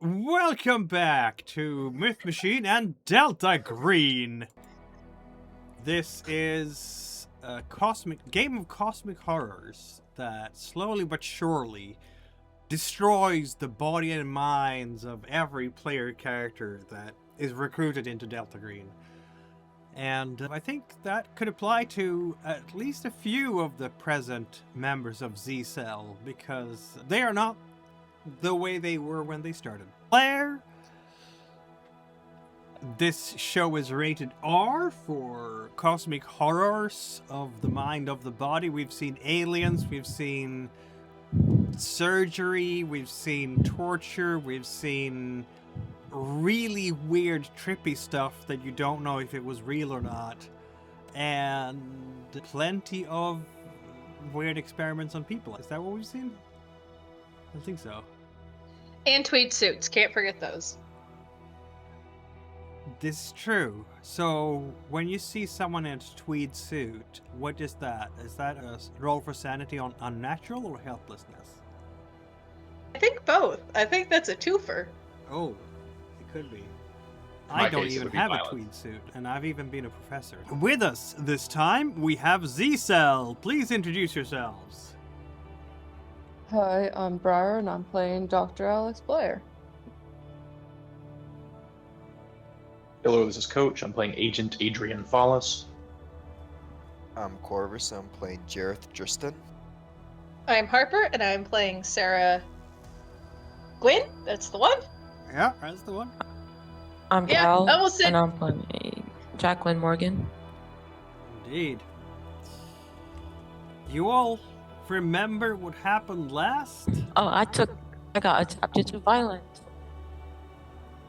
Welcome back to Myth Machine and Delta Green. This is a game of cosmic horrors that slowly but surely destroys the body and minds of every player character that is recruited into Delta Green. And I think that could apply to at least a few of the present members of Z-Cell, because they are not the way they were when they started. Claire, this show is rated R for cosmic horrors of the mind of the body. We've seen aliens, we've seen surgery, we've seen torture, we've seen really weird, trippy stuff that you don't know if it was real or not, and plenty of weird experiments on people. Is that what we've seen? I think so. And tweed suits, can't forget those. This is true. So, when you see someone in a tweed suit, what is that? Is that a roll for sanity on unnatural or helplessness? I think both. I think that's a twofer. Oh, it could be. My I don't case, it even would be have a violence. tweed suit, and I've even been a professor. With us this time, we have Z-Cell. Please introduce yourselves. Hi, I'm Briar, and I'm playing Dr. Alex Blair. Hello, this is Coach. I'm playing Agent Adrian Fallis. I'm Corvus, I'm playing Jareth Tristan. I'm Harper, and I'm playing Sarah Gwyn. That's the one. Yeah, that's the one. I'm Yeah, Cal, almost said. and I'm playing Jacqueline Morgan. Indeed. You all remember what happened last? Oh, I got adapted to violence.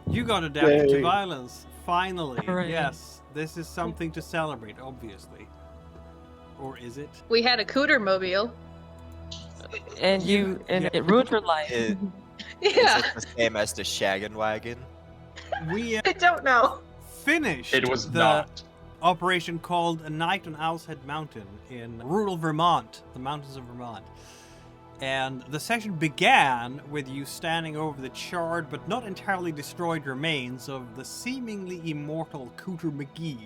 You got adapted to Yay. violence. Finally. Hooray. Yes. This is something to celebrate, obviously. Or is it? We had a cooter mobile. And it ruined her life. Is Yeah, it the same as the Shaggin' Wagon? We I don't know. finished It was the not. operation called A Night on Owl's Head Mountain in rural Vermont, the mountains of Vermont. And the session began with you standing over the charred but not entirely destroyed remains of the seemingly immortal Cooter McGee.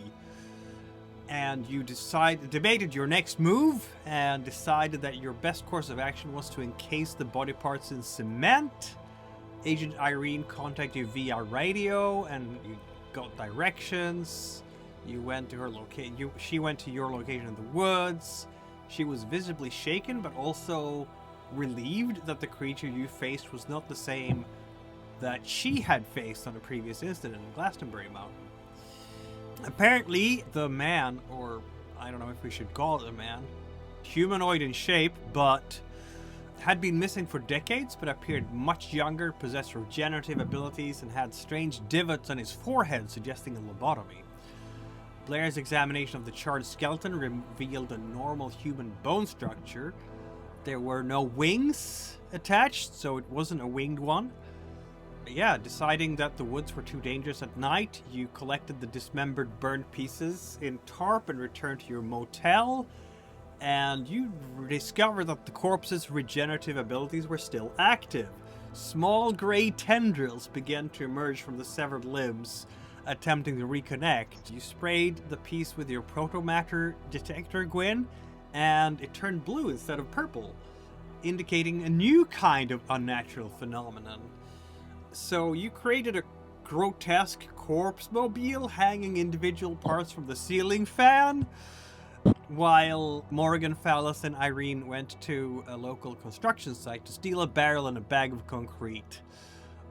And you debated your next move and decided that your best course of action was to encase the body parts in cement. Agent Irene contacted you via radio and you got directions. You went to her location. She went to your location in the woods. She was visibly shaken, but also relieved that the creature you faced was not the same that she had faced on a previous incident in Glastonbury Mountain. Apparently, the man, or I don't know if we should call it a man, humanoid in shape, but had been missing for decades, but appeared much younger, possessed regenerative abilities, and had strange divots on his forehead suggesting a lobotomy. Blair's examination of the charred skeleton revealed a normal human bone structure. There were no wings attached, so it wasn't a winged one. But yeah, deciding that the woods were too dangerous at night, you collected the dismembered, burned pieces in tarp and returned to your motel. And you discovered that the corpse's regenerative abilities were still active. Small grey tendrils began to emerge from the severed limbs, attempting to reconnect. You sprayed the piece with your protomatter detector, Gwyn, and it turned blue instead of purple, indicating a new kind of unnatural phenomenon. So you created a grotesque corpse mobile hanging individual parts from the ceiling fan, while Morgan, Fallis, and Irene went to a local construction site to steal a barrel and a bag of concrete.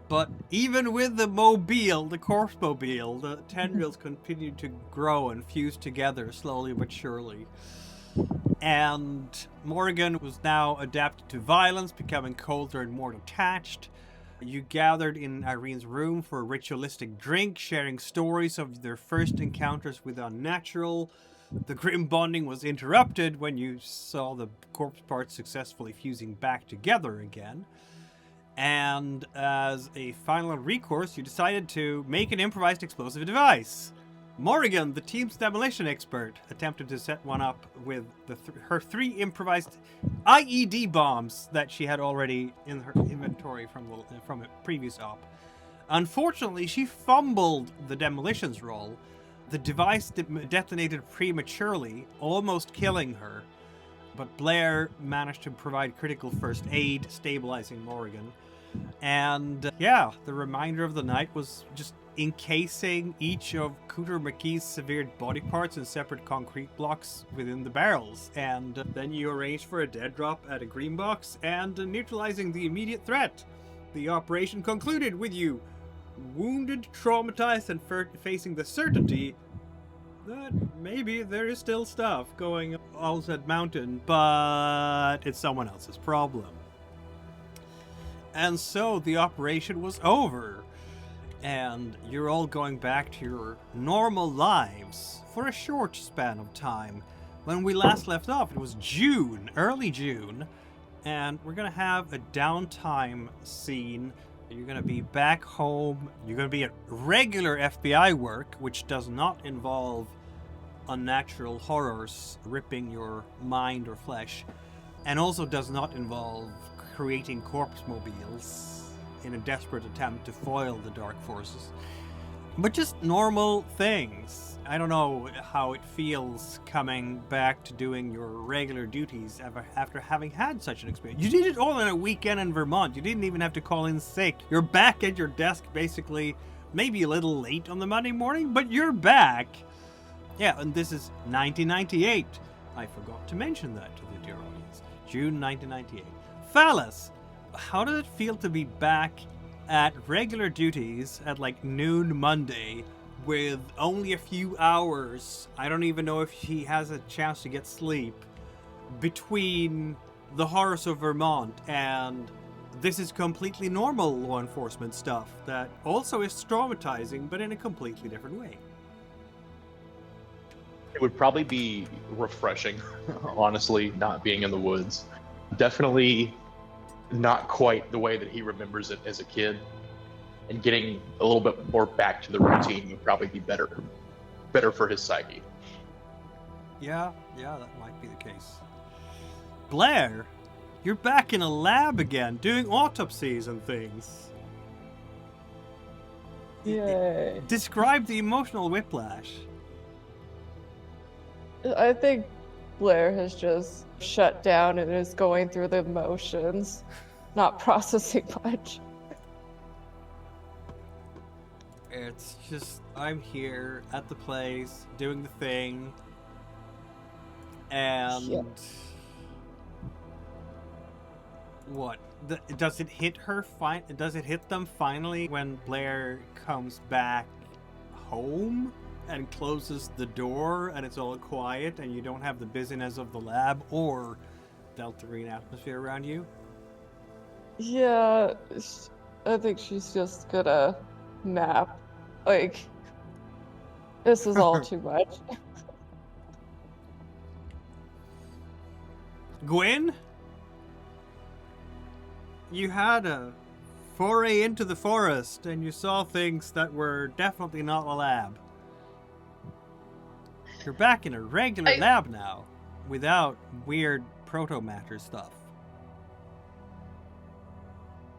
But even with the mobile, the corpse mobile, the tendrils continued to grow and fuse together slowly but surely. And Morgan was now adapted to violence, becoming colder and more detached. You gathered in Irene's room for a ritualistic drink, sharing stories of their first encounters with unnatural. The grim bonding was interrupted when you saw the corpse parts successfully fusing back together again. And as a final recourse, you decided to make an improvised explosive device. Morrigan, the team's demolition expert, attempted to set one up with her 3 improvised IED bombs that she had already in her inventory from a previous op. Unfortunately, she fumbled the demolitions roll. The device detonated prematurely, almost killing her. But Blair managed to provide critical first aid, stabilizing Morrigan. And the remainder of the night was just encasing each of Cooter McKee's severed body parts in separate concrete blocks within the barrels. And then you arranged for a dead drop at a green box and neutralizing the immediate threat. The operation concluded with you wounded, traumatized, and facing the certainty that maybe there is still stuff going on Owlshead Mountain, but it's someone else's problem. And so the operation was over, and you're all going back to your normal lives for a short span of time. When we last left off, it was June, early June, and we're gonna have a downtime scene. You're going to be back home. You're going to be at regular FBI work, which does not involve unnatural horrors ripping your mind or flesh, and also does not involve creating corpse mobiles in a desperate attempt to foil the dark forces, but just normal things. I don't know how it feels coming back to doing your regular duties after having had such an experience. You did it all in a weekend in Vermont. You didn't even have to call in sick. You're back at your desk basically, maybe a little late on the Monday morning, but you're back. Yeah, and this is 1998. I forgot to mention that to the dear audience. June 1998. Phallus, how does it feel to be back at regular duties at like noon Monday with only a few hours? I don't even know if he has a chance to get sleep between the horrors of Vermont and this is completely normal law enforcement stuff that also is traumatizing, but in a completely different way. It would probably be refreshing, honestly, not being in the woods. Definitely not quite the way that he remembers it as a kid. And getting a little bit more back to the routine would probably be better for his psyche. Yeah, that might be the case. Blair, you're back in a lab again, doing autopsies and things. Yay. Describe the emotional whiplash. I think Blair has just shut down and is going through the motions, not processing much. It's just, I'm here at the place, doing the thing, and... Yeah. What? Does it hit her? Does it hit them finally when Blair comes back home and closes the door and it's all quiet and you don't have the busyness of the lab or Delta Green atmosphere around you? Yeah, I think she's just gonna nap. Like, this is all too much. Gwen? You had a foray into the forest and you saw things that were definitely not a lab. You're back in a regular lab now, without weird proto-matter stuff.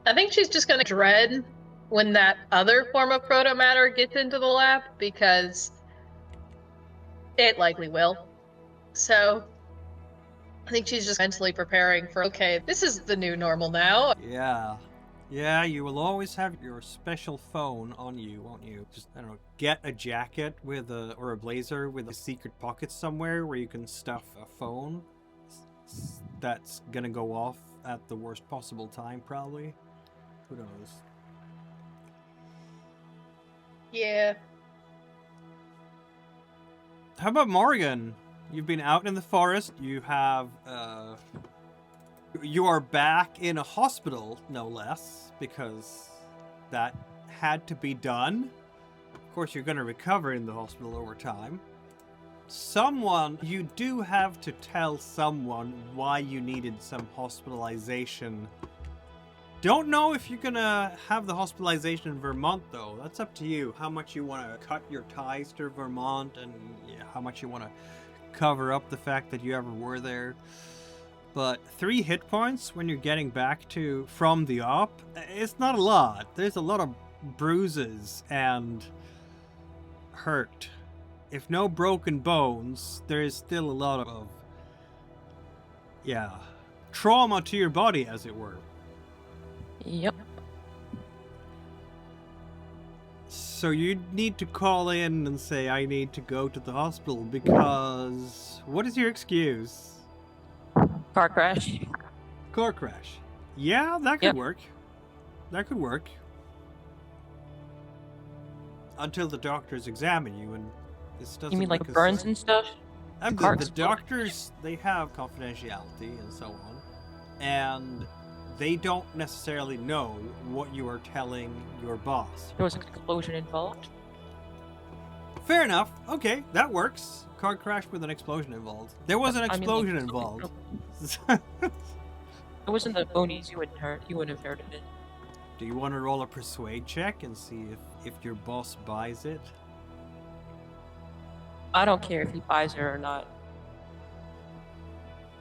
I think she's just gonna dread when that other form of proto-matter gets into the lab, because it likely will. So I think she's just mentally preparing for, okay, this is the new normal now. Yeah, you will always have your special phone on you, won't you? Just, I don't know, get a jacket or a blazer with a secret pocket somewhere where you can stuff a phone that's gonna go off at the worst possible time, probably. Who knows? Yeah. How about Morgan? You've been out in the forest. You have, you are back in a hospital, no less, because that had to be done. Of course, you're going to recover in the hospital over time. You do have to tell someone why you needed some hospitalization Don't know if you're gonna have the hospitalization in Vermont, though. That's up to you. How much you want to cut your ties to Vermont, and how much you want to cover up the fact that you ever were there. But 3 hit points when you're getting back from the op, it's not a lot. There's a lot of bruises and hurt. If no broken bones, there is still a lot of trauma to your body, as it were. Yep. So you need to call in and say, I need to go to the hospital because... What is your excuse? Car crash. Car crash. Yeah, that could Yep. work. That could work. Until the doctors examine you, and this doesn't You mean like look as- burns and stuff? And Car the exploded. doctors, they have confidentiality and so on. And they don't necessarily know what you are telling your boss. There was an explosion involved. Fair enough. Okay, that works. Car crash with an explosion involved. There was an I mean, like, explosion involved. It wasn't the bonies you wouldn't hurt. You wouldn't have heard of it. Do you want to roll a persuade check and see if your boss buys it? I don't care if he buys it or not.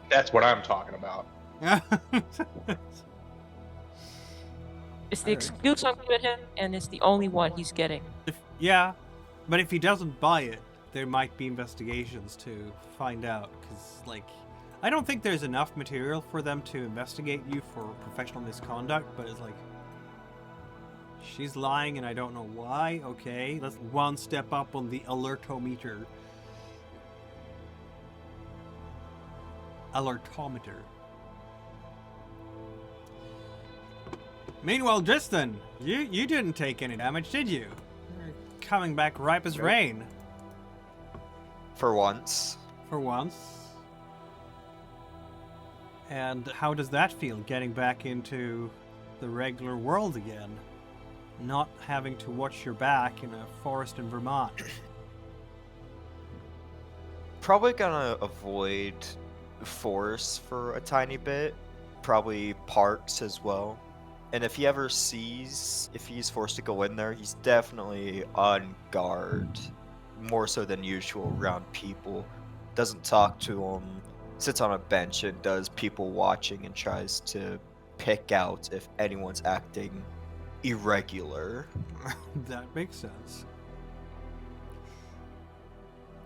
That's what I'm talking about. It's the excuse I'm giving him, and it's the only one he's getting. Yeah, but if he doesn't buy it, there might be investigations to find out. Because, like, I don't think there's enough material for them to investigate you for professional misconduct, but it's like, she's lying and I don't know why. Okay, that's one step up on the alertometer. Alertometer. Meanwhile, Tristan, you didn't take any damage, did you? You're coming back ripe as rain. For once. For once. And how does that feel, getting back into the regular world again? Not having to watch your back in a forest in Vermont. Probably gonna avoid forest for a tiny bit. Probably parks as well. And if he's forced to go in there, he's definitely on guard. More so than usual around people. Doesn't talk to them. Sits on a bench and does people watching and tries to pick out if anyone's acting irregular. That makes sense.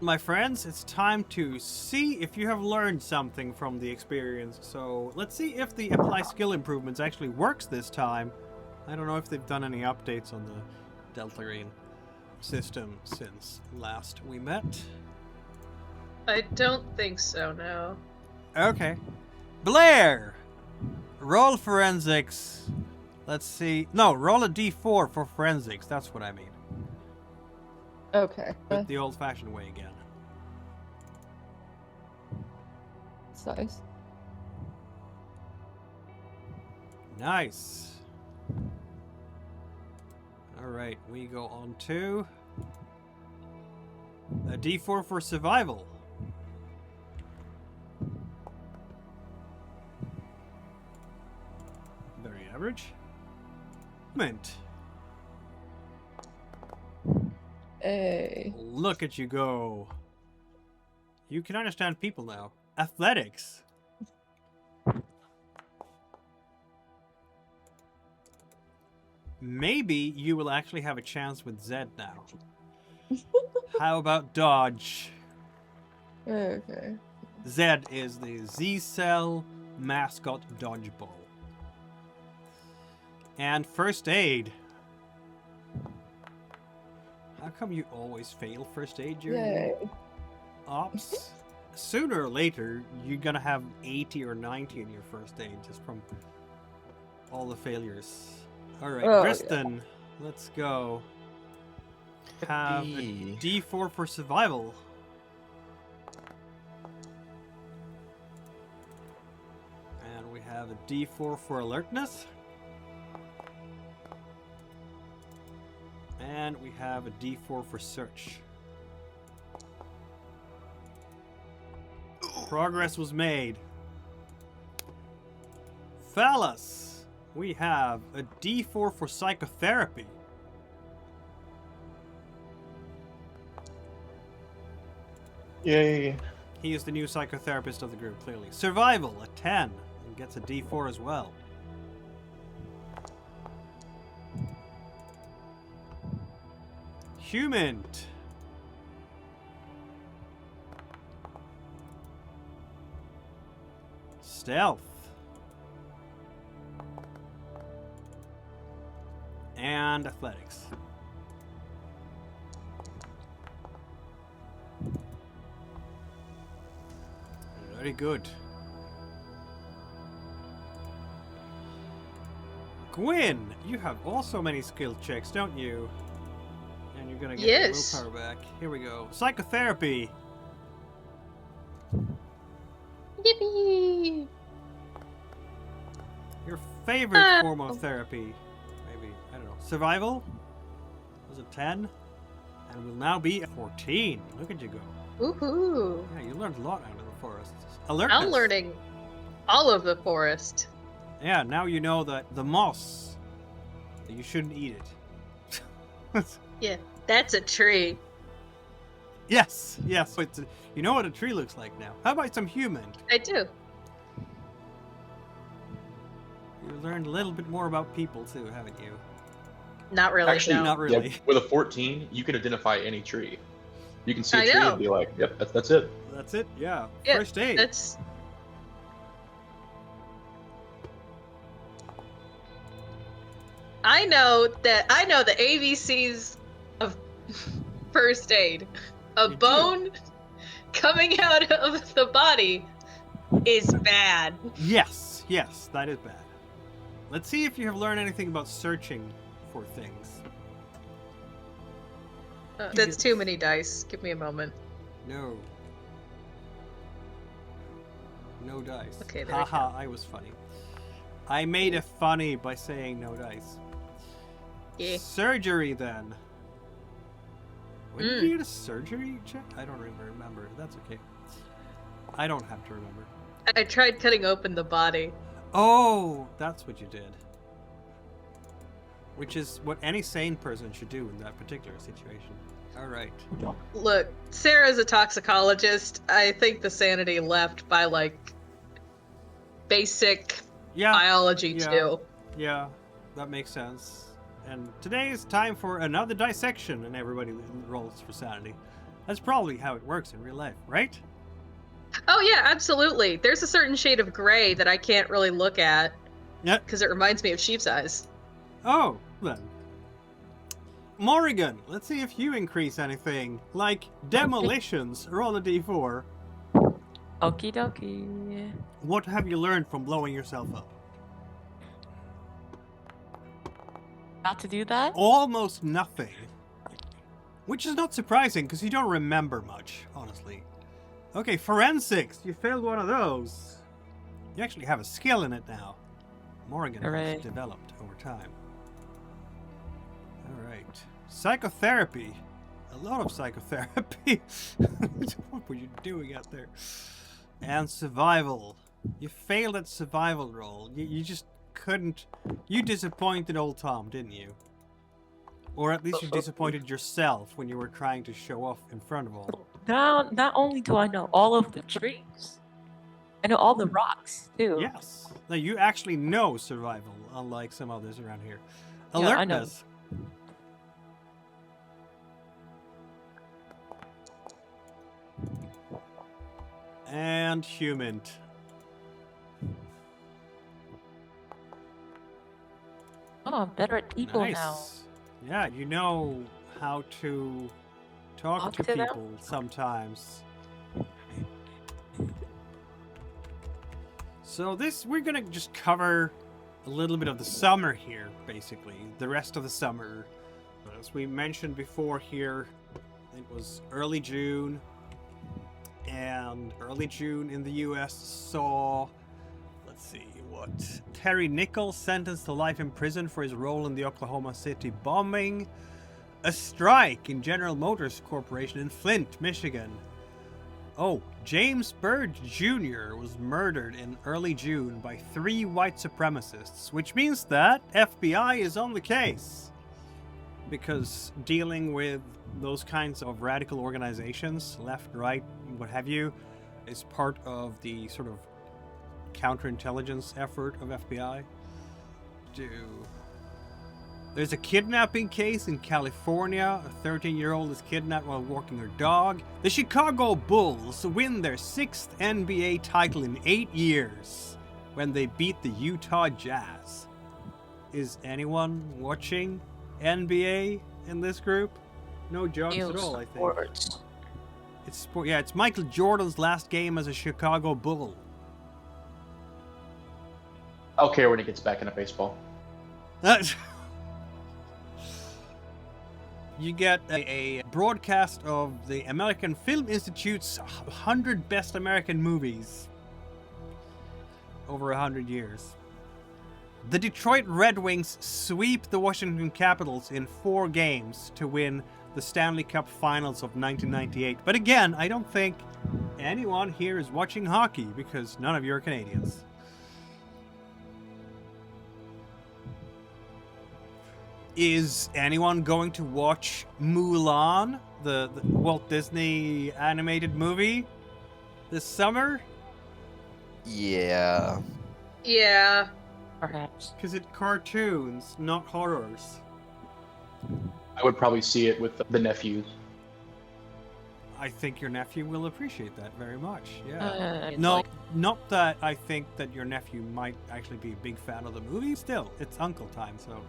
My friends, it's time to see if you have learned something from the experience. So let's see if the apply skill improvements actually works this time. I don't know if they've done any updates on the Deltarine system since last we met. I don't think so, no. Okay. Blair! Roll forensics. Let's see. No, roll a d4 for forensics. That's what I mean. Okay. But the old-fashioned way again. Nice. Nice. Alright, we go on to a d4 for survival. Very average. Mint. Hey. Look at you go. You can understand people now. Athletics. Maybe you will actually have a chance with Zed now. How about dodge? Okay. Zed is the Z-Cell mascot dodgeball. And first aid. How come you always fail first aid during Yay. ops? Sooner or later, you're gonna have 80 or 90 in your first aid just from all the failures. Alright, Oh, Kristen, let's go. Have a Yippee. D4 for survival. And we have a D4 for alertness. And we have a D4 for search. Progress was made. Phallus, we have a D4 for psychotherapy. Yay. He is the new psychotherapist of the group, clearly. Survival, a 10, and gets a D4 as well. Human. Stealth. And athletics. Very good. Gwyn, you have also many skill checks, don't you? And you're gonna get Yes. your willpower back. Here we go. Psychotherapy. Yippee! Your favorite form of therapy. Maybe, I don't know. Survival? Was it 10? And will now be 14. Look at you go. Woohoo! Yeah, you learned a lot out of the forest. Alertness. I'm learning all of the forest. Yeah, now you know that the moss, that you shouldn't eat it. Yeah, that's a tree. Yes. It's you know what a tree looks like now. How about some human? I do. You learned a little bit more about people too, haven't you? Not really. Actually, no. Not really. Yeah, with a 14, you can identify any tree. You can see a I tree know. and be like, yep, that's it. That's it. Yeah. Yeah, First aid. That's. I know the ABCs of first aid. A You do. bone coming out of the body is bad. Yes, that is bad. Let's see if you have learned anything about searching for things. That's too many dice. Give me a moment. No. No dice. Okay, there we Haha, I was funny. I made it funny by saying no dice. Yeah. Surgery then. When did Mm. you get a surgery check? I don't even remember. That's okay. I don't have to remember. I tried cutting open the body. Oh, that's what you did. Which is what any sane person should do in that particular situation. Alright. Look, Sarah's a toxicologist. I think the sanity left by like basic Yeah. biology yeah. too. Yeah, that makes sense. And today is time for another dissection, and everybody rolls for sanity. That's probably how it works in real life, right? Oh yeah, absolutely. There's a certain shade of gray that I can't really look at Yeah. because it reminds me of sheep's eyes. Oh, then. Morrigan, let's see if you increase anything. Like demolitions. Roll a d4. Okie dokie. What have you learned from blowing yourself up? About to do that? Almost nothing. Which is not surprising, because you don't remember much, honestly. Okay, forensics. You failed one of those. You actually have a skill in it now. Morrigan Hooray. has developed over time. Alright. Psychotherapy. A lot of psychotherapy. What were you doing out there? And survival. You failed at survival roll. You just couldn't... You disappointed old Tom, didn't you? Or at least you disappointed yourself when you were trying to show off in front of all. Now, not only do I know all of the trees, I know all the rocks too. Yes. Now you actually know survival, unlike some others around here. Yeah, I know. Alertness. And human. Oh, I'm better at people Nice. now. Yeah, you know how to talk Talk to to them? people sometimes. So we're gonna just cover a little bit of the summer here, basically. The rest of the summer. As we mentioned before here, it was early June. And early June in the US saw, let's see, what? Terry Nichols sentenced to life in prison for his role in the Oklahoma City bombing. A strike in General Motors Corporation in Flint, Michigan. Oh, James Byrd Jr. was murdered in early June by 3 white supremacists, which means that FBI is on the case. Because dealing with those kinds of radical organizations, left, right, what have you, is part of the sort of counterintelligence effort of FBI. There's a kidnapping case in California. A 13-year-old is kidnapped while walking her dog. The Chicago Bulls win their 6th NBA title in 8 years when they beat the Utah Jazz. Is anyone watching NBA in this group? No jokes at all, I think. Sports. It's sport. Yeah, it's Michael Jordan's last game as a Chicago Bull. I'll care when he gets back into baseball. You get a broadcast of the American Film Institute's 100 Best American Movies over 100 years. The Detroit Red Wings sweep the Washington Capitals in 4 games to win the Stanley Cup Finals of 1998. But again, I don't think anyone here is watching hockey because none of you are Canadians. Is anyone going to watch Mulan, the Walt Disney animated movie, this summer? Yeah. Yeah. Perhaps. Because it's cartoons, not horrors. I would probably see it with the nephews. I think your nephew will appreciate that very much, yeah. It's No, like not that I think that your nephew might actually be a big fan of the movie. Still, it's uncle time, so...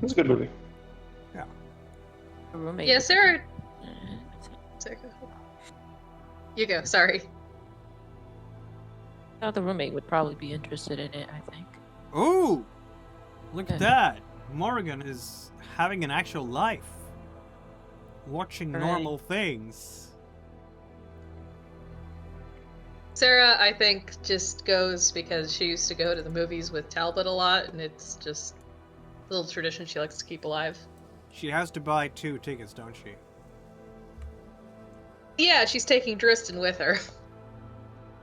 It's a good movie. Yeah. a roommate. Yeah, Sarah. Uh, Sarah, go ahead. You go. Sorry. no, the roommate would probably be interested in it, I think. Ooh! Look at Yeah. that! Morgan is having an actual life. Watching Right. normal things. Sarah, I think, just goes because she used to go to the movies with Talbot a lot, and it's just a little tradition she likes to keep alive. She has to buy 2 tickets, don't she? Yeah, she's taking Dristan with her.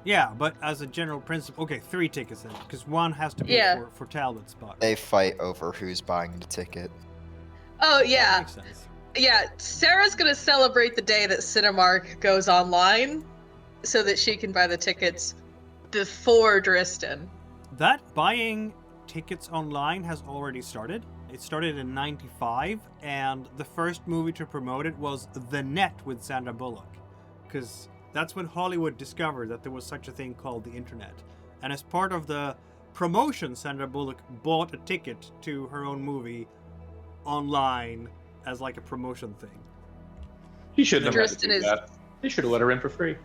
Yeah, but as a general principle... Okay, 3 tickets then, because 1 has to be Yeah. for Talbot's spot. They fight over who's buying the ticket. Oh, That yeah. makes sense. Yeah, Sarah's gonna celebrate the day that Cinemark goes online so that she can buy the tickets before Dristan. That buying tickets online has already started. It started in 95, and the first movie to promote it was The Net with Sandra Bullock. Because that's when Hollywood discovered that there was such a thing called the internet. And as part of the promotion, Sandra Bullock bought a ticket to her own movie online as like a promotion thing. He shouldn't have had to Tristan do is- that. They should have let her in for free.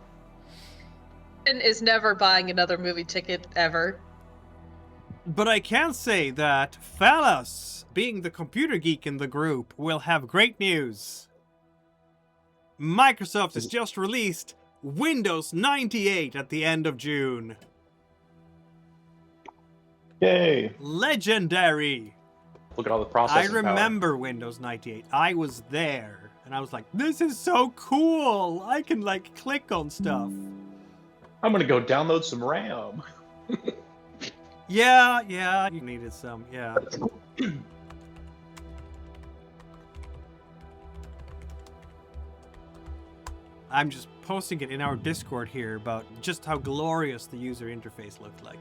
And is never buying another movie ticket ever. But I can say that Phallus, being the computer geek in the group, will have great news. Microsoft has just released Windows 98 at the end of June. Yay! Legendary! Look at all the I processing power. remember Windows 98. I was there, and I was like, this is so cool! I can, like, click on stuff. I'm gonna go download some RAM. Yeah, you needed some, yeah. I'm just posting it in our Discord here about just how glorious the user interface looked like.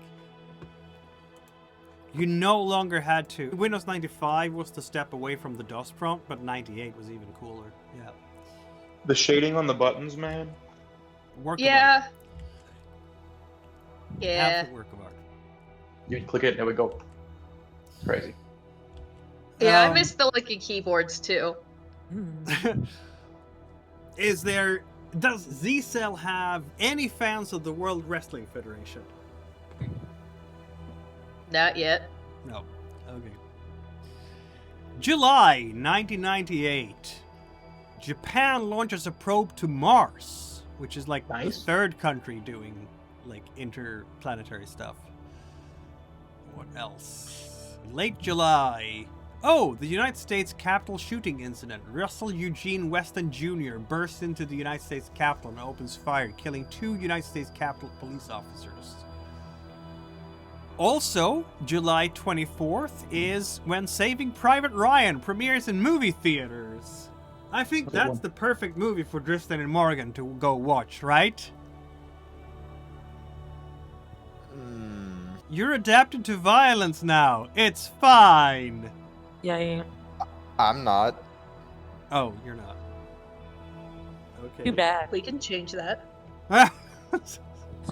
You no longer had to... Windows 95 was the step away from the DOS prompt, but 98 was even cooler. Yeah. The shading on the buttons, man. Work of Yeah. art. Yeah. Absolute work of art. You can click it and it would go. Crazy. Yeah, I Um, miss the Licky keyboards too. Is there... Does Z-Cell have any fans of the World Wrestling Federation? Not yet. No. Okay. July 1998. Japan launches a probe to Mars, which is like Nice. the 3rd country doing like interplanetary stuff. What else? Late July. Oh, the United States Capitol shooting incident. Russell Eugene Weston Jr. bursts into the United States Capitol and opens fire, killing 2 United States Capitol police officers. Also, July 24th is when Saving Private Ryan premieres in movie theaters. I think that's the perfect movie for Tristan and Morgan to go watch, right? You're adapted to violence now. It's fine. Yeah, yeah. I'm not. Oh, you're not. Too Okay. bad. We can change that. It's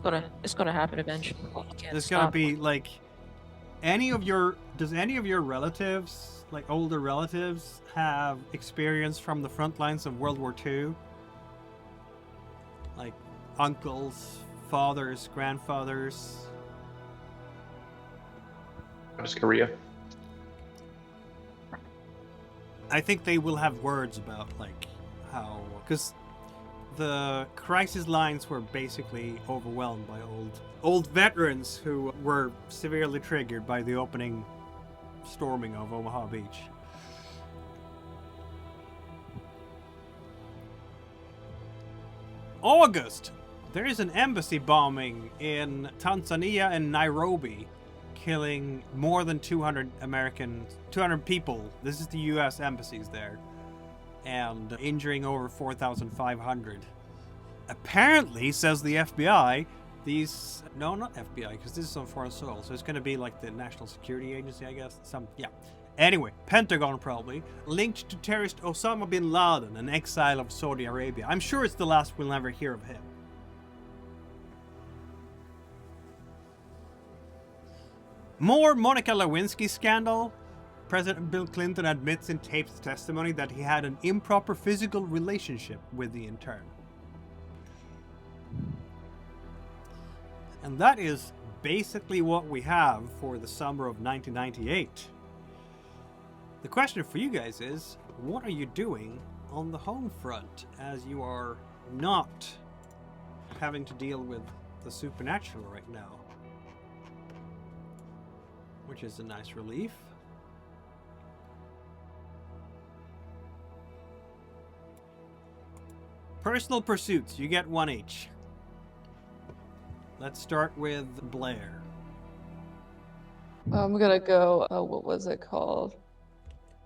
gonna happen eventually. You can't There's gonna stop be it. like does any of your relatives, like older relatives, have experience from the front lines of World War II? Like uncles, fathers, grandfathers? Just Korea. I think they will have words about like how, because the crisis lines were basically overwhelmed by old veterans who were severely triggered by the opening storming of Omaha Beach. August, there is an embassy bombing in Tanzania and Nairobi, killing more than 200 people. This is the U.S. embassies there, and injuring over 4,500. Apparently, says the FBI, not FBI, because this is on foreign soil, so it's going to be like the National Security Agency, I guess. Anyway, Pentagon probably, linked to terrorist Osama bin Laden, an exile of Saudi Arabia. I'm sure it's the last we'll never hear of him. More Monica Lewinsky scandal. President Bill Clinton admits in taped testimony that he had an improper physical relationship with the intern. And that is basically what we have for the summer of 1998. The question for you guys is, what are you doing on the home front as you are not having to deal with the supernatural right now? Which is a nice relief. Personal pursuits, you get 1 each. Let's start with Blair. I'm gonna go, what was it called?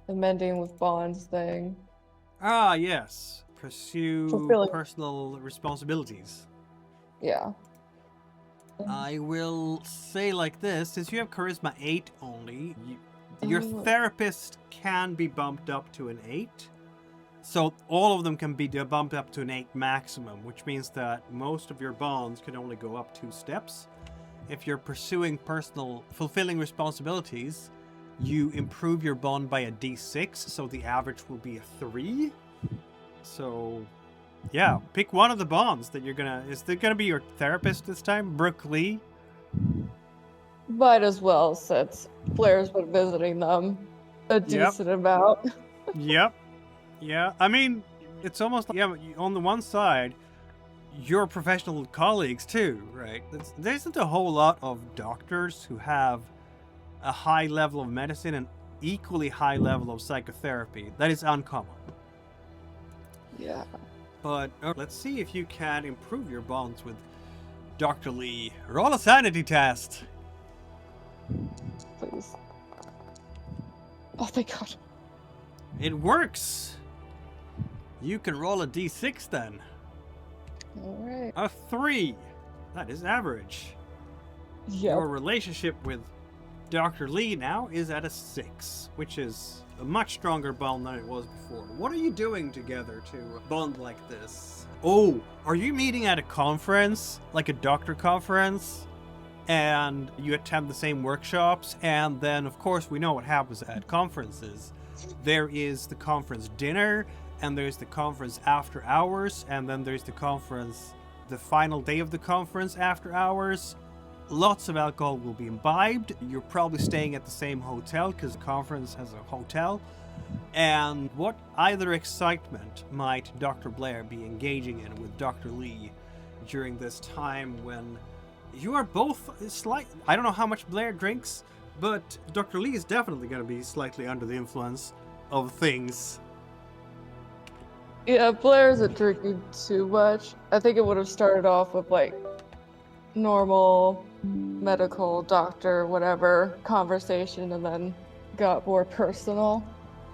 The mending with bonds thing. Ah, yes. Pursue Fulfilling. personal responsibilities. Yeah. I will say like this, since you have charisma 8 only, your Oh. therapist can be bumped up to an 8. So all of them can be bumped up to an 8 maximum, which means that most of your bonds can only go up 2 steps. If you're pursuing fulfilling responsibilities, you improve your bond by a d6, so the average will be a 3. So yeah, pick one of the bonds that you're gonna... Is it gonna be your therapist this time? Brooke Lee? Might as well, since Blair's been visiting them a decent amount. Yep. Yeah, I mean, it's almost like, on the one side, your professional colleagues too, right? There isn't a whole lot of doctors who have a high level of medicine and equally high level of psychotherapy. That is uncommon. Yeah. But let's see if you can improve your bonds with Dr. Lee. Roll a sanity test. Please. Oh, thank God. It works. You can roll a d6 then. Alright. A 3. That is average. Your Yep. relationship with Dr. Lee now is at a 6, which is a much stronger bond than it was before. What are you doing together to bond like this? Oh, are you meeting at a conference, like a doctor conference, and you attend the same workshops? And then, of course, we know what happens at conferences. There is the conference dinner, and there's the conference after hours, and then there's the conference, the final day of the conference after hours. Lots of alcohol will be imbibed. You're probably staying at the same hotel because the conference has a hotel. And what either excitement might Dr. Blair be engaging in with Dr. Lee during this time when you are both I don't know how much Blair drinks, But Dr. Lee is definitely going to be slightly under the influence of things. Yeah, Blair isn't drinking too much. I think it would have started off with like normal medical doctor, whatever conversation, and then got more personal.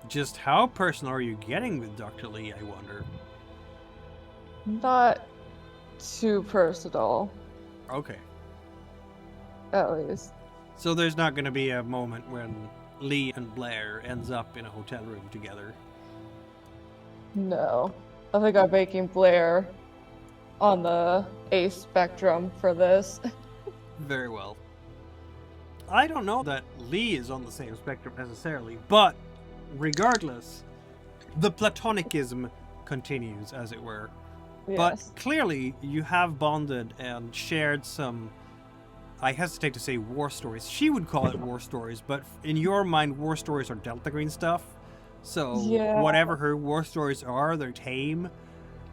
Just how personal are you getting with Dr. Lee, I wonder? Not too personal, Okay. at least. So there's not going to be a moment when Lee and Blair ends up in a hotel room together. No. I think I'm making Blair on the A spectrum for this. Very well. I don't know that Lee is on the same spectrum necessarily, but regardless, the platonicism continues, as it were. Yes. But clearly, you have bonded and shared some, I hesitate to say war stories. She would call it war stories, but in your mind, war stories are Delta Green stuff. So Yeah. whatever her war stories are, they're tame.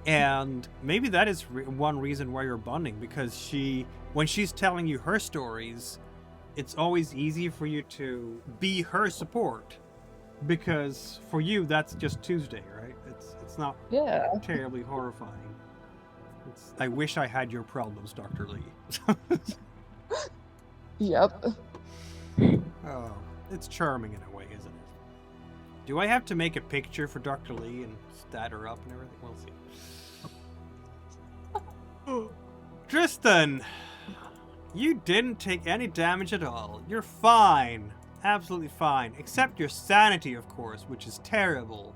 And maybe that is one reason why you're bonding, because when she's telling you her stories, it's always easy for you to be her support. Because for you, that's just Tuesday, right? It's not Yeah. terribly horrifying. I wish I had your problems, Dr. Lee. Yep. Oh, it's charming in a way, isn't it? Do I have to make a picture for Dr. Lee and stat her up and everything? We'll see. Tristan, you didn't take any damage at all. You're fine. Absolutely fine. Except your sanity, of course, which is terrible.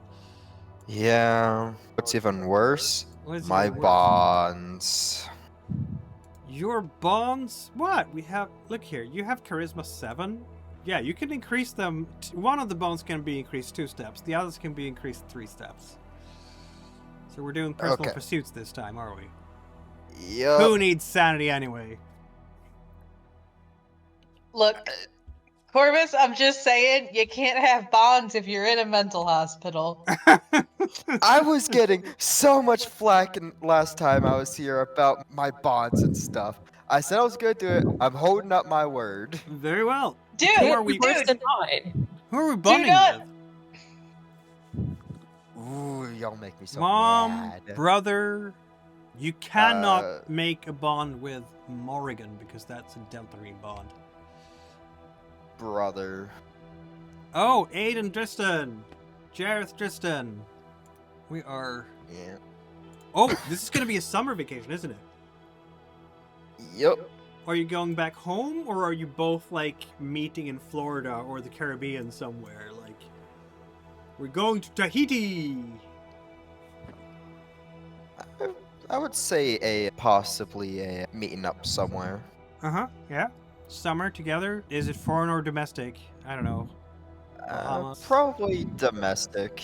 Yeah. What's even worse? What is My even worse? bonds. Your bonds? What? Look here, you have Charisma 7? Yeah, you can increase them. One of the bonds can be increased 2 steps. The others can be increased 3 steps. So we're doing personal Okay. pursuits this time, are we? Yup. Who needs sanity anyway? Look, Corvus, I'm just saying, you can't have bonds if you're in a mental hospital. I was getting so much flack last time I was here about my bonds and stuff. I said I was gonna do it. I'm holding up my word. Very well. Dude, Who are Can't we? be worse dude, than mine. Who are we bonding not- with? Ooh, y'all make me so Mom, mad. brother, you cannot Uh, make a bond with Morrigan because that's a Delta Green bond. Brother. Oh, Aiden Tristan! Jareth Tristan! We are... Yeah. Oh, this is going to be a summer vacation, isn't it? Yup. Are you going back home, or are you both, like, meeting in Florida or the Caribbean somewhere? Like, we're going to Tahiti! I would say possibly a meeting up somewhere. Uh-huh, yeah. Summer together? Is it foreign or domestic? I don't know. Bahamas. Probably domestic.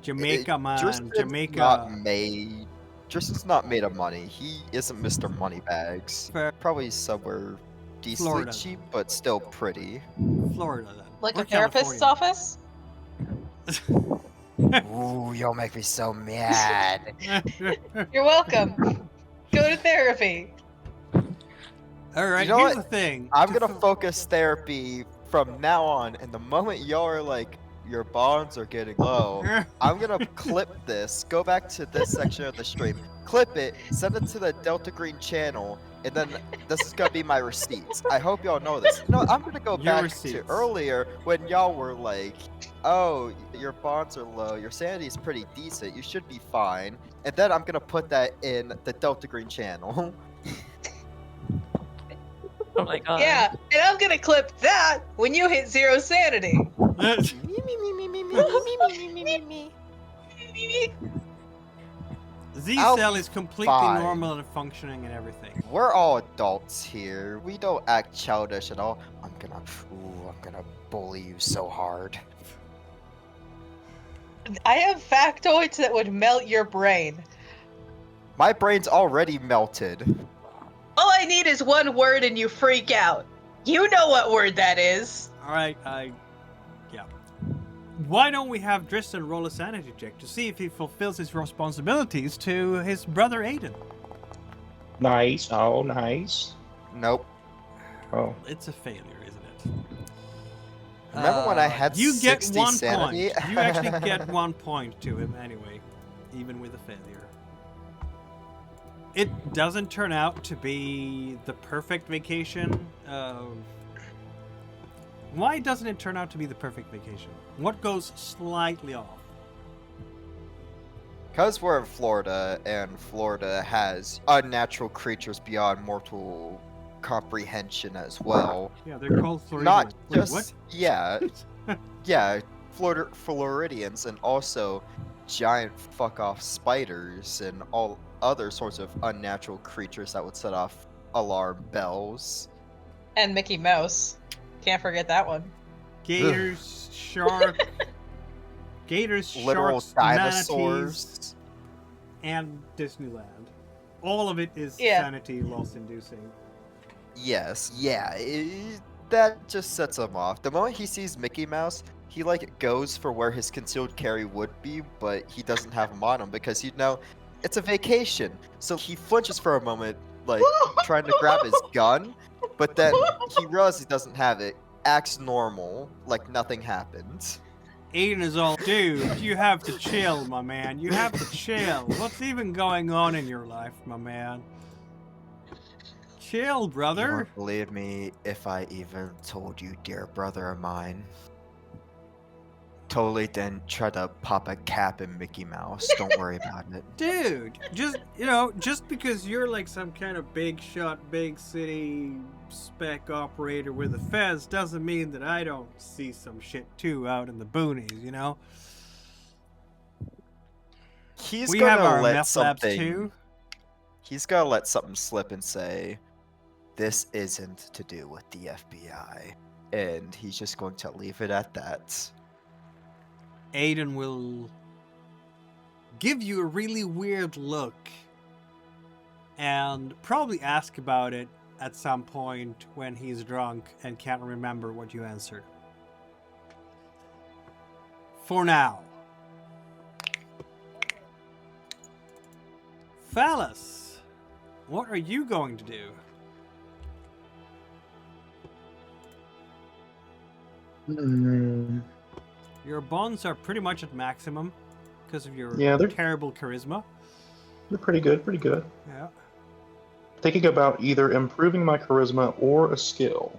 Jamaica, man. Tristan's Jamaica. Not made. Tristan's not made of money. He isn't Mr. Moneybags. Fair. Probably somewhere decently Florida. cheap, but still pretty. Florida, then. like Or a therapist's office? Ooh, y'all make me so mad. You're welcome. Go to therapy. Alright, You know here's what? the thing. I'm gonna focus therapy from now on, and the moment y'all are like, your bonds are getting low, I'm gonna clip this, go back to this section of the stream, clip it, send it to the Delta Green channel, and then this is gonna be my receipts. I hope y'all know this. No, I'm gonna go Your back receipts. to earlier when y'all were like, oh, your bonds are low, your sanity is pretty decent, you should be fine. And then I'm gonna put that in the Delta Green channel. Oh my god. Yeah, and I'm gonna clip that when you hit 0 sanity. Z-Cell I'll is completely fine. normal and functioning and everything. We're all adults here. We don't act childish at all. I'm gonna bully you so hard. I have factoids that would melt your brain. My brain's already melted. All I need is one word and you freak out. You know what word that is. Alright, yeah. Why don't we have Tristan roll a sanity check to see if he fulfills his responsibilities to his brother Aiden? Nice. Oh, nice. Nope. Oh. It's a failure, isn't it? Remember when I had you get 60 1 sanity? point. You actually get 1 point to him anyway, even with a failure. It doesn't turn out to be the perfect vacation. Why doesn't it turn out to be the perfect vacation? What goes slightly off? Because we're in Florida, and Florida has unnatural creatures beyond mortal comprehension as well. Yeah, they're called Floridians. Not Wait, just what? yeah, Floridians, and also giant fuck off spiders and all other sorts of unnatural creatures that would set off alarm bells. And Mickey Mouse. Can't forget that one. Gators, shark, Literal sharks, dinosaurs. manatees, and Disneyland. All of it is sanity loss-inducing. Yes, yeah, that just sets him off. The moment he sees Mickey Mouse, he like goes for where his concealed carry would be, but he doesn't have him on him because it's a vacation. So he flinches for a moment, like trying to grab his gun, but then he realizes he doesn't have it, acts normal, like nothing happened. Aiden is all, dude, you have to chill, my man. You have to chill. What's even going on in your life, my man? Chill, You brother. won't believe me if I even told you, dear brother of mine. Totally didn't try to pop a cap in Mickey Mouse. Don't worry about it. Dude, just because you're like some kind of big shot, big city spec operator with a fez doesn't mean that I don't see some shit too out in the boonies, you know? He's We have gonna our let meth labs something. too. He's gonna let something slip and say, "This isn't to do with the FBI," and he's just going to leave it at that. Aiden will give you a really weird look and probably ask about it at some point when he's drunk and can't remember what you answered. For now. Phallus, what are you going to do? Your bonds are pretty much at maximum because of your they're terrible charisma. pretty good, pretty good. Yeah. Thinking about either improving my charisma or a skill.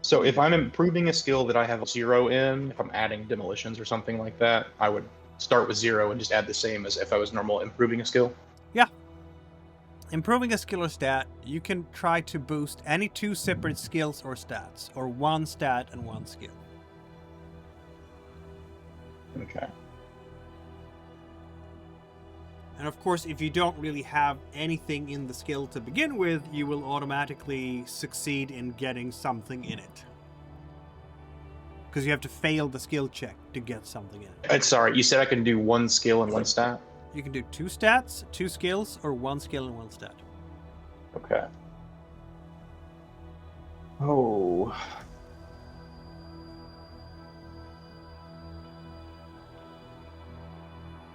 So if I'm improving a skill that I have 0 in, if I'm adding demolitions or something like that, I would start with 0 and just add the same as if I was normal improving a skill. Yeah. Improving a skill or stat, you can try to boost any 2 separate skills or stats, or 1 stat and 1 skill. Okay. And of course, if you don't really have anything in the skill to begin with, you will automatically succeed in getting something in it. Because you have to fail the skill check to get something in it. Sorry, you said I can do 1 skill and 1 stat? You can do 2 stats, 2 skills, or 1 skill and 1 stat. Okay. Oh.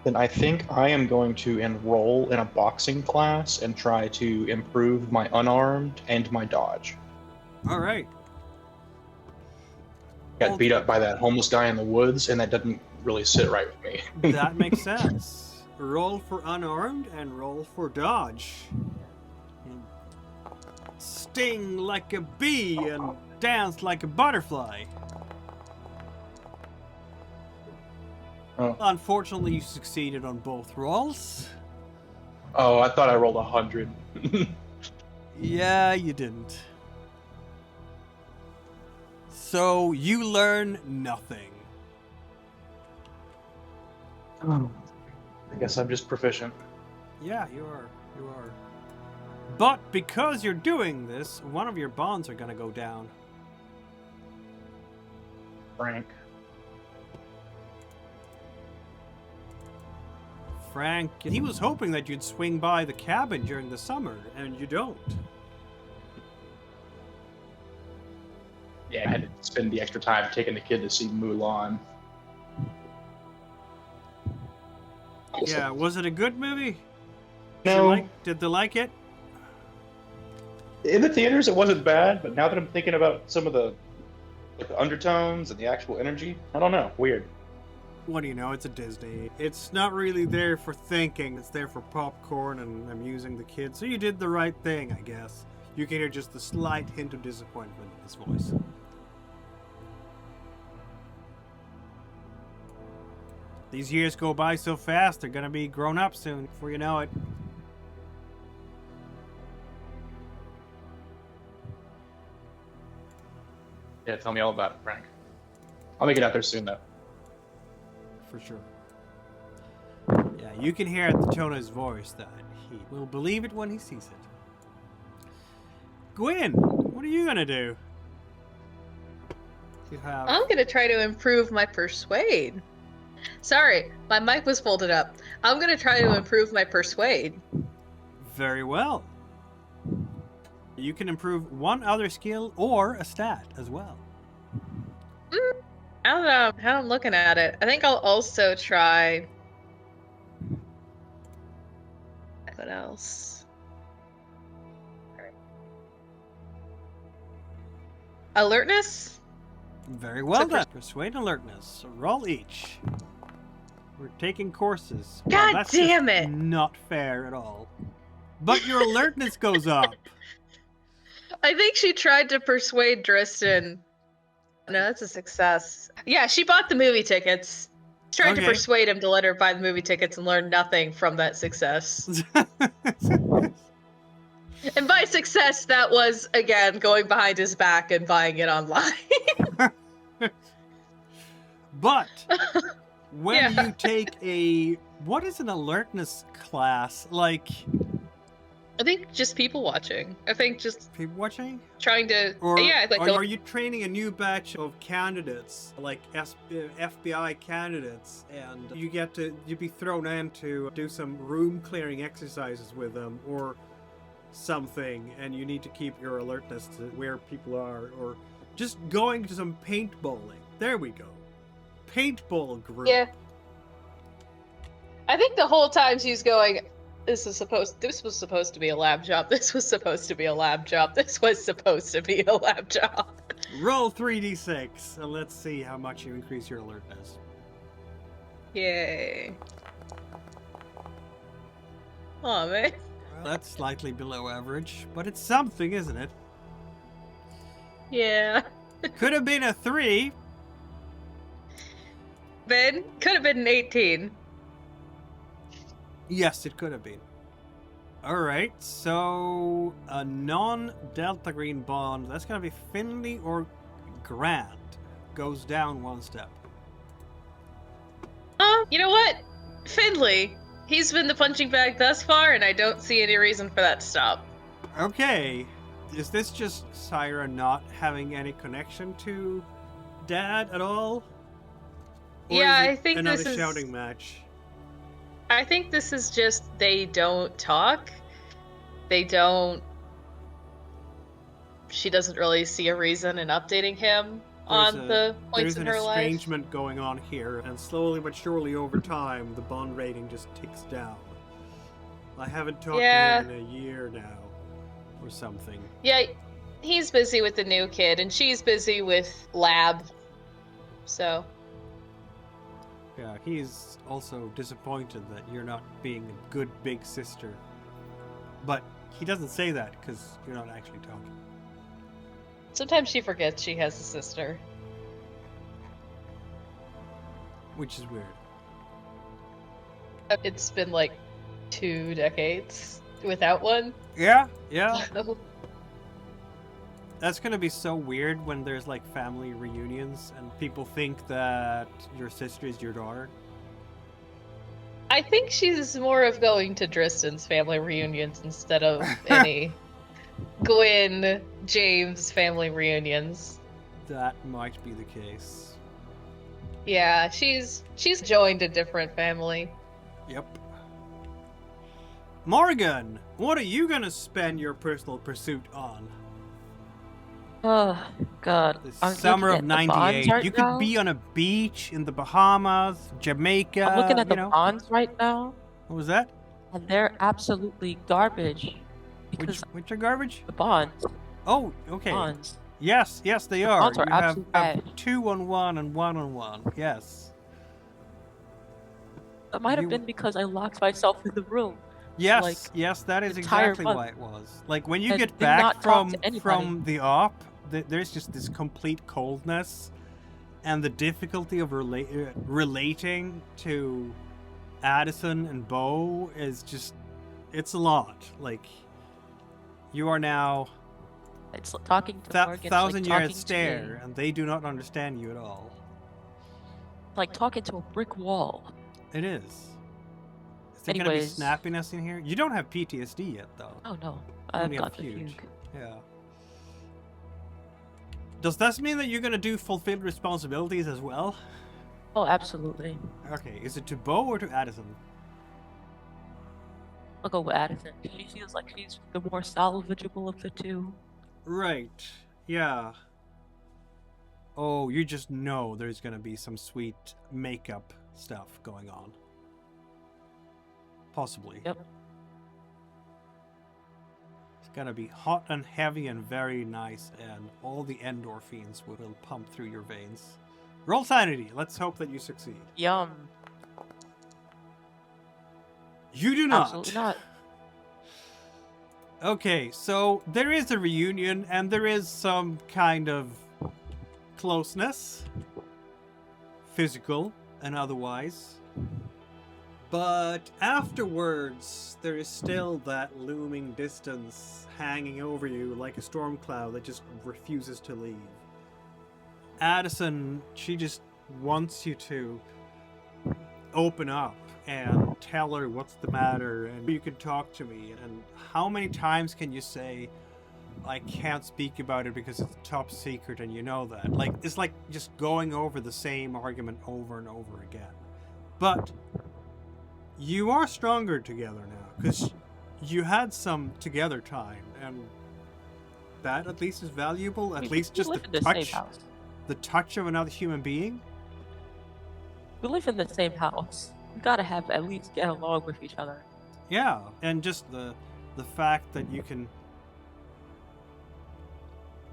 Then I think I am going to enroll in a boxing class and try to improve my unarmed and my dodge. All right. Got beat up by that homeless guy in the woods, and that doesn't really sit right with me. That makes sense. Roll for unarmed and roll for dodge. And sting like a bee and dance like a butterfly. Oh. Unfortunately, you succeeded on both rolls. Oh, I thought I rolled 100. Yeah, you didn't. So you learn nothing. I guess I'm just proficient. Yeah, you are. You are. But because you're doing this, one of your bonds are gonna go down. Frank. Frank, he was hoping that you'd swing by the cabin during the summer, and you don't. Yeah, I had to spend the extra time taking the kid to see Mulan. Yeah, was it a good movie? No. Did they like it? In the theaters, it wasn't bad, but now that I'm thinking about some of the With the undertones and the actual energy. I don't know. Weird. What do you know? It's a Disney. It's not really there for thinking. It's there for popcorn and amusing the kids. So you did the right thing, I guess. You can hear just the slight hint of disappointment in his voice. These years go by so fast, they're gonna be grown up soon, before you know it. Yeah, tell me all about it, Frank. I'll make it out there soon, though. For sure. Yeah, you can hear at the tone of his voice that he will believe it when he sees it. Gwyn, what are you gonna do? You have... I'm gonna try to improve my persuade. Sorry, my mic was folded up. I'm gonna try to improve my persuade. Very well. You can improve one other skill or a stat as well. I don't know how I'm looking at it. I think I'll also try. What else? Alertness? Very well So done. Persuade and alertness. Roll each. We're taking courses. God that's damn just it. Not fair at all. But your alertness goes up. I think she tried to persuade Dristan. No, that's a success. Yeah, she bought the movie tickets. She tried to Okay. persuade him to let her buy the movie tickets and learn nothing from that success. And by success, that was, again, going behind his back and buying it online. But when Yeah. you take a... What is an alertness class? Like, I think just people watching. I think just people watching? trying to... Or, yeah, like... are you training a new batch of candidates, like FBI candidates, and you'd be thrown in to do some room clearing exercises with them, or something, and you need to keep your alertness to where people are, or just going to some paintballing. There we go. Paintball group. Yeah. I think the whole time she's going, this was supposed to be a lab job. This was supposed to be a lab job. This was supposed to be a lab job. Roll 3d6, and let's see how much you increase your alertness. Yay. Oh man. Well, that's slightly below average, but it's something, isn't it? Yeah. Could have been a 3. Ben, could have been an 18. Yes, it could have been. Alright, so a non-Delta Green bond, that's going to be Finley or Grant, goes down one step. You know what? Finley. He's been the punching bag thus far, and I don't see any reason for that to stop. Okay, is this just Syra not having any connection to Dad at all? Or Yeah, is it I think another this is... shouting match? I think this is just they don't talk. They don't... She doesn't really see a reason in updating him on the points in her There's an life. estrangement going on here, and slowly but surely over time, the bond rating just ticks down. I haven't talked to him in a year now, or something. Yeah, he's busy with the new kid, and she's busy with lab. So... Yeah, he's also disappointed that you're not being a good big sister. But he doesn't say that because you're not actually talking. Sometimes she forgets she has a sister. Which is weird. It's been like 2 decades without one. Yeah. That's gonna be so weird when there's like family reunions and people think that your sister is your daughter. I think she's more of going to Dristan's family reunions instead of any Gwyn, James family reunions. That might be the case. Yeah, she's joined a different family. Yep. Morgan, what are you gonna spend your personal pursuit on? Oh, God. The I'm summer of looking at the bonds '98. right You could now. be on a beach in the Bahamas, Jamaica. I'm looking at you the know. bonds right now, What was that? and they're absolutely garbage. Because Which are garbage? the bonds. Oh, okay. Bonds. Yes, they are. Odds are You have absolutely bad. 2-on-1 and 1-on-1. Yes. It might have You- been because I locked myself in the room. Yes, like, yes, that is entire exactly month. why it was. Like when you I get did back not talk to anybody. from the op, there's just this complete coldness, and the difficulty of relating to Addison and Bo is just, it's a lot. Like you are now It's like talking to Morgan. thousand-year like stare, and they do not understand you at all. Like talking to a brick wall. It is. Is there gonna be Anyways. snappiness in here? You don't have PTSD yet, though. Oh no, I've Only a got the fugue. fugue. Yeah. Does this mean that you're gonna do fulfilled responsibilities as well? Oh, absolutely. Okay, is it to Bo or to Addison? I'll go with Addison. She feels like she's the more salvageable of the two. Right. Yeah. Oh, you just know there's gonna be some sweet makeup stuff going on. Possibly. Yep. It's gonna be hot and heavy and very nice, and all the endorphins will pump through your veins. Roll sanity. Let's hope that you succeed. Yum. You do not. Absolutely not. Okay, so there is a reunion, and there is some kind of closeness, physical and otherwise. But afterwards, there is still that looming distance hanging over you like a storm cloud that just refuses to leave. Addison, she just wants you to open up and tell her what's the matter, and you can talk to me. And how many times can you say, I can't speak about it because it's top secret, and you know that? Like, it's like just going over the same argument over and over again. But you are stronger together now, because you had some together time, and that at least is valuable. At least we just live in the the same touch, house. the touch of another human being. We live in the same house. We gotta have at least get along with each other. Yeah, and just the fact that you can,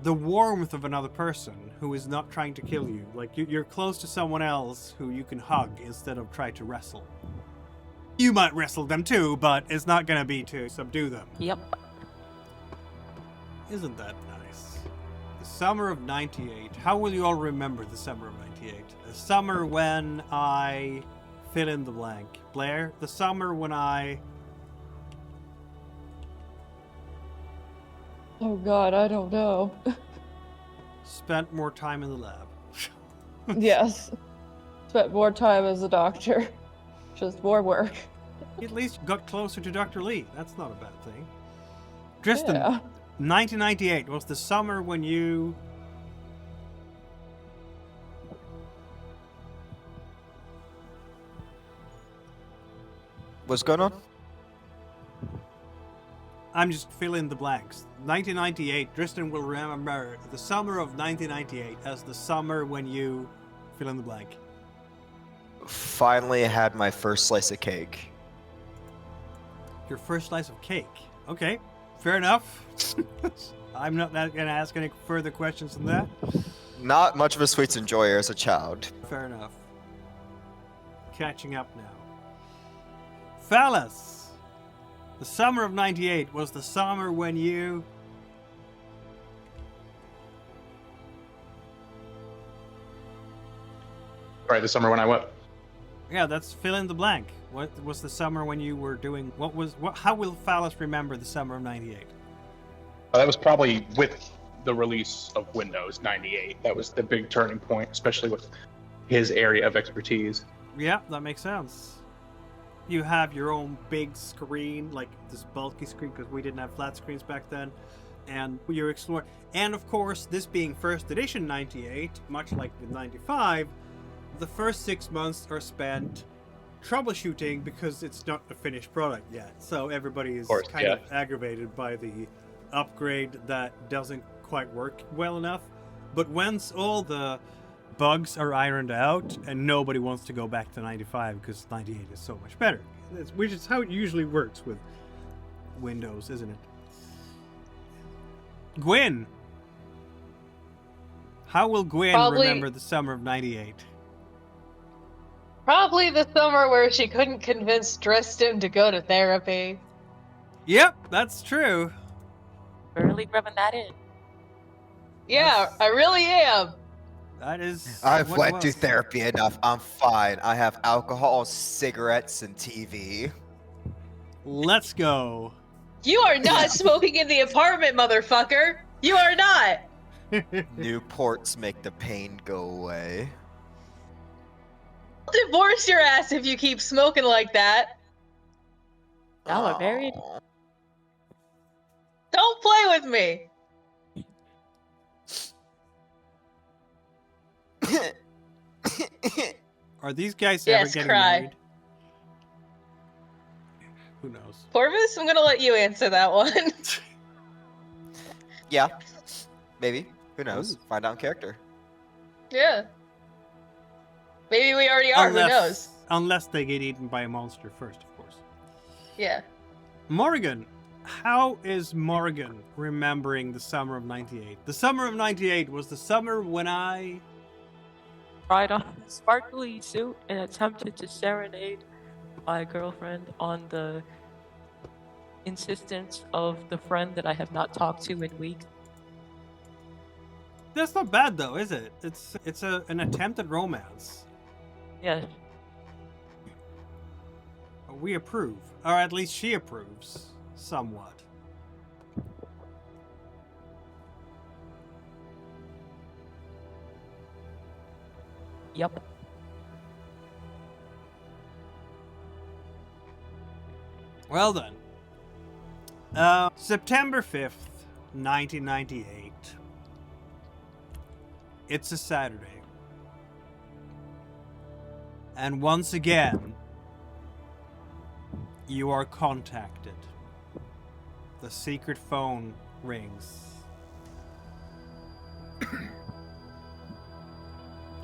the warmth of another person who is not trying to kill you. Like you're close to someone else who you can hug instead of try to wrestle. You might wrestle them too, but it's not gonna be to subdue them. Yep. Isn't that nice? The summer of '98. How will you all remember the summer of '98? The summer when I fill in the blank. Blair, the summer when I... Oh god, I don't know. spent more time in the lab. Yes. Spent more time as a doctor. Just more work. At least got closer to Dr. Lee. That's not a bad thing. Tristan, Yeah. 1998 was the summer when you... What's going on? I'm just filling the blanks. 1998, Tristan will remember the summer of 1998 as the summer when you fill in the blank. Finally had my first slice of cake. Your first slice of cake. Okay, fair enough. I'm not going to ask any further questions than that. Not much of a sweets enjoyer as a child. Fair enough. Catching up now. Fellas, the summer of 98 was the summer when you... Right, the summer when I what? Yeah, that's fill in the blank. What was the summer when you were doing... How will Phallus remember the summer of 98? That was probably with the release of Windows 98. That was the big turning point, especially with his area of expertise. Yeah, that makes sense. You have your own big screen, like this bulky screen, because we didn't have flat screens back then, and you're exploring. And of course, this being first edition 98, much like with 95, the first 6 months are spent troubleshooting because it's not a finished product yet. So everybody is kind of aggravated by the upgrade that doesn't quite work well enough. But once all the bugs are ironed out, and nobody wants to go back to 95 because 98 is so much better. Which is how it usually works with Windows, isn't it? Gwyn, How will Gwen Probably- remember the summer of '98? Probably the summer where she couldn't convince Driston to go to therapy. Yep, that's true. Barely rubbing that in. Yeah, That's- I really am. That is. I've what went to was. therapy enough. I'm fine. I have alcohol, cigarettes, and TV. Let's go. You are not smoking in the apartment, motherfucker. You are not. Newports make the pain go away. I'll divorce your ass if you keep smoking like that. Y'all are married? Aw. Don't play with me. Are these guys Yes, ever getting cry. married? Who knows? Corvus, I'm gonna let you answer that one. Yeah, maybe. Who knows? Ooh. Find out in character. Yeah. Maybe we already are, who knows? Unless they get eaten by a monster first, of course. Yeah. Morgan. How is Morgan remembering the summer of '98? The summer of '98 was the summer when I... Tried on a sparkly suit and attempted to serenade my girlfriend on the insistence of the friend that I have not talked to in weeks. That's not bad though, is it? It's an attempt at romance. Yes. We approve. Or at least she approves. Somewhat. Yep. Well then. September 5th, 1998. It's a Saturday. And once again, you are contacted. The secret phone rings.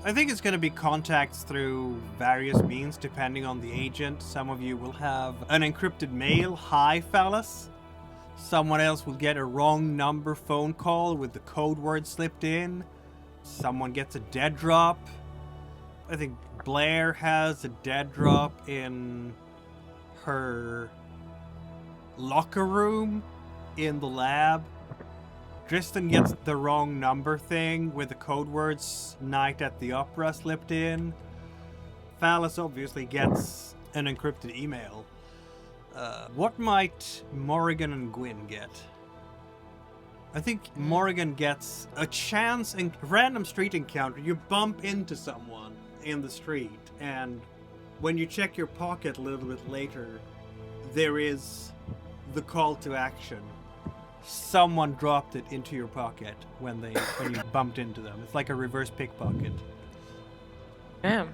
I think it's going to be contacts through various means depending on the agent. Some of you will have an encrypted mail, hi phallus. Someone else will get a wrong number phone call with the code word slipped in. Someone gets a dead drop. I think Blair has a dead drop in her locker room in the lab. Tristan gets the wrong number thing with the code words Night at the Opera slipped in. Phallus obviously gets an encrypted email. What might Morrigan and Gwyn get? I think Morrigan gets a chance and random street encounter. You bump into someone in the street, and when you check your pocket a little bit later, there is the call to action. Someone dropped it into your pocket when you bumped into them. It's like a reverse pickpocket. Damn.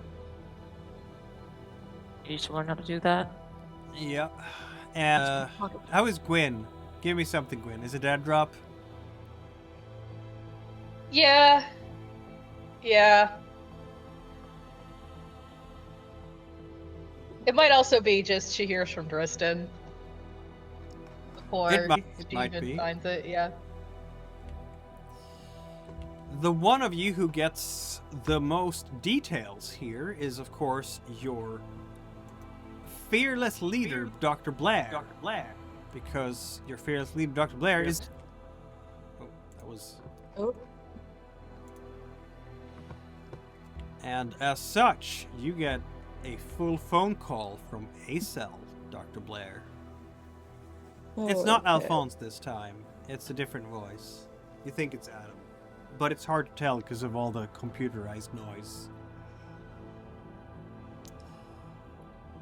You just learn how to do that? Yeah. And how is Gwyn? Give me something, Gwyn. Is it dead drop? Yeah. Yeah. It might also be just she hears from Driston. Or It might she even be. finds it, yeah. The one of you who gets the most details here is, of course, your fearless leader, Dr. Blair. Dr. Blair. Because your fearless leader, Dr. Blair, is... Oh, that was... Oh. And as such, you get a full phone call from ACEL, Dr. Blair. It's not Okay. Alphonse this time. It's a different voice. You think it's Adam. But it's hard to tell because of all the computerized noise.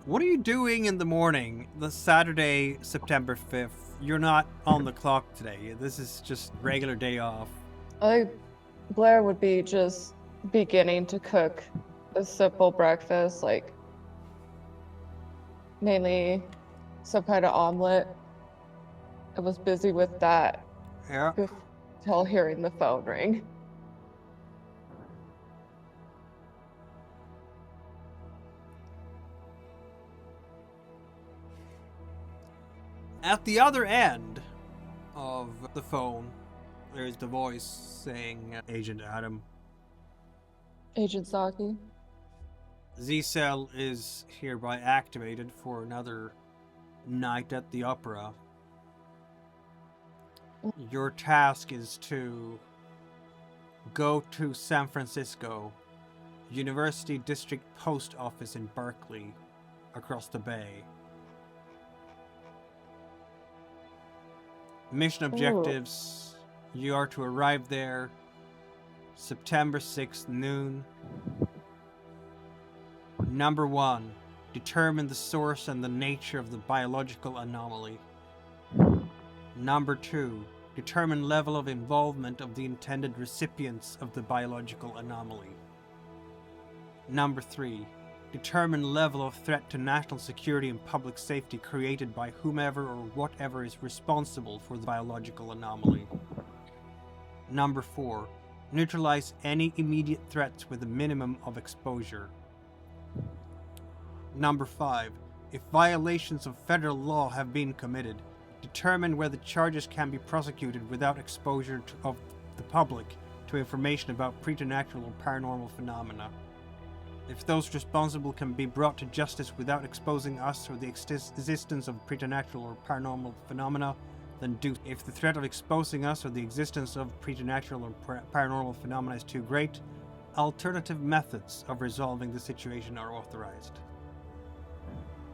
What are you doing in the morning, the Saturday, September 5th? You're not on the clock today. This is just regular day off. I think Blair would be just beginning to cook a simple breakfast, like mainly some kind of omelet. I was busy with that Yeah. until hearing the phone ring. At the other end of the phone, there's the voice saying, Agent Adam, Agent Saki. Z-Cell is hereby activated for another night at the opera. Your task is to go to San Francisco, University District Post Office in Berkeley, across the bay. Mission objectives: you are to arrive there September 6th, noon. Number 1, determine the source and the nature of the biological anomaly. Number 2, determine level of involvement of the intended recipients of the biological anomaly. Number 3, determine level of threat to national security and public safety created by whomever or whatever is responsible for the biological anomaly. Number 4, neutralize any immediate threats with a minimum of exposure. Number 5, if violations of federal law have been committed, determine whether charges can be prosecuted without exposure of the public to information about preternatural or paranormal phenomena. If those responsible can be brought to justice without exposing us or the existence of preternatural or paranormal phenomena, then do. If the threat of exposing us or the existence of preternatural or paranormal phenomena is too great, alternative methods of resolving the situation are authorized.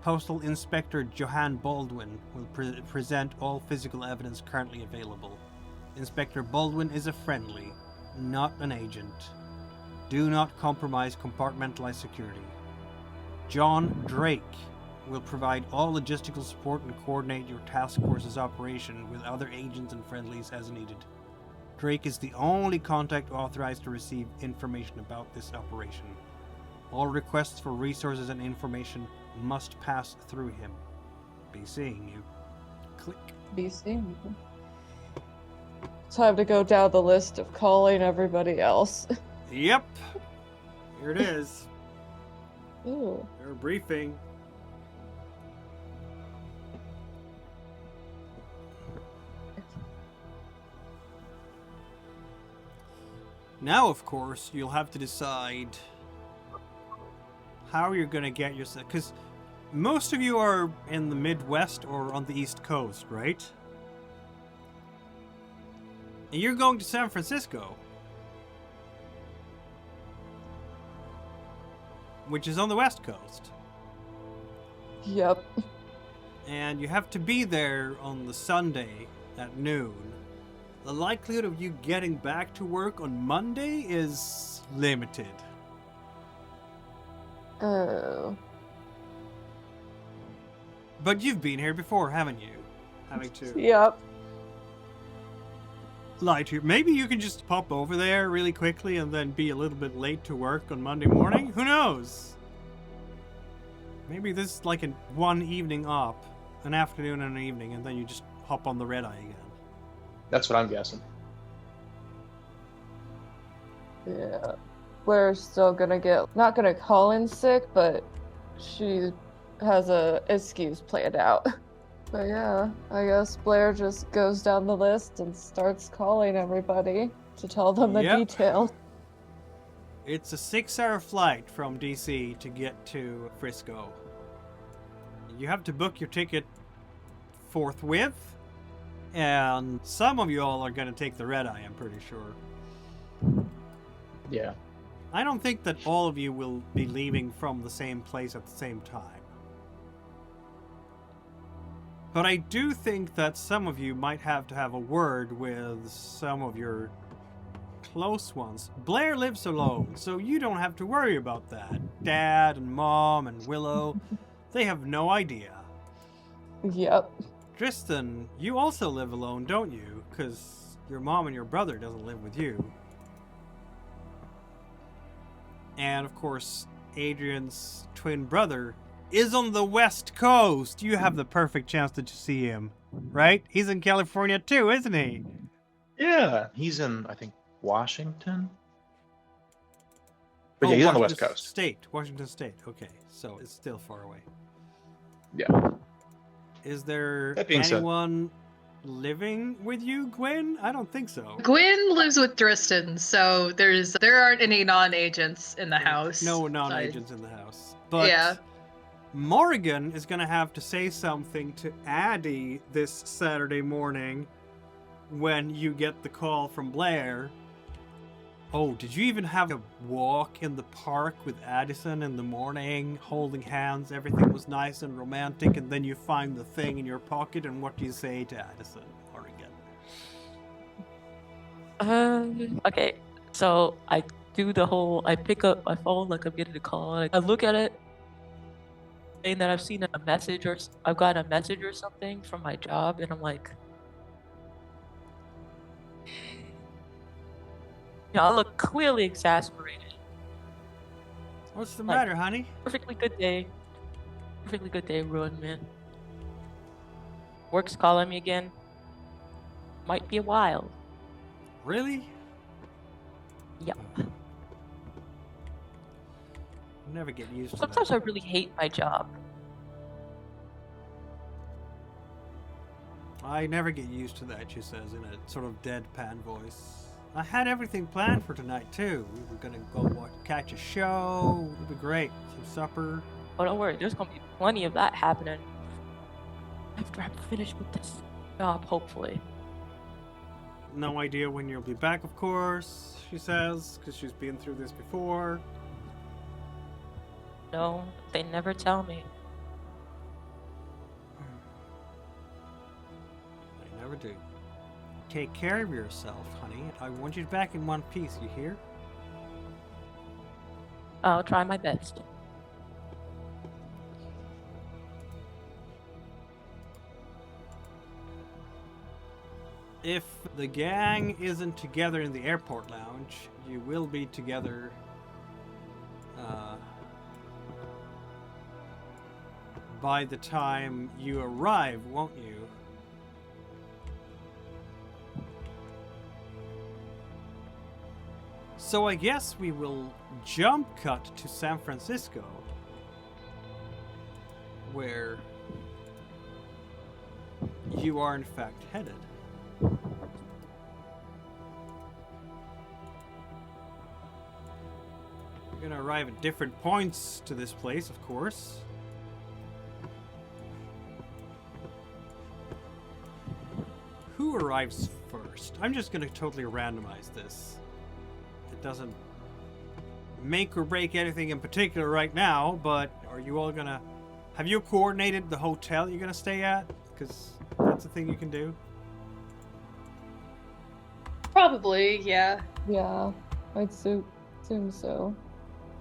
Postal Inspector Johann Baldwin will present all physical evidence currently available. Inspector Baldwin is a friendly, not an agent. Do not compromise compartmentalized security. John Drake will provide all logistical support and coordinate your task force's operation with other agents and friendlies as needed. Drake is the only contact authorized to receive information about this operation. All requests for resources and information must pass through him. Be seeing you. Click. Be seeing you. Time to go down the list of calling everybody else. Yep. Here it is. Ooh. Their briefing. Now, of course, you'll have to decide how you're going to get yourself, because most of you are in the Midwest or on the East Coast, right? And you're going to San Francisco, which is on the West Coast. Yep. And you have to be there on the Sunday at noon. The likelihood of you getting back to work on Monday is limited. Oh. But you've been here before, haven't you? Having to Yep. lie to you. Maybe you can just pop over there really quickly and then be a little bit late to work on Monday morning? Who knows? Maybe this is like one evening op, an afternoon and an evening, and then you just hop on the red eye again. That's what I'm guessing. Yeah. Blair's still gonna not gonna call in sick, but she has a excuse planned out. But yeah, I guess Blair just goes down the list and starts calling everybody to tell them the Yep. details. It's a 6-hour flight from DC to get to Frisco. You have to book your ticket forthwith, and some of you all are going to take the red eye, I'm pretty sure. Yeah. I don't think that all of you will be leaving from the same place at the same time. But I do think that some of you might have to have a word with some of your close ones. Blair lives alone, so you don't have to worry about that. Dad and Mom and Willow, they have no idea. Yep. Tristan, you also live alone, don't you? Because your mom and your brother doesn't live with you. And of course, Adrian's twin brother is on the West Coast. You have the perfect chance to see him, right? He's in California too, isn't he? Yeah. He's in, I think, Washington. But yeah, he's on the West Coast. Washington State. Okay, so it's still far away. Yeah. Is there That being said- anyone living with you, Gwen? I don't think so. Gwyn lives with Dristan, so there aren't any non-agents in the house. No non-agents in the house. But Yeah. Morrigan is going to have to say something to Addie this Saturday morning when you get the call from Blair. Oh, did you even have a walk in the park with Addison in the morning, holding hands? Everything was nice and romantic, and then you find the thing in your pocket, and what do you say to Addison, Morrigan? Okay, so I do the whole, I pick up my phone like I'm getting a call. I look at it, saying that I've seen a message or I've gotten a message or something from my job, and I'm like, I look clearly exasperated. What's the Like- matter, honey? Perfectly good day ruined, man. Work's calling me again. Might be a while. Really? Yep. Never get used to Sometimes that. I really hate my job. I never get used to that, she says in a sort of deadpan voice. I had everything planned for tonight, too. We were gonna go catch a show. It'd be great. Some supper. Oh, don't worry, there's gonna be plenty of that happening after I'm finished with this job, hopefully. No idea when you'll be back, of course, she says, because she's been through this before. No, they never tell me. They never do. Take care of yourself, honey. I want you back in one piece, you hear? I'll try my best. If the gang isn't together in the airport lounge, you will be together by the time you arrive, won't you? So I guess we will jump cut to San Francisco, where you are in fact headed. You're gonna arrive at different points to this place, of course. Who arrives first? I'm just gonna totally randomize this. It doesn't make or break anything in particular right now, but are you all gonna... Have you coordinated the hotel you're gonna stay at? Because that's a thing you can do. Probably, yeah. Yeah, I'd assume so.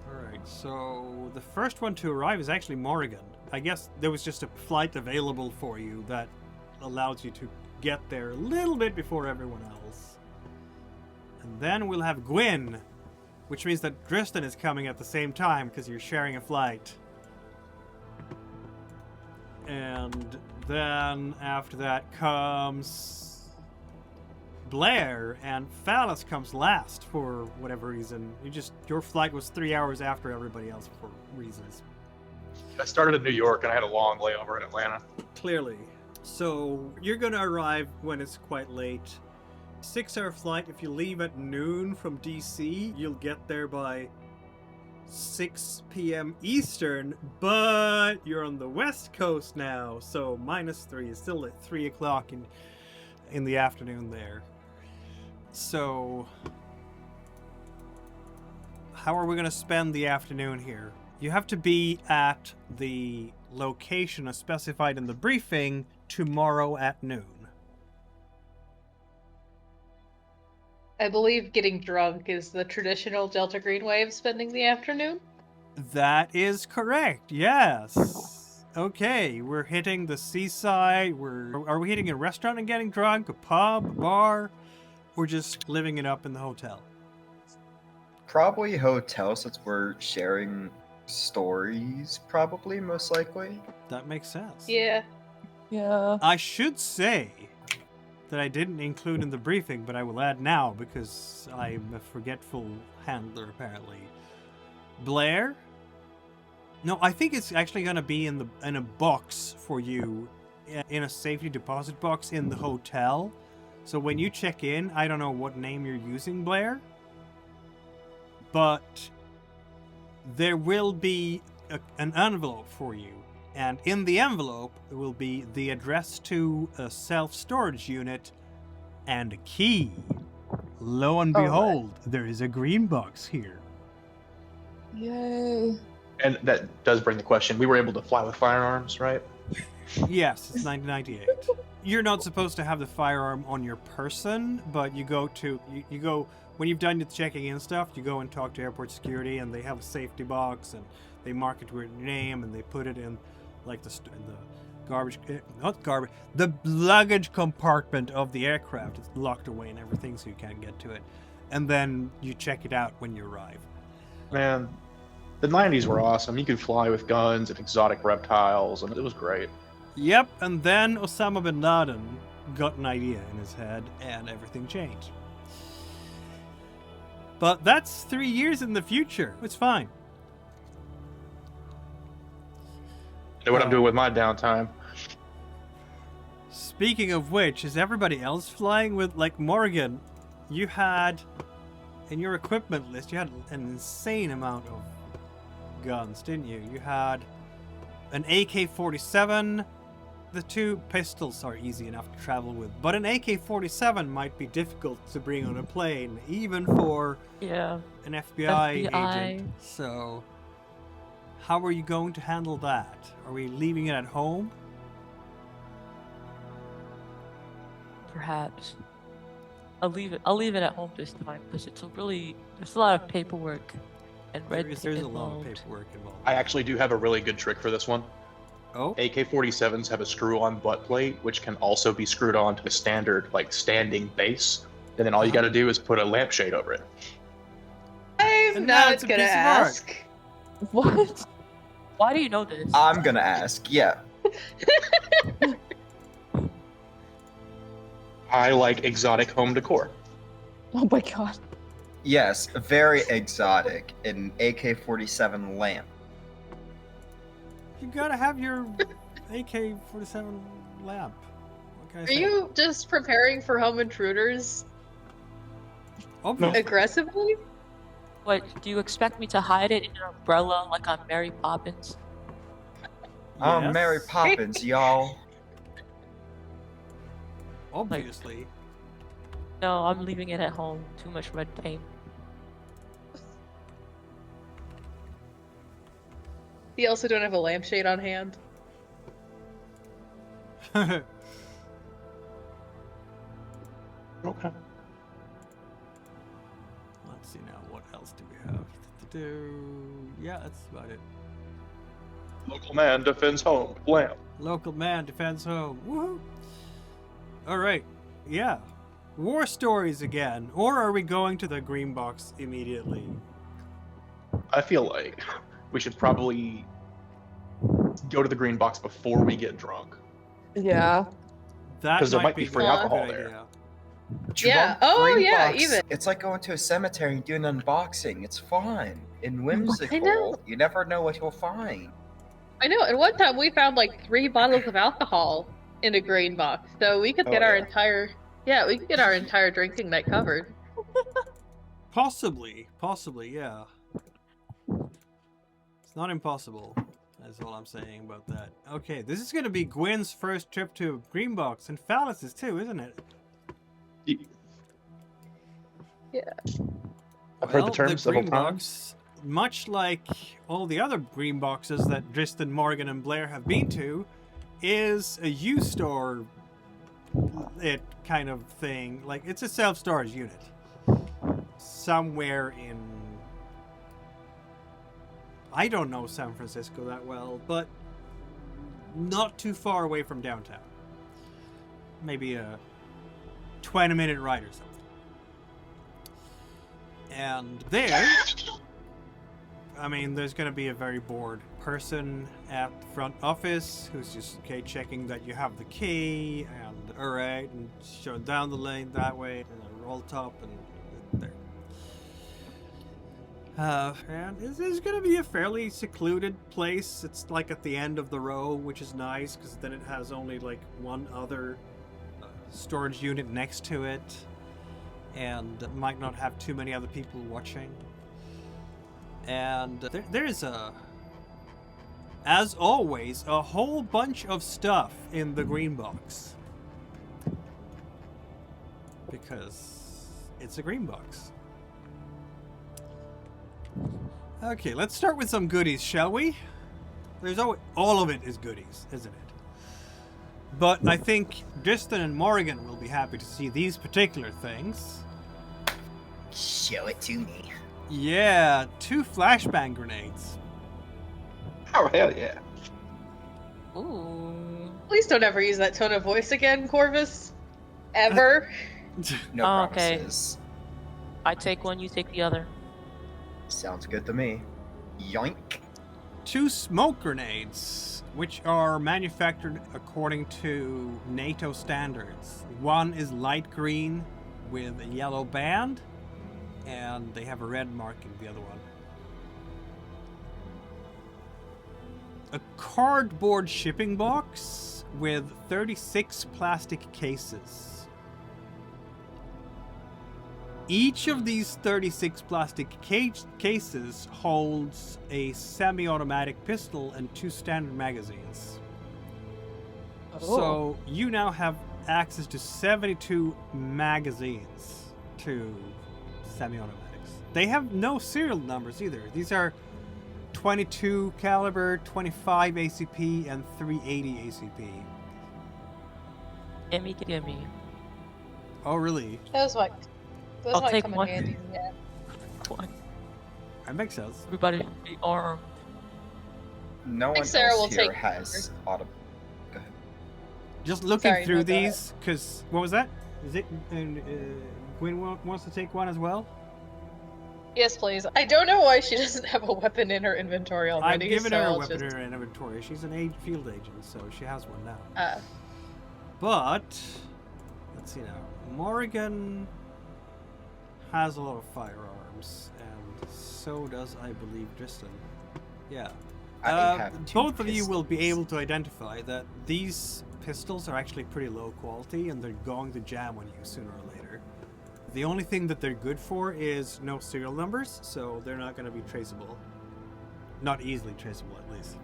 Alright, so the first one to arrive is actually Morrigan. I guess there was just a flight available for you that allows you to get there a little bit before everyone else. And then we'll have Gwyn, which means that Dristan is coming at the same time because you're sharing a flight. And then after that comes Blair, and Phallus comes last for whatever reason. Your flight was 3 hours after everybody else for reasons. I started in New York and I had a long layover in Atlanta. Clearly. So you're gonna arrive when it's quite late. 6-hour flight. If you leave at noon from DC, you'll get there by 6 p.m. Eastern, but you're on the West Coast now, so -3 is still at 3 o'clock in the afternoon there. So how are we going to spend the afternoon here? You have to be at the location as specified in the briefing tomorrow at noon. I believe getting drunk is the traditional Delta Green way of spending the afternoon. That is correct, yes. Okay, we're hitting the seaside. Are we hitting a restaurant and getting drunk? A pub? A bar? Or just living it up in the hotel? Probably hotel, since we're sharing stories, probably, most likely. That makes sense. Yeah. Yeah. I should say that I didn't include in the briefing, but I will add now because I'm a forgetful handler, apparently. Blair? No, I think it's actually going to be in a box for you in a safety deposit box in the hotel. So when you check in, I don't know what name you're using, Blair, but there will be an envelope for you. And in the envelope will be the address to a self-storage unit and a key. Lo and All right. behold, there is a green box here. Yay. And that does bring the question. We were able to fly with firearms, right? Yes, it's 1998. You're not supposed to have the firearm on your person, but you go when you've done the checking in stuff, you go and talk to airport security, and they have a safety box, and they mark it with your name, and they put it in like the luggage compartment of the aircraft. It's locked away and everything, so you can't get to it. And then you check it out when you arrive. Man, the 90s were awesome. You could fly with guns and exotic reptiles, and it was great. Yep, and then Osama bin Laden got an idea in his head, and everything changed. But that's 3 years in the future. It's fine. You know what I'm doing with my downtime? Speaking of which, is everybody else flying with, like, Morgan? You had, in your equipment list, you had an insane amount of guns, didn't you? You had an AK-47. The 2 pistols are easy enough to travel with, but an AK-47 might be difficult to bring on a plane, even for an FBI agent. So, how are you going to handle that? Are we leaving it at home? Perhaps. I'll leave it at home this time because there's a lot of paperwork and red tape There's a involved. lot of paperwork involved. I actually do have a really good trick for this one. Oh? AK-47s have a screw-on butt plate, which can also be screwed on to the standard, like, standing base. And then all you gotta do is put a lampshade over it. I'm And now not it's a gonna piece of art. ask. What? Why do you know this? I'm gonna ask, yeah. I like exotic home decor. Oh my god. Yes, very exotic. An AK-47 lamp. You gotta have your AK-47 lamp. What can I Are say? you just preparing for home intruders Obviously. aggressively? What, do you expect me to hide it in an umbrella like I'm Mary Poppins? Yes. Mary Poppins, y'all. Obviously. No, I'm leaving it at home. Too much red paint. You also don't have a lampshade on hand. Okay. Let's see now. What else do we have to do? Yeah, that's about it. Local man defends home. Lamp. Local man defends home. Woohoo! All right. Yeah. War stories again. Or are we going to the green box immediately? I feel like we should probably go to the green box before we get drunk. Yeah. That 'Cause there might be a free good alcohol idea. there. Yeah. Drunk Oh, green yeah, box. even. It's like going to a cemetery and doing an unboxing. It's fun and whimsical. know. You never know what you'll find. I know, and one time we found like 3 bottles of alcohol in a green box, so we could get our entire drinking night covered. Possibly, yeah. It's not impossible. That's all I'm saying about that. Okay, this is going to be Gwen's first trip to Greenbox, and Phallus's too, isn't it? Yeah. I've heard the term several times. Greenbox, much like all the other green boxes that Dristan, Morgan, and Blair have been to, is a U-store it kind of thing. Like, it's a self-storage unit. Somewhere in... I don't know San Francisco that well, but not too far away from downtown. Maybe a 20-minute ride or something. And there, I mean, there's going to be a very bored person at the front office who's just, okay, checking that you have the key, and alright, and show down the lane that way, and a roll top, and there. And this is going to be a fairly secluded place. It's like at the end of the row, which is nice because then it has only like one other storage unit next to it, and it might not have too many other people watching. And there is as always, a whole bunch of stuff in the green box. Because it's a green box. Okay, let's start with some goodies, shall we? There's always, all of it is goodies, isn't it? But I think Diston and Morrigan will be happy to see these particular things. Show it to me. Yeah, 2 flashbang grenades. Oh, hell yeah. Ooh. Please don't ever use that tone of voice again, Corvus. Ever. No Oh, okay. promises. I take one, you take the other. Sounds good to me. Yoink. 2 smoke grenades, which are manufactured according to NATO standards. One is light green with a yellow band, and they have a red marking the other one. A cardboard shipping box with 36 plastic cases. Each of these 36 plastic cases holds a semi-automatic pistol and 2 standard magazines. So you now have access to 72 magazines to semi-automatics. They have no serial numbers either. These are 22 caliber, 25 ACP, and 380 ACP. Gimme. Oh, really? Those might I'll take come in one. handy. Yeah. One. That makes sense. Everybody should be armed. No one think Sarah will else here take has auto. Just looking Sorry, through no, go ahead. these, because what was that? Is it? And Gwen wants to take one as well. Yes, please. I don't know why she doesn't have a weapon in her inventory I've already. given so her a I'll weapon just... in her inventory. She's an field agent, so she has one now. Uh, But let's see now. Morrigan has a lot of firearms, and so does, I believe, Tristan. Yeah. I have 2 Both of you will be pistols. able to identify that these pistols are actually pretty low quality, and they're going to jam on you sooner or later. The only thing that they're good for is no serial numbers, so they're not going to be traceable. Not easily traceable, at least.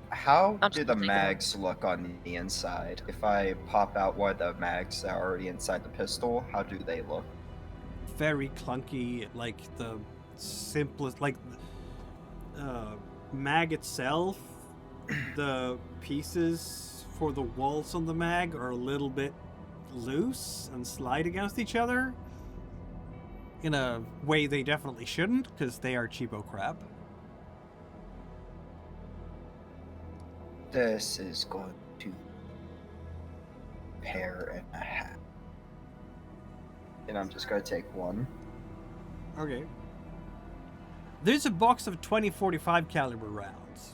How I'm do still the taking mags look on the inside? If I pop out one of the mags that are already inside the pistol, how do they look? Very clunky, like the simplest, like mag itself, the pieces for the walls on the mag are a little bit loose and slide against each other in a way they definitely shouldn't, because they are cheapo crap. This is going to pair and a half. And I'm just going to take one. Okay. There's a box of 2045 caliber rounds.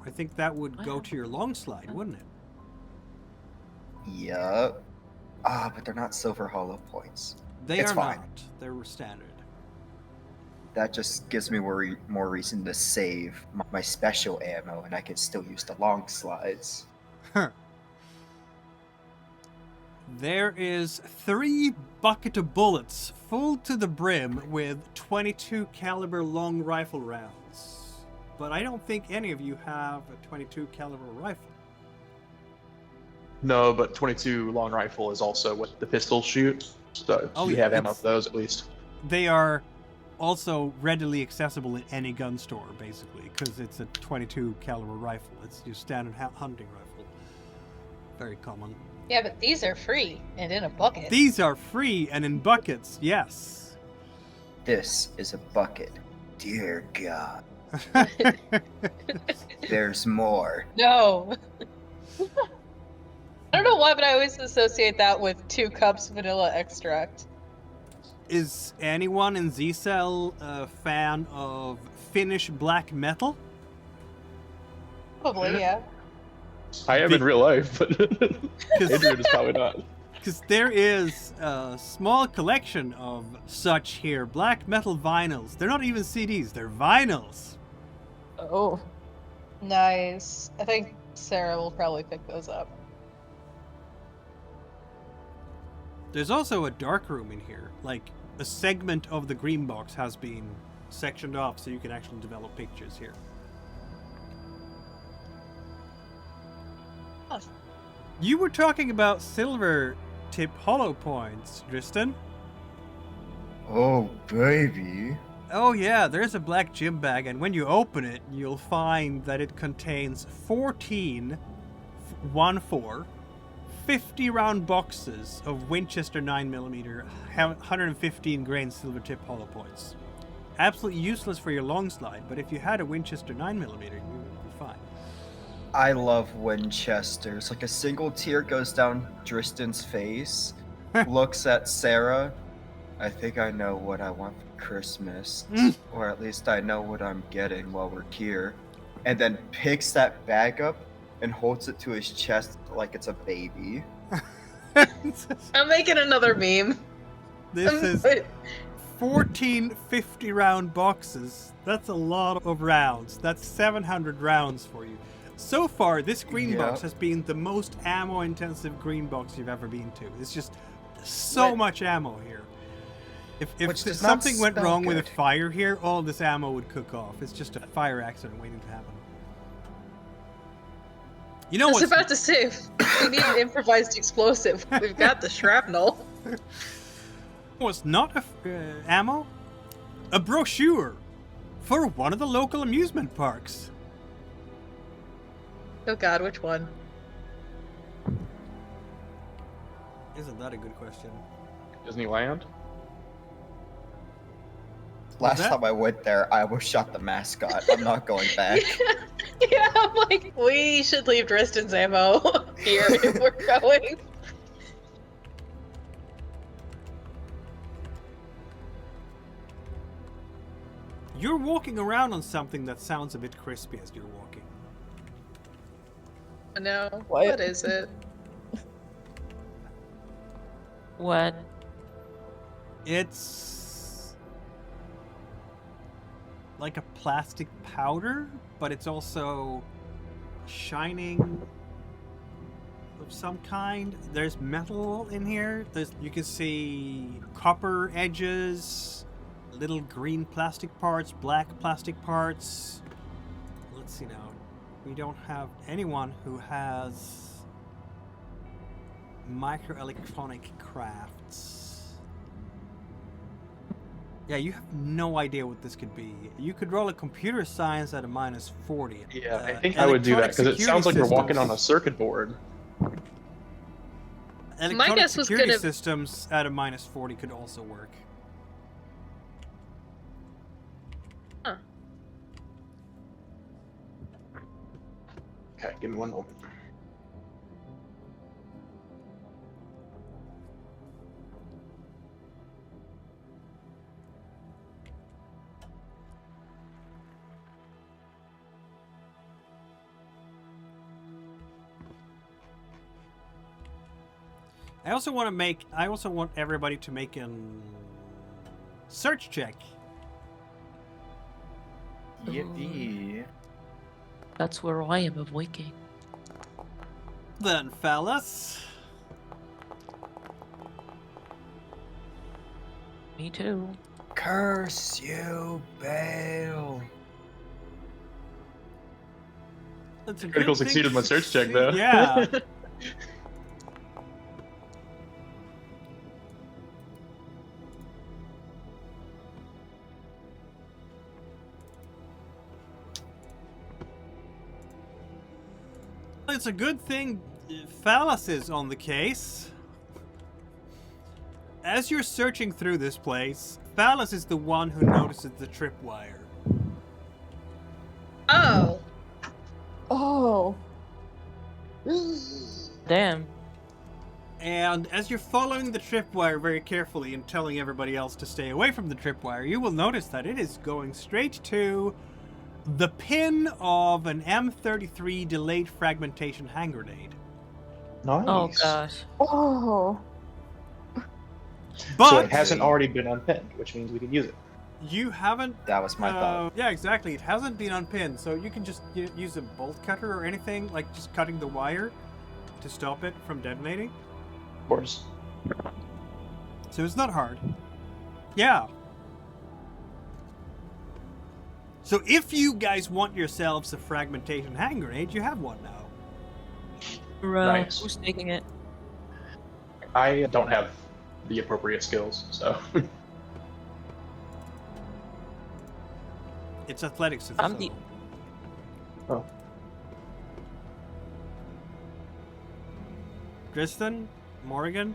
I think that would go to your long slide, wouldn't it? Yup. But they're not silver hollow points. They It's are fine. not. They're standard. That just gives me more reason to save my special ammo, and I can still use the long slides. There is 3 bucket of bullets full to the brim with 22 caliber long rifle rounds. But I don't think any of you have a 22 caliber rifle. No, but 22 long rifle is also what the pistols shoot. So Oh, you yeah, have ammo it's- for those at least. They are also readily accessible in any gun store, basically, because it's a 22 caliber rifle. It's your standard hunting rifle. Very common. yeah, but these are free and in a bucket. These are free and in buckets, yes. This is a bucket. Dear God, there's more. No. I don't know why, but I always associate that with 2 cups vanilla extract. Is anyone in Z-Cell a fan of Finnish black metal? Probably, yeah. I am in real life, but Because Adrian is probably not. Because there is a small collection of such here. Black metal vinyls. They're not even CDs, they're vinyls. Oh. Nice. I think Sarah will probably pick those up. There's also a dark room in here. Like, a segment of the green box has been sectioned off so you can actually develop pictures here. Oh. You were talking about silver tip hollow points, Tristan. Oh, baby. Oh yeah, there's a black gym bag, and when you open it, you'll find that it contains 14 50 round boxes of Winchester 9mm 115 grain silver tip hollow points. Absolutely useless for your long slide, but if you had a Winchester 9mm, you would be fine. I love Winchesters. Like a single tear goes down Tristan's face, looks at Sarah. I think I know what I want for Christmas, or at least I know what I'm getting while we're here. And then picks that bag up and holds it to his chest like it's a baby. I'm making another meme. This is 14 50 round boxes. That's a lot of rounds. That's 700 rounds for you. So far, this green box has been the most ammo-intensive green box you've ever been to. It's just so much ammo here. If something went wrong with a fire here, all this ammo would cook off. It's just a fire accident waiting to happen. You know I was what's about to say, we need an improvised explosive. We've got the shrapnel. what's not ammo? A brochure for one of the local amusement parks. Oh god, which one? Isn't that a good question? Disneyland? Last time I went there, I almost shot the mascot. I'm not going back. Yeah, I'm like, we should leave Tristan's ammo here if we're going. You're walking around on something that sounds a bit crispy as you're walking. No, what is it? What? It's like a plastic powder, but it's also shining of some kind. There's metal in here. You can see copper edges, little green plastic parts, black plastic parts. Let's see now. We don't have anyone who has microelectronic crafts. Yeah, you have no idea what this could be. You could roll a computer science at a -40. Yeah, I think I would do that because it sounds like we're walking on a circuit board. Electronic guess was security gonna- systems at a -40 could also work. Huh. Okay, give me one moment. I also want everybody to make an search check. Yippee. That's where I am awaking. Then, fellas. Me too. Curse you, Bale. That's a Critical good thing succeeded to my search check, succeed. though. Yeah. It's a good thing Phallus is on the case. As you're searching through this place, Phallus is the one who notices the tripwire. Oh. Oh. Damn. And as you're following the tripwire very carefully and telling everybody else to stay away from the tripwire, you will notice that it is going straight to the pin of an M33 delayed fragmentation hand grenade. Nice. Oh gosh. Oh. But So it hasn't already been unpinned, which means we can use it. you haven't. That was my thought. Yeah, exactly. It hasn't been unpinned, so you can just use a bolt cutter or anything, like just cutting the wire to stop it from detonating. Of course. So it's not hard. Yeah. So if you guys want yourselves a fragmentation hand grenade, you have one now. Nice. Who's taking it? I don't have the appropriate skills, so. It's athletics. I'm the. Oh. Kristen, Morgan,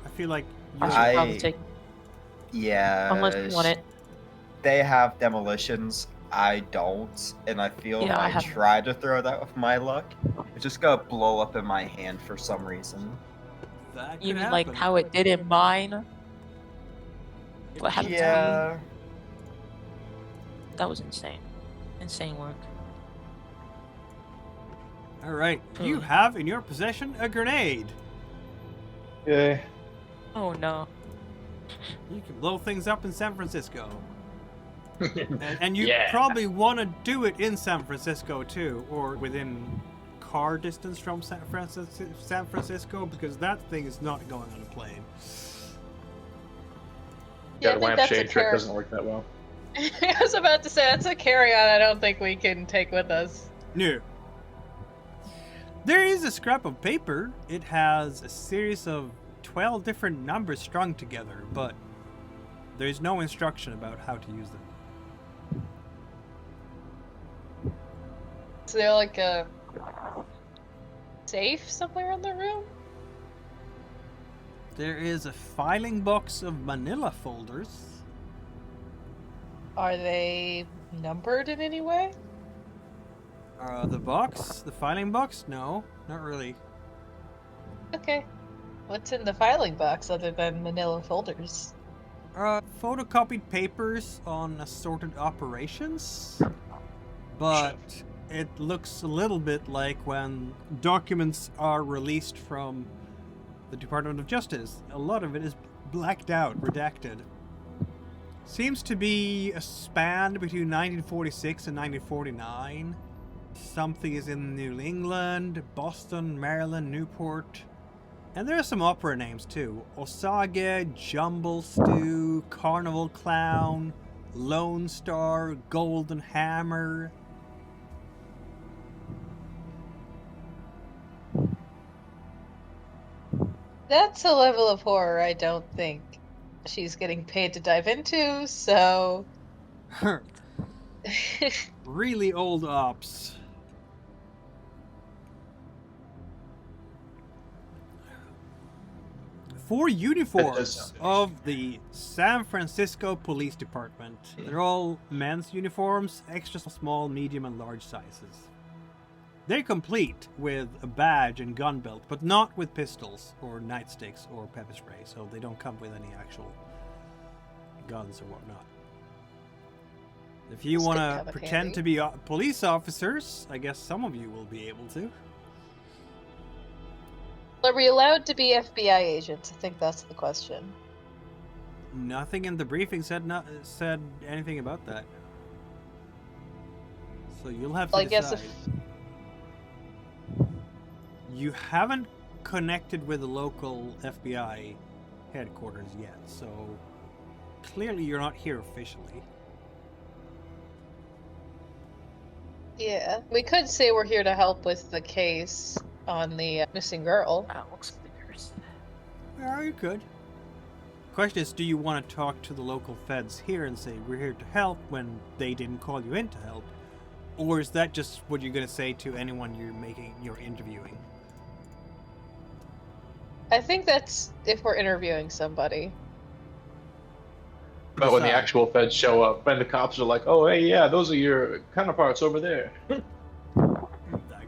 I feel like I you're... should probably take. Yeah. Unless you want it. They have demolitions. I don't, and I feel Yeah, if I I have- try to throw that with my luck, it's just gonna blow up in my hand for some reason. That You could mean like happen. how it did in mine? What happened to me? Yeah. That was insane. Insane work. All right, you Hmm. have in your possession a grenade. Yeah. Oh no. You can blow things up in San Francisco. And you Yeah. probably want to do it in San Francisco too, or within car distance from San Francisco, because that thing is not going on a plane. Yeah, I the think that's a lampshade trick carry. doesn't work that well. I was about to say that's a carry-on. I don't think we can take with us. No. There is a scrap of paper. It has a series of 12 different numbers strung together, but there's no instruction about how to use them. Is there like a safe somewhere in the room? There is a filing box of manila folders. Are they numbered in any way? The filing box? No, not really. Okay. What's in the filing box other than manila folders? Photocopied papers on assorted operations, but it looks a little bit like when documents are released from the Department of Justice. A lot of it is blacked out, redacted. Seems to be a span between 1946 and 1949. Something is in New England, Boston, Maryland, Newport. And there are some opera names too. Osage, Jumble Stew, Carnival Clown, Lone Star, Golden Hammer. That's a level of horror I don't think she's getting paid to dive into, so. Really old ops. Four uniforms sound of the San Francisco Police Department. They're all men's uniforms, extra small, medium, and large sizes. They're complete with a badge and gun belt, but not with pistols or nightsticks or pepper spray, so they don't come with any actual guns or whatnot. If you Stick want come to in pretend handy. to be police officers, I guess some of you will be able to. Are we allowed to be FBI agents? I think that's the question. Nothing in the briefing said anything about that. So you'll have to Well, I decide. guess if You haven't connected with the local FBI headquarters yet, so clearly you're not here officially. Yeah, we could say we're here to help with the case on the missing girl. Alex fingers. Yeah, you could. Question is, do you want to talk to the local feds here and say we're here to help when they didn't call you in to help? Or is that just what you're going to say to anyone you're interviewing? I think that's if we're interviewing somebody. But when the Decide. actual feds show up and the cops are like, oh, hey, yeah, those are your counterparts over there. That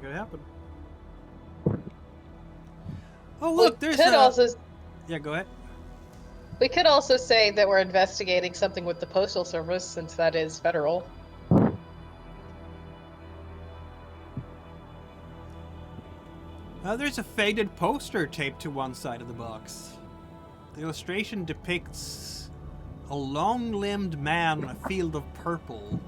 could happen. Oh, We look, there's could a... also Yeah, go ahead. we could also say that we're investigating something with the Postal Service, since that is federal. There's a faded poster taped to one side of the box. The illustration depicts a long-limbed man on a field of purple,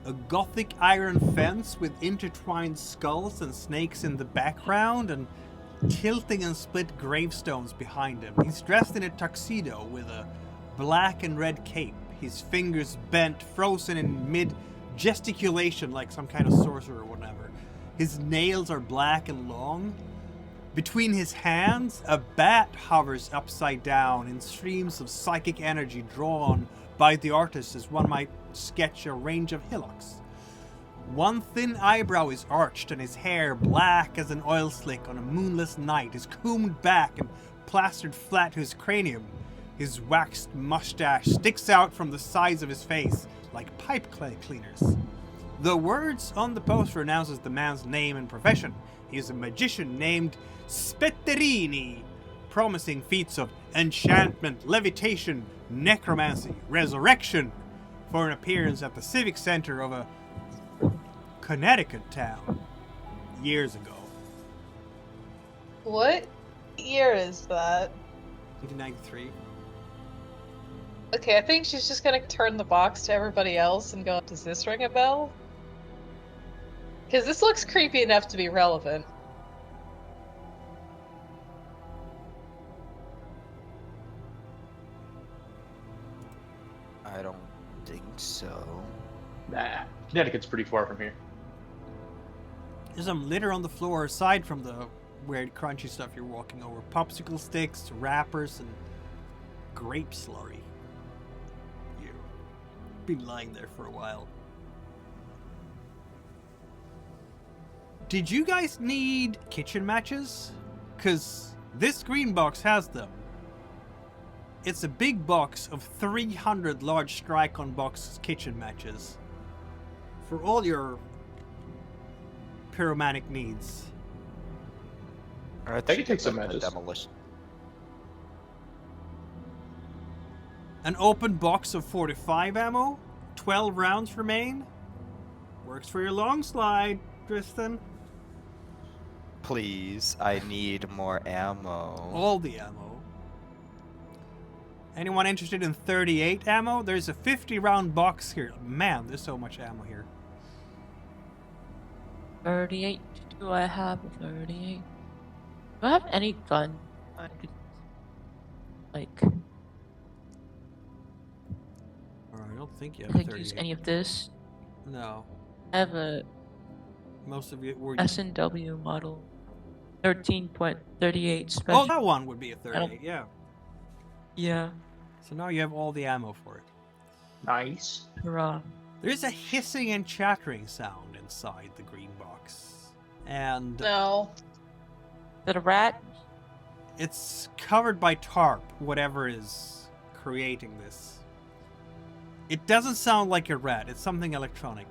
a gothic iron fence with intertwined skulls and snakes in the background, and tilting and split gravestones behind him. He's dressed in a tuxedo with a black and red cape, his fingers bent, frozen in mid-gesticulation like some kind of sorcerer or whatever. His nails are black and long. Between his hands, a bat hovers upside down in streams of psychic energy drawn by the artist as one might sketch a range of hillocks. One thin eyebrow is arched and his hair, black as an oil slick on a moonless night, is combed back and plastered flat to his cranium. His waxed mustache sticks out from the sides of his face like pipe cleaners. The words on the poster announces the man's name and profession. He is a magician named Spetterini, promising feats of enchantment, levitation, necromancy, resurrection, for an appearance at the civic center of a Connecticut town years ago. What year is that? 1993. Okay, I think she's just gonna turn the box to everybody else and go, does this ring a bell? Because this looks creepy enough to be relevant. I don't think so. Nah, Connecticut's pretty far from here. There's some litter on the floor aside from the weird crunchy stuff you're walking over. Popsicle sticks, wrappers, and grape slurry. You've been lying there for a while. Did you guys need kitchen matches? Because this green box has them. It's a big box of 300 large strike-on box kitchen matches. For all your pyromantic needs. Alright, I can take some matches. Demolition. An open box of 45 ammo. 12 rounds remain. Works for your long slide, Tristan. Please, I need more ammo. All the ammo. Anyone interested in 38 ammo? There's a 50 round box here. Man, there's so much ammo here. 38. Do I have a 38? Do I have any gun? I could, like, I don't think you I have could 38. use any of this. No. I have a Most of it were... S&W model 13.38 special. Oh, that one would be a 38, yeah. Yeah. So now you have all the ammo for it. Nice. Hurrah. There's a hissing and chattering sound inside the green box. And No. Is that a rat? it's covered by tarp, whatever is creating this. It doesn't sound like a rat, it's something electronic.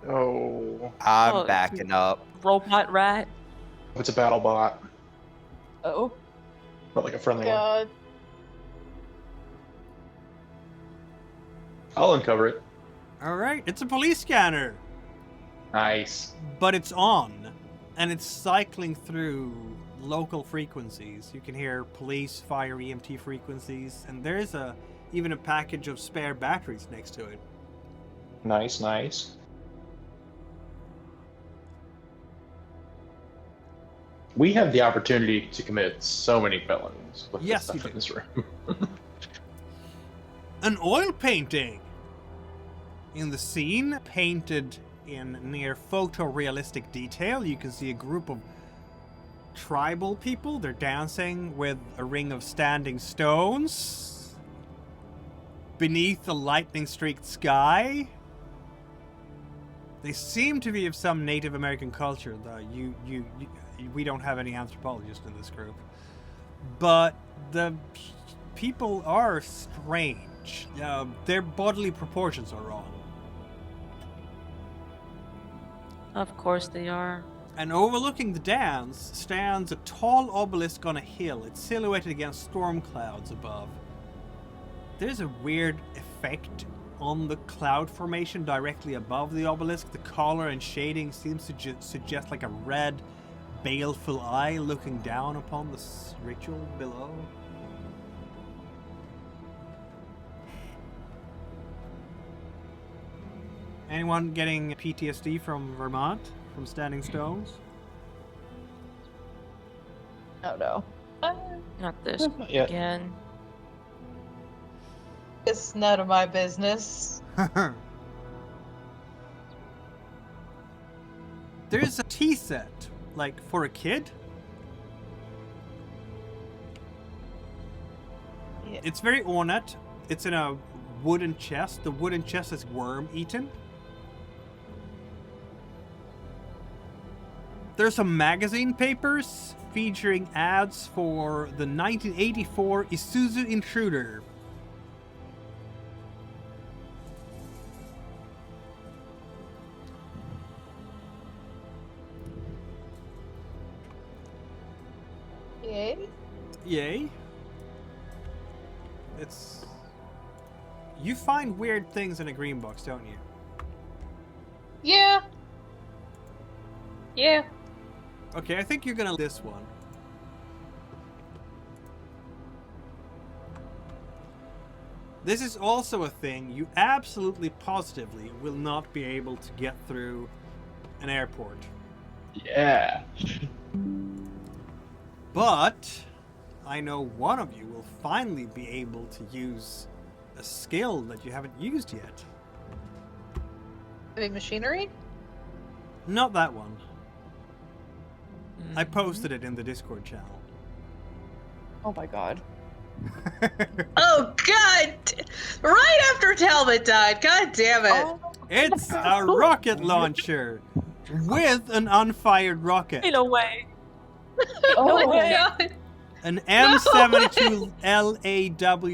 Oh, I'm Oh, backing up. Robot rat? it's a battle bot, Oh, but like a friendly one. God. I'll uncover it. Alright, it's a police scanner, Nice. but it's on, and it's cycling through local frequencies. You can hear police, fire, EMT frequencies, and there's even a package of spare batteries next to it. Nice, nice. We have the opportunity to commit so many felonies with Yes, the you stuff in do. this room. An oil painting in the scene, painted in near photorealistic detail. You can see a group of tribal people. They're dancing with a ring of standing stones beneath a lightning-streaked sky. They seem to be of some Native American culture, though we don't have any anthropologists in this group. But the people are strange. Their bodily proportions are wrong. Of course they are. And overlooking the dance stands a tall obelisk on a hill. It's silhouetted against storm clouds above. There's a weird effect on the cloud formation directly above the obelisk. The color and shading seems to suggest like a red, baleful eye looking down upon the ritual below. Anyone getting PTSD from Vermont? From Standing Stones? Oh no. Not this Not yet. again. It's none of my business. There's a tea set, like for a kid. Yeah. It's very ornate. It's in a wooden chest. The wooden chest is worm eaten. There's some magazine papers featuring ads for the 1984 Isuzu Intruder. Yay. Yay. It's... You find weird things in a green box, don't you? Yeah. Yeah. Okay, I think you're gonna this one. This is also a thing you absolutely positively will not be able to get through an airport. Yeah. But I know one of you will finally be able to use a skill that you haven't used yet. Heavy machinery? Not that one. I posted it in the Discord channel. Oh my god. Oh god! Right after Talbot died. God damn it. Oh, It's a rocket launcher with an unfired rocket. In a way. Oh my way. god. An M72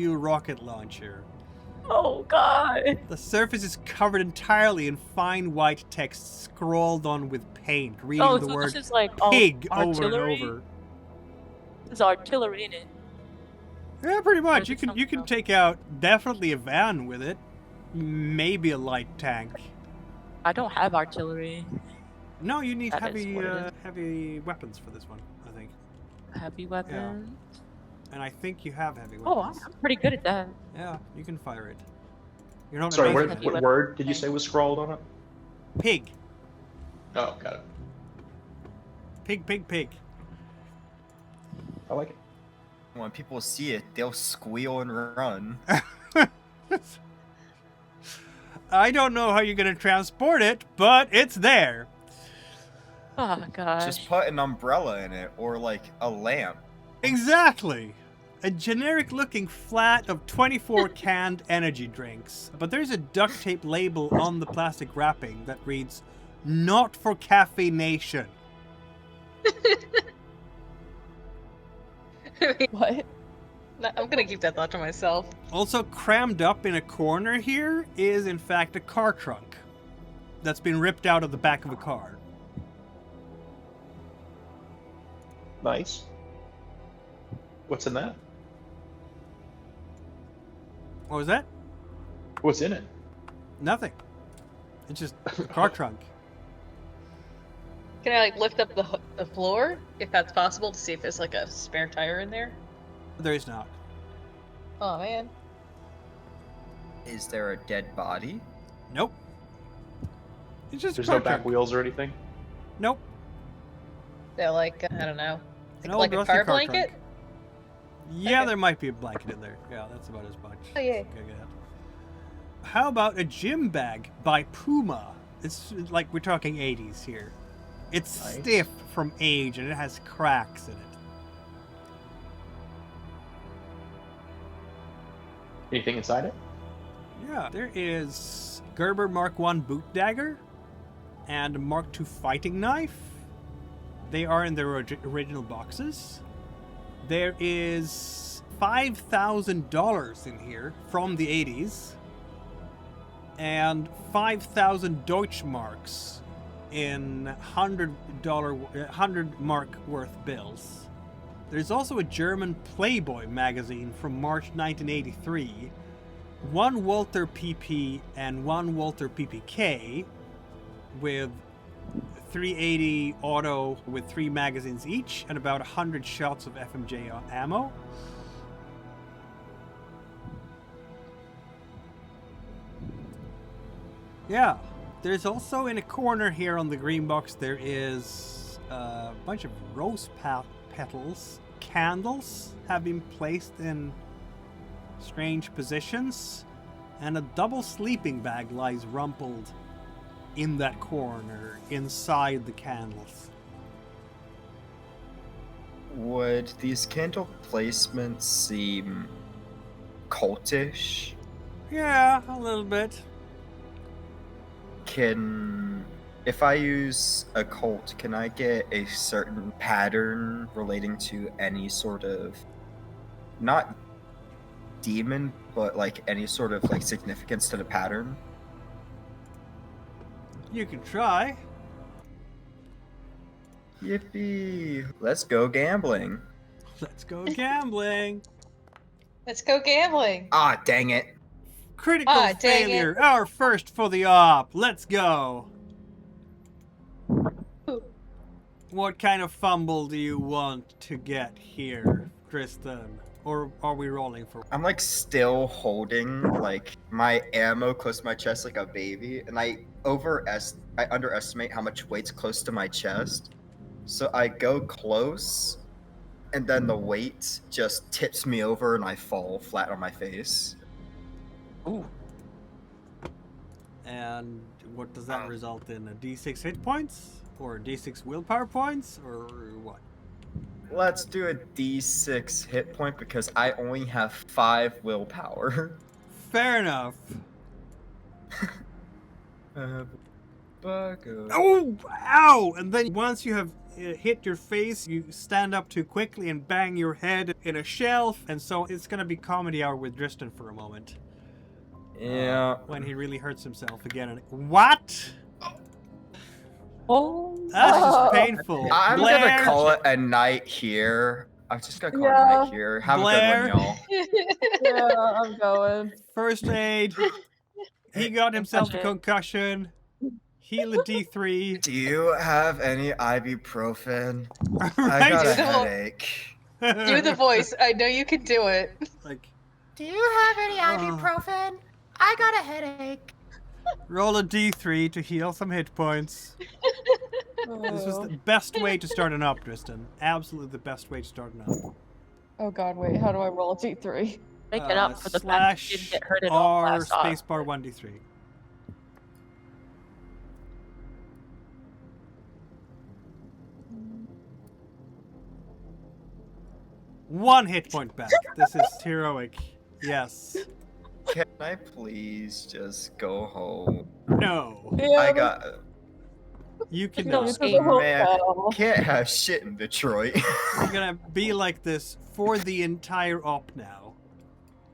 LAW rocket launcher. Oh god. The surface is covered entirely in fine white text scrawled on with paint, reading Oh, the so word this is like pig over and artillery? over. There's artillery in it. Yeah, pretty much. is You it can something else? take out definitely a van with it. Maybe a light tank. I don't have artillery. No, you need That is heavy what it is. heavy weapons for this one, I think. Heavy weapons. And I think you have heavy Oh, weapons. I'm pretty good at that. Yeah, you can fire it. You're not Sorry, amazing what, at what it. word did you say was scrawled on it? Pig. Oh, got it. Pig, pig, pig. I like it. When people see it, they'll squeal and run. I don't know how you're gonna transport it, but it's there. Oh gosh. Just put an umbrella in it, or like a lamp. Exactly. A generic looking flat of 24 canned energy drinks. But there's a duct tape label on the plastic wrapping that reads, "Not for caffeination." what? I'm gonna keep that thought to myself. Also crammed up in a corner here is in fact a car trunk that's been ripped out of the back of a car. Nice. What's in that? What was that? What's in it? Nothing. It's just a car trunk. Can I like lift up the floor if that's possible to see if there's like a spare tire in there? There is not. Oh man. Is there a dead body? Nope. It's just There's a car no back trunk. wheels or anything? Nope. They're like I don't know. An old Like a rusty car car blanket? trunk. Yeah, Okay. there might be a blanket in there. Yeah, that's about as much. Oh, yeah. as I get. How about a gym bag by Puma? It's like we're talking 80s here. It's Nice. stiff from age and it has cracks in it. Anything inside it? Yeah, there is Gerber Mark 1 boot dagger and Mark 2 fighting knife. They are in their original boxes. There is $5,000 in here from the 80s and 5,000 Deutschmarks in $100 mark worth bills. There's also a German Playboy magazine from March 1983, one Walter PP and one Walter PPK with 380 auto with 3 magazines each and about 100 shots of FMJ ammo. Yeah, There's also in a corner here on the green box, there is a bunch of rose petals. Candles have been placed in strange positions, and a double sleeping bag lies rumpled in that corner inside the candles. Would these candle placements seem cultish? Yeah, a little bit. If I use occult, can I get a certain pattern relating to any sort of, not demon, but like any sort of like significance to the pattern? You can try. Yippee! Let's go gambling. Let's go gambling. Let's go gambling. Ah, dang it. Critical Ah, dang failure. Our first for the op. Let's go. What kind of fumble do you want to get here, Tristan? Or are we rolling for? I'm like still holding like my ammo close to my chest like a baby, and I underestimate how much weight's close to my chest. So I go close, and then the weight just tips me over and I fall flat on my face. Ooh. And what does that result in? A D6 hit points? Or D6 willpower points? Or what? Let's do a D6 hit point because I only have 5 willpower. Fair enough. Bugger. Oh! Ow! And then once you have hit your face, you stand up too quickly and bang your head in a shelf. And so it's going to be comedy hour with Tristan for a moment. Yeah. When he really hurts himself again. And what? Oh. That's just painful. I'm Blair, gonna call it a night here. I'm just gonna call it a Yeah. night here. Have Blair. a good one, y'all. Yeah, I'm going. First aid. He got himself a Concussion. concussion. Heal a D3. Do you have any ibuprofen? I Right? got a Do the- headache. Do the voice. I know you can do it. Like, Do you have any ibuprofen? I got a headache. roll a D3 to heal some hit points. This was the best way to start an up, Tristan. Absolutely the best way to start an up. Oh god, wait, how do I roll a D3? Make it up for the fact that you didn't get hurt at all R last off. spacebar 1D3. One hit point back. This is heroic. Yes. Can I please just go home? No. Yeah, I got. You No, cannot. it's- Man, can't have shit in Detroit. You're gonna be like this for the entire op now.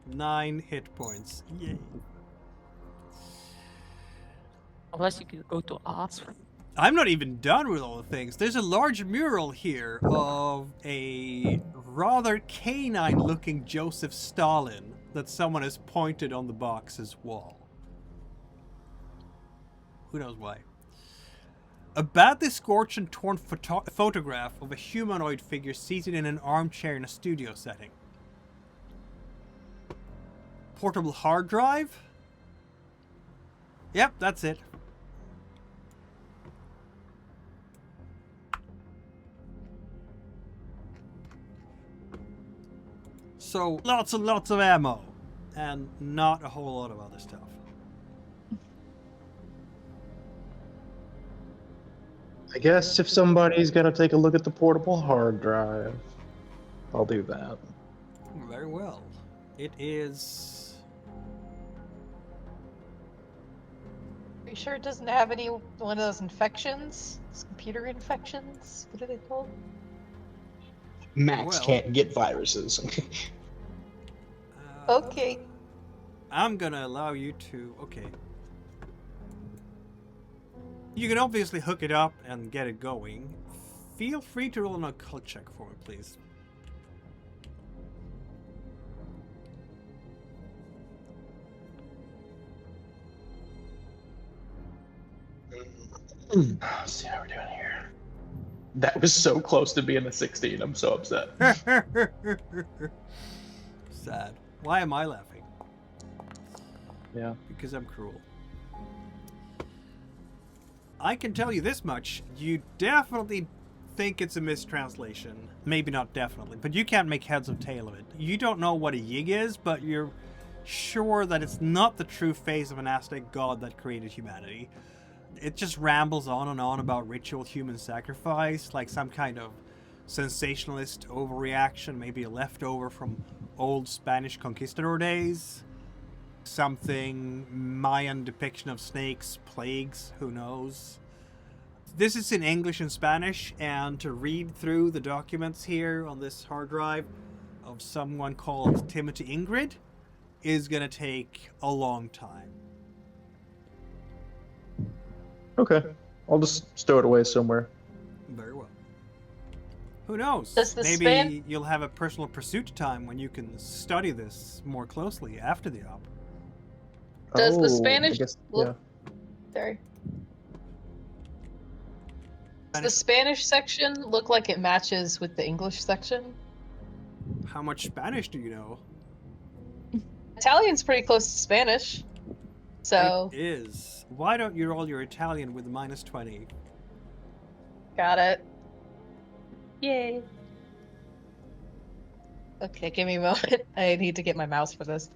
9 hit points. Yay. Unless you can go to Oz. I'm not even done with all the things. There's a large mural here of a rather canine-looking Joseph Stalin that someone has pointed on the box's wall. Who knows why? A badly scorched and torn photograph of a humanoid figure seated in an armchair in a studio setting. Portable hard drive? Yep, that's it. So, lots and lots of ammo. And not a whole lot of other stuff. I guess if somebody's gonna take a look at the portable hard drive, I'll do that. Very well. It is... Are you sure it doesn't have any one of those infections? Those computer infections? What are they called? Max Well. can't get viruses. Okay. I'm gonna allow you to... Okay. You can obviously hook it up and get it going. Feel free to roll an occult check for me, please. Let's see how we're doing here. That was so close to being a 16. I'm so upset. Sad. Why am I laughing? Yeah. Because I'm cruel. I can tell you this much. You definitely think it's a mistranslation. Maybe not definitely, but you can't make heads or tail of it. You don't know what a yig is, but you're sure that it's not the true face of an Aztec god that created humanity. It just rambles on and on about ritual human sacrifice, like some kind of sensationalist overreaction, maybe a leftover from old Spanish conquistador days. Something Mayan depiction of snakes, plagues, who knows. This is in English and Spanish, and to read through the documents here on this hard drive of someone called Timothy Ingrid is gonna take a long time. Okay. I'll just stow it away somewhere. Very well. Who knows? Does the Maybe you'll have a personal pursuit time when you can study this more closely after the op. Does the I Spanish guess, look- Sorry. Does the Spanish section look like it matches with the English section? How much Spanish do you know? Italian's pretty close to Spanish. So, It is. Why don't you roll your Italian with minus 20? got it. Yay. Okay, give me a moment. I need to get my mouse for this.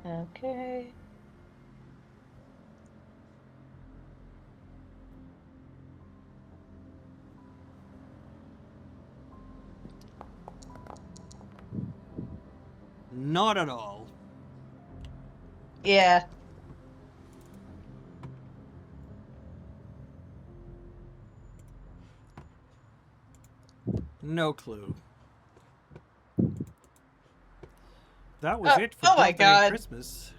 Okay. Not at all. Yeah. No clue. That was it for oh my Birthday and God. Christmas.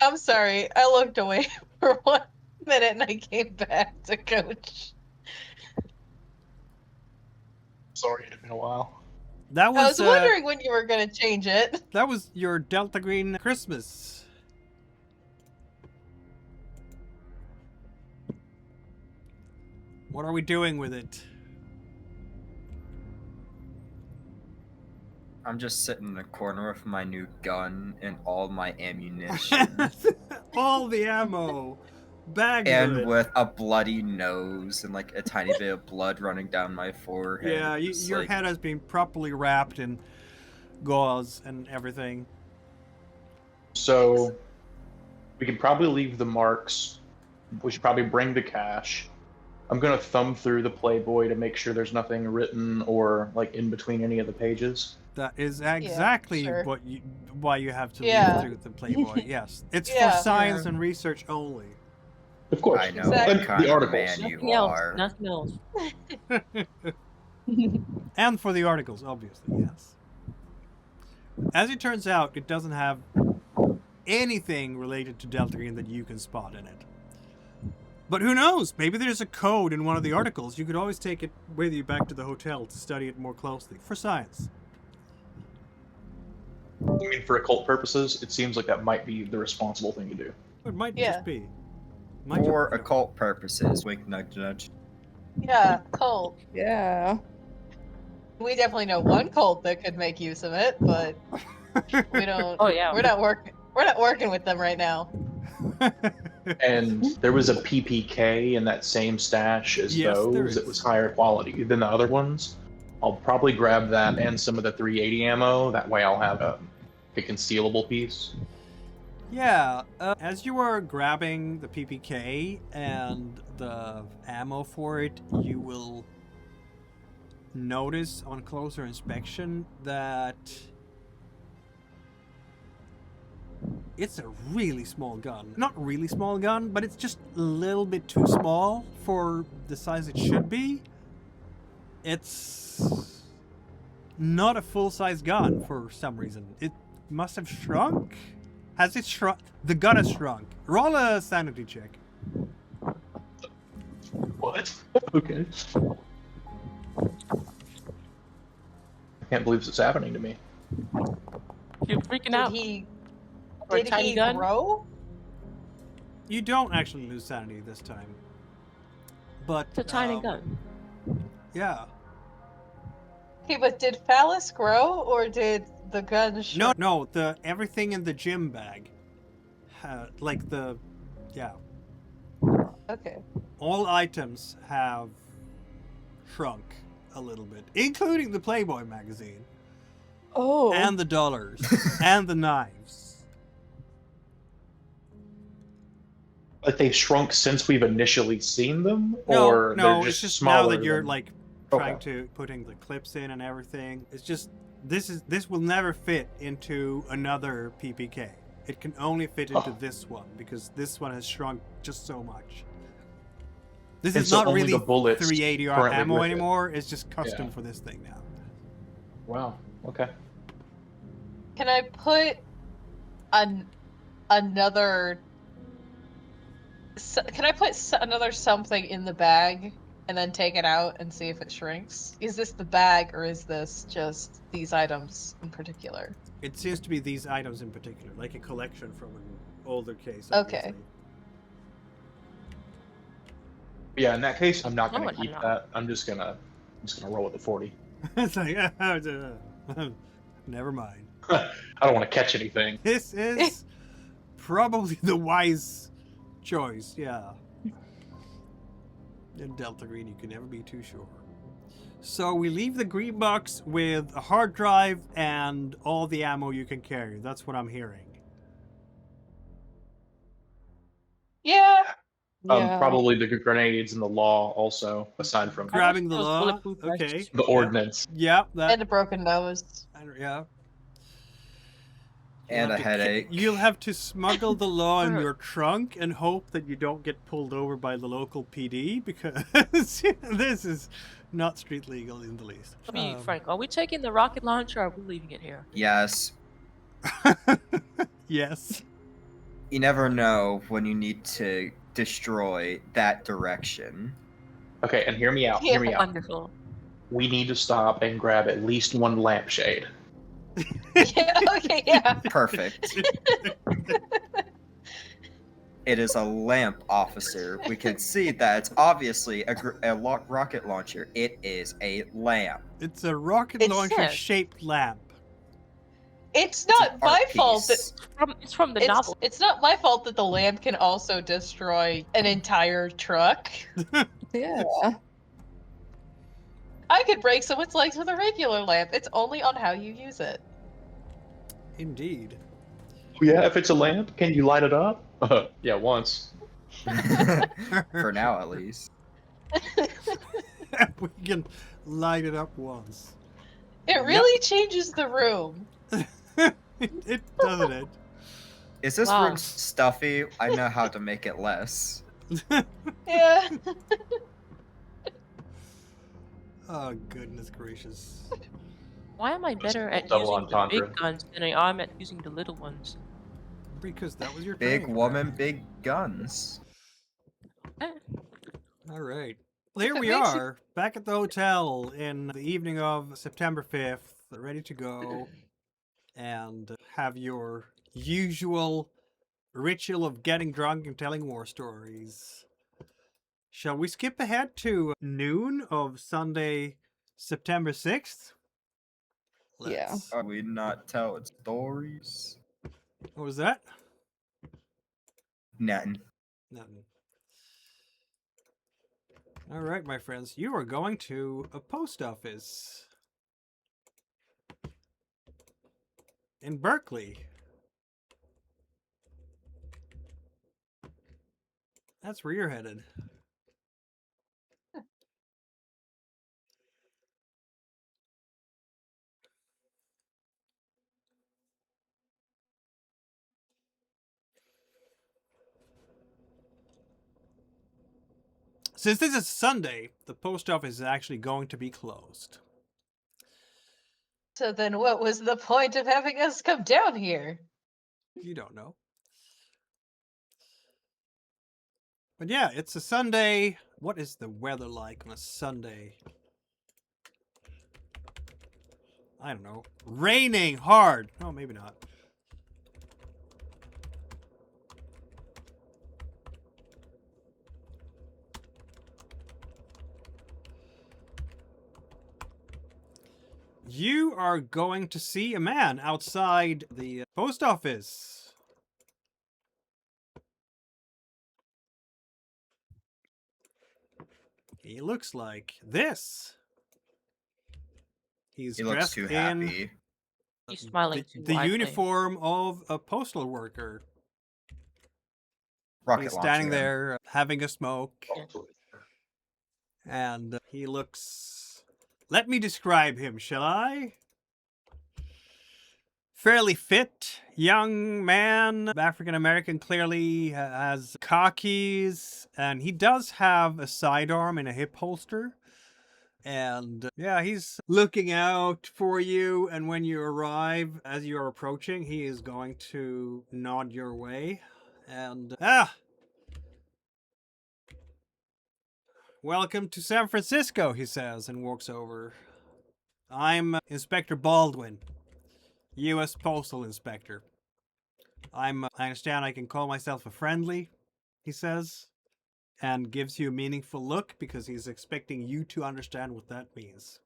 I'm sorry. I looked away for 1 minute and I came back to Coach. Sorry, it had been a while. That I was was wondering when you were going to change it. that was your Delta Green Christmas. What are we doing with it? I'm just sitting in the corner with my new gun and all my ammunition. All the ammo. Bagged and with. with a bloody nose and like a tiny bit of blood running down my forehead. Yeah, It's your like- head has been properly wrapped in gauze and everything. So we can probably leave the marks. We should probably bring the cash. I'm gonna thumb through the Playboy to make sure there's nothing written or like in between any of the pages. That is exactly sure. why you have to Yeah. leave through the Playboy. Yes, it's Yeah. for science Yeah. and research only. Of course. I know Exactly. what kind The of articles. man you Nothing else. are. Nothing else. And for the articles, obviously, yes. As it turns out, it doesn't have anything related to Delta Green that you can spot in it. But who knows? Maybe there's a code in one of the articles. You could always take it with you back to the hotel to study it more closely for science. I mean, for occult purposes, it seems like that might be the responsible thing to do. It might Yeah. just be. Might For just- occult purposes, wink, nudge, nudge. Yeah, cult. Yeah. We definitely know one cult that could make use of it, but we don't. Oh yeah. We're not working with them right now. And there was a PPK in that same stash as Yes, there those. is. It was higher quality than the other ones. I'll probably grab that and some of the 380 ammo. That way I'll have a concealable piece. Yeah, as you are grabbing the PPK and the ammo for it, you will notice on closer inspection that it's a really small gun. Not really small gun, but it's just a little bit too small for the size it should be. It's not a full-size gun for some reason. It must have shrunk? Has it shrunk? The gun has shrunk. Roll a sanity check. What? Okay. I can't believe this is happening to me. You're freaking Did out. he? For a Did tiny he gun? grow? You don't actually lose sanity this time. But It's a tiny gun. Yeah. Okay, but did Phallus grow or did the gun No, shrink? no, the everything in the gym bag like the, yeah, Okay. all items have shrunk a little bit, including the Playboy magazine, Oh. and the dollars, and the knives. Like they've shrunk since we've initially seen them, No, or no, they're it's just just smaller now that you're than- like trying Okay. to putting the clips in and everything. It's just this will never fit into another PPK. It can only fit into Oh. this one because this one has shrunk just so much. This And is so not only really the bullets 380R currently ammo with it. anymore. It's just custom Yeah. for this thing now. Wow. Okay. Can I put another? Can I put another something in the bag and then take it out and see if it shrinks? Is this the bag or is this just these items in particular? It seems to be these items in particular, like a collection from an older case. Okay. Obviously. Yeah. In that case, I'm not No, going to I'm keep not. that. I'm just gonna roll with the 40. It's like, never mind. I don't want to catch anything. This is probably the wise choice, yeah. In Delta Green, you can never be too sure. So we leave the green box with a hard drive and all the ammo you can carry. That's what I'm hearing. Yeah. Yeah. Probably the grenades and the law also, aside from Grabbing the those law. bulletproof vests. Okay. the ordnance. Yeah, that. And a broken nose. Yeah. And a headache. You'll have to smuggle the law in your trunk and hope that you don't get pulled over by the local PD because this is not street legal in the least. To be frank, are we taking the rocket launcher or are we leaving it here? Yes. Yes. You never know when you need to destroy that direction. Okay, and hear me out. Yeah. Hear me out. Wonderful. We need to stop and grab at least one lampshade. Yeah. Okay. Yeah. Perfect. It is a lamp, officer. We can see that it's obviously a rocket launcher. It is a lamp. It's a rocket It's launcher sad. shaped lamp. It's It's not an my art fault that piece. It's from the novel. it's not my fault that the lamp can also destroy an entire truck. Yeah. I could break someone's legs with a regular lamp. It's only on how you use it. Indeed. Yeah, if it's a lamp, can you light it up? Yeah, once. For now, at least. We can light it up once. It really changes the room. It doesn't it? Is this Wow. room stuffy? I know how to make it less. Yeah. Oh goodness gracious. Why am I better at double using the entendre. big guns than I am at using the little ones? Because that was your Big training, woman, apparently. big guns. All right. Well, here If it we makes you- are, back at the hotel in the evening of September 5th, ready to go and have your usual ritual of getting drunk and telling war stories. Shall we skip ahead to noon of Sunday, September 6th? Yeah. Are we not telling stories? What was that? Nothing. Nothing. All right, my friends, you are going to a post office in Berkeley. That's where you're headed. Since this is Sunday, the post office is actually going to be closed. So then what was the point of having us come down here? You don't know. But yeah, it's a Sunday. What is the weather like on a Sunday? I don't know. Raining hard. Oh, maybe not. You are going to see a man outside the post office. He looks like this. He's He looks dressed too in happy. He's smiling too the widely. uniform of a postal worker. Rocket He's launcher. standing there having a smoke, Yeah. and he looks. Let me describe him, shall I? Fairly fit, young man, African American, clearly has khakis, and he does have a sidearm in a hip holster. And yeah, he's looking out for you, and when you arrive, as you're approaching, he is going to nod your way. And, welcome to San Francisco, he says, and walks over. I'm Inspector Baldwin, U.S. Postal Inspector. I understand I can call myself a friendly, he says, and gives you a meaningful look because he's expecting you to understand what that means.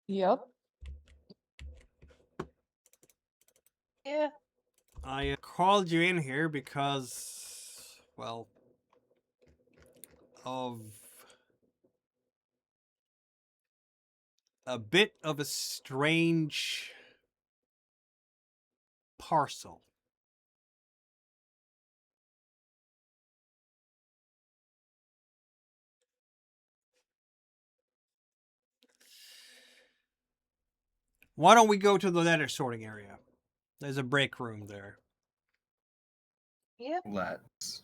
Yep. Yeah. I called you in here because, well, of a bit of a strange parcel. Why don't we go to the letter sorting area? There's a break room there. Yep. Let's.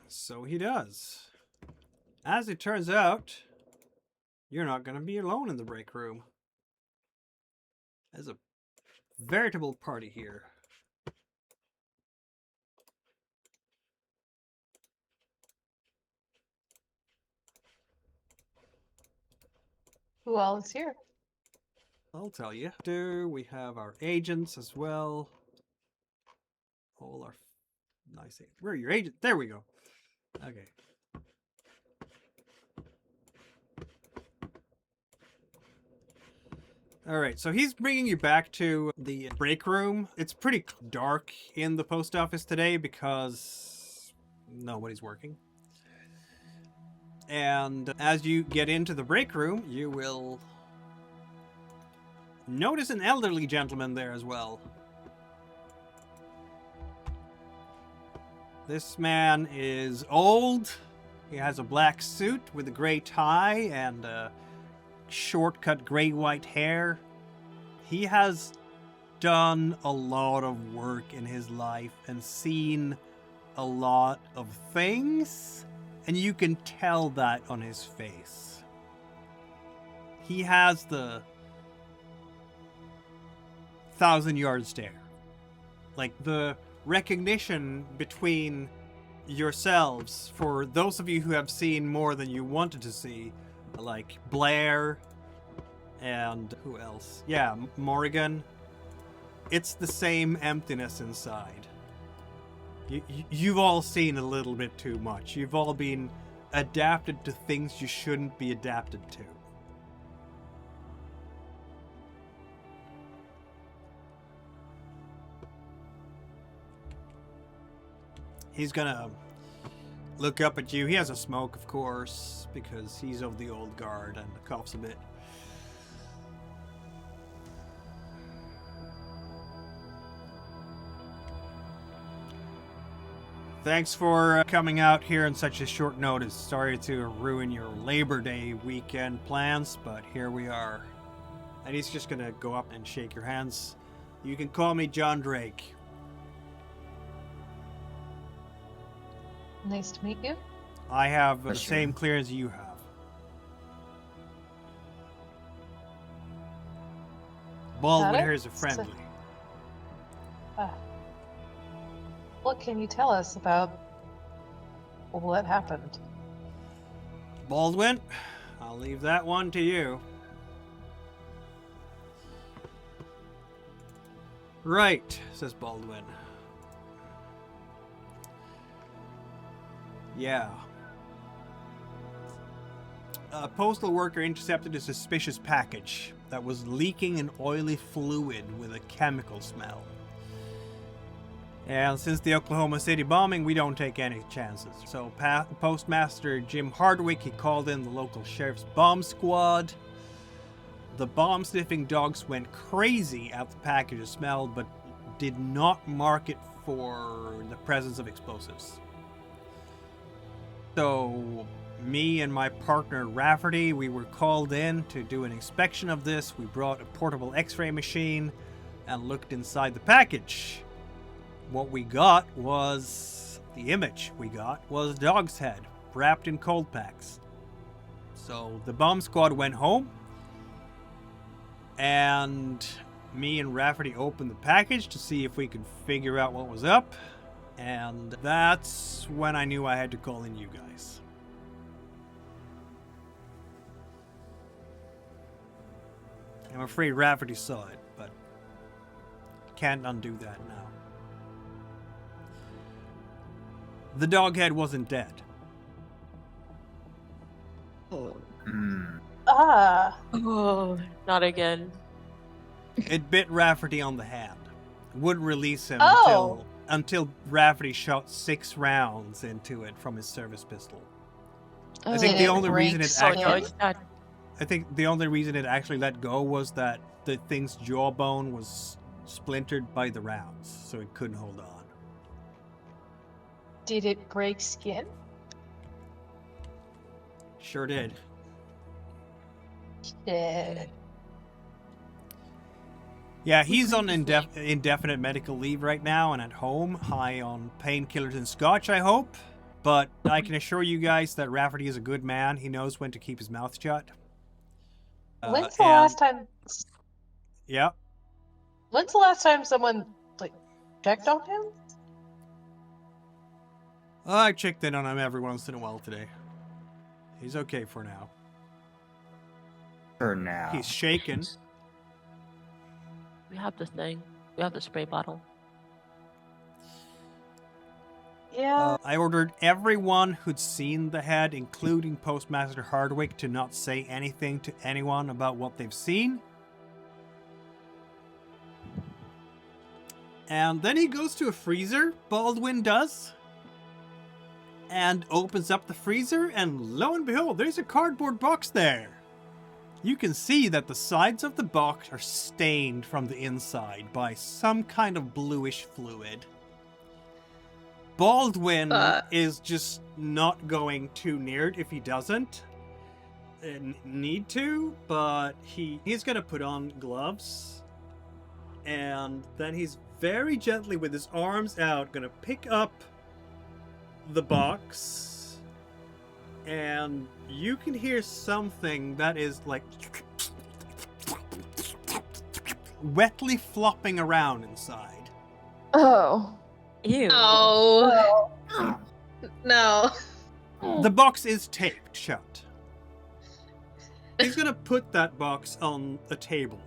So he does. As it turns out, you're not going to be alone in the break room. There's a veritable party here. Who all is here? I'll tell you. We have our agents as well. All our nice agents. Where are your agents? There we go. Okay. All right, so he's bringing you back to the break room. It's pretty dark in the post office today because nobody's working. And as you get into the break room, you will notice an elderly gentleman there as well. This man is old. He has a black suit with a gray tie and short-cut gray-white hair. He has done a lot of work in his life and seen a lot of things, and you can tell that on his face. He has the 1,000-yard stare. Like, the recognition between yourselves, for those of you who have seen more than you wanted to see, like Blair and who else? Yeah, Morrigan. It's the same emptiness inside. You've all seen a little bit too much. You've all been adapted to things you shouldn't be adapted to. He's gonna look up at you. He has a smoke, of course, because he's of the old guard and coughs a bit. Thanks for coming out here on such a short notice. Sorry to ruin your Labor Day weekend plans, but here we are. And he's just gonna go up and shake your hands. You can call me John Drake. Nice to meet you. I have the Pleasure. same clearance you have. Baldwin it? here is a friendly. What can you tell us about what happened? Baldwin, I'll leave that one to you. Right, says Baldwin. Yeah. A postal worker intercepted a suspicious package that was leaking an oily fluid with a chemical smell. And since the Oklahoma City bombing, we don't take any chances. So Postmaster Jim Hardwick, he called in the local sheriff's bomb squad. The bomb-sniffing dogs went crazy at the package smell, but did not mark it for the presence of explosives. So me and my partner Rafferty, we were called in to do an inspection of this. We brought a portable x-ray machine and looked inside the package. What we got was, the image we got was a dog's head wrapped in cold packs. So the bomb squad went home, and me and Rafferty opened the package to see if we could figure out what was up, and that's when I knew I had to call in you guys. I'm afraid Rafferty saw it, but can't undo that now. The dog head wasn't dead. Ah. Oh, not again. It bit Rafferty on the hand. Wouldn't release him Oh. until Rafferty shot 6 rounds into it from his service pistol. I think Did the it only reason break it So no, actually, it's not. I think the only reason it actually let go was that the thing's jawbone was splintered by the rounds, so it couldn't hold on. Did it break skin? Sure did. Shit. Yeah, he's on indefinite medical leave right now and at home, high on painkillers and scotch, I hope. But I can assure you guys that Rafferty is a good man. He knows when to keep his mouth shut. When's the last time? Yeah. When's the last time someone checked on him? I checked in on him every once in a while today. He's okay for now. For now. He's shaken. We have the thing. We have the spray bottle. Yeah. I ordered everyone who'd seen the head, including Postmaster Hardwick, to not say anything to anyone about what they've seen. And then he goes to a freezer, Baldwin does, and opens up the freezer, and lo and behold, there's a cardboard box there. You can see that the sides of the box are stained from the inside by some kind of bluish fluid. Baldwin is just not going too near it if he doesn't need to, but he's going to put on gloves, and then he's very gently, with his arms out, going to pick up the box, and you can hear something that is like wetly flopping around inside. Oh. Ew. Oh. No. The box is taped shut. He's gonna put that box on a table,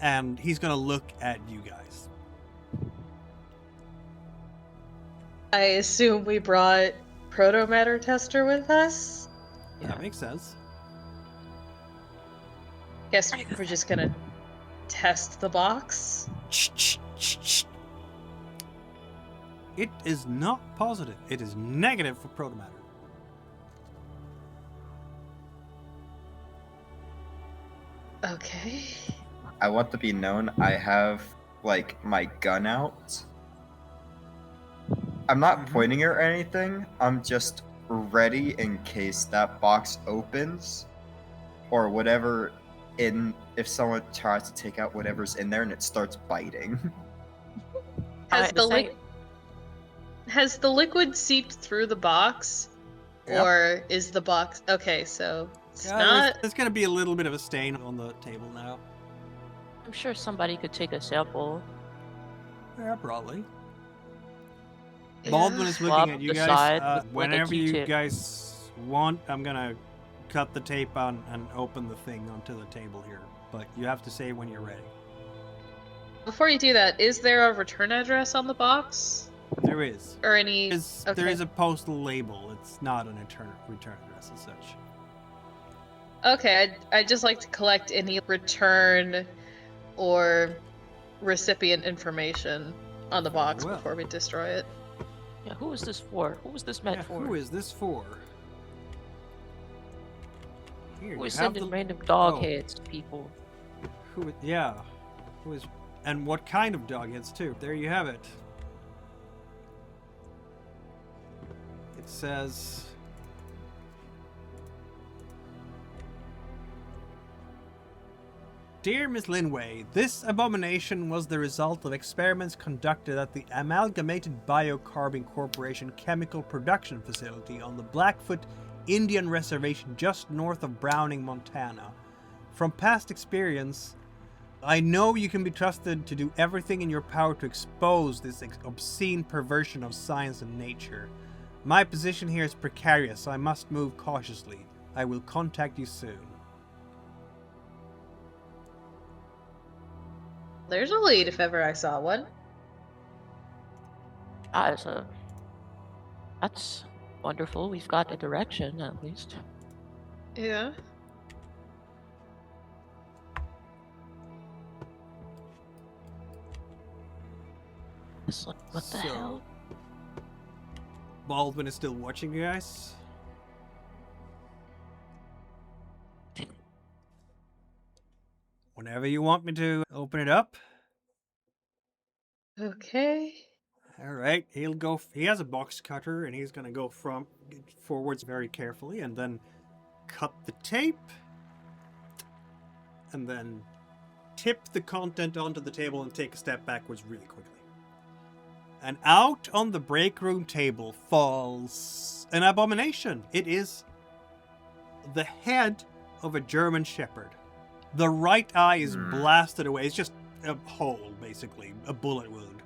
and he's gonna look at you guys. I assume we brought protomatter tester with us. Yeah, that makes sense. Guess we're just gonna test the box. It is not positive. It is negative for protomatter. Okay. I want to be known, I have, my gun out. I'm not pointing it or anything, I'm just ready in case that box opens. Or whatever if someone tries to take out whatever's in there and it starts biting. Has the liquid seeped through the box? Yep. Or is the box... Okay, so it's Yeah, not... there's gonna be a little bit of a stain on the table now. I'm sure somebody could take a sample. Yeah, probably. Yeah. Baldwin is Swab looking at you the guys. side with, like, a Whenever you Q-tip. guys want, I'm gonna cut the tape on and open the thing onto the table here. But you have to say when you're ready. Before you do that, is there a return address on the box? There is. Or any? There is a postal label. It's not an return address as such. Okay, I'd just like to collect any return or recipient information on the box Well. before we destroy it. Yeah, who is this for? Who is this meant Yeah, for? who is this for? Here, Who you is have sending the- random dog oh. heads to people? Yeah. Who is... And what kind of dog heads, too? There you have it. It says... Dear Miss Linway, this abomination was the result of experiments conducted at the Amalgamated Biocarbon Corporation chemical production facility on the Blackfoot Indian Reservation just north of Browning, Montana. From past experience, I know you can be trusted to do everything in your power to expose this obscene perversion of science and nature. My position here is precarious, so I must move cautiously. I will contact you soon. There's a lead if ever I saw one. That's wonderful. We've got a direction at least. Yeah. It's like, what the hell? Baldwin is still watching you guys. Whenever you want me to open it up. Okay. All right, he'll go. He has a box cutter, and he's gonna go forwards very carefully, and then cut the tape, and then tip the content onto the table and take a step backwards really quickly. And out on the break room table falls an abomination. It is the head of a German Shepherd. The right eye is blasted away. It's just a hole, basically, a bullet wound.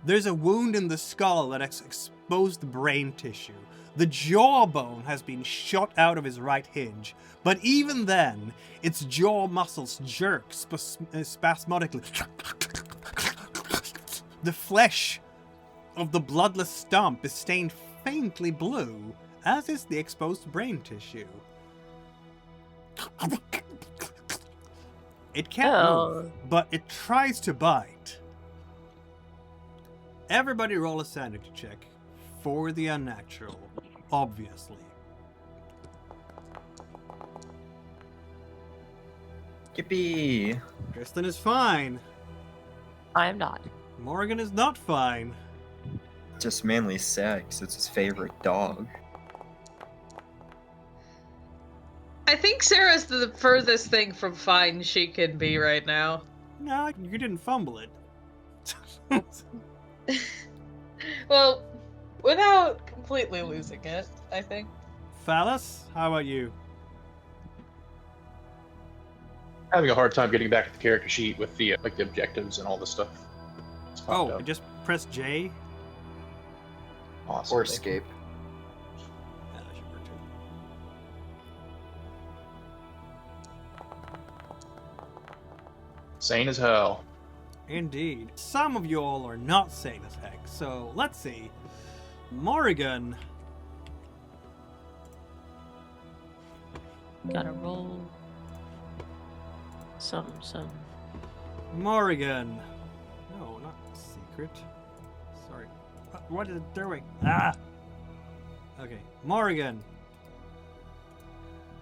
There's a wound in the skull that has exposed the brain tissue. The jawbone has been shot out of his right hinge, but even then, its jaw muscles jerk spasmodically. The flesh of the bloodless stump is stained faintly blue, as is the exposed brain tissue. It can't move, but it tries to bite. Everybody roll a sanity check for the unnatural, obviously. Yippee! Tristan is fine. I am not. Morgan is not fine. Just mainly sad 'cause it's his favorite dog. I think Sarah's the furthest thing from fine she can be right now. No, you didn't fumble it. Well, without completely losing it, I think. Phallus, how about you? Having a hard time getting back at the character sheet with the like the objectives and all this stuff. It's popped up. Just press J. Awesome. Or Thank you. escape. Yeah, that should work too. Sane as hell. Indeed. Some of you all are not sane as heck, so let's see. Morrigan. Gotta roll some. Morrigan. No, not secret. Sorry. What is it doing? Ah! Okay. Morrigan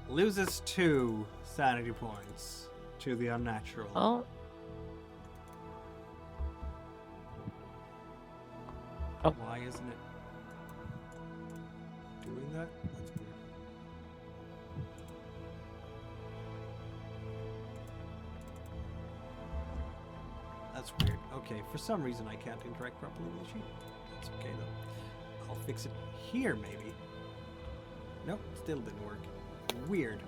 loses 2 sanity points to the unnatural. Oh. Oh. Why isn't it doing that? That's weird. That's weird. Okay, for some reason I can't interact properly with the sheet. That's okay though. I'll fix it here maybe. Nope, still didn't work. Weird.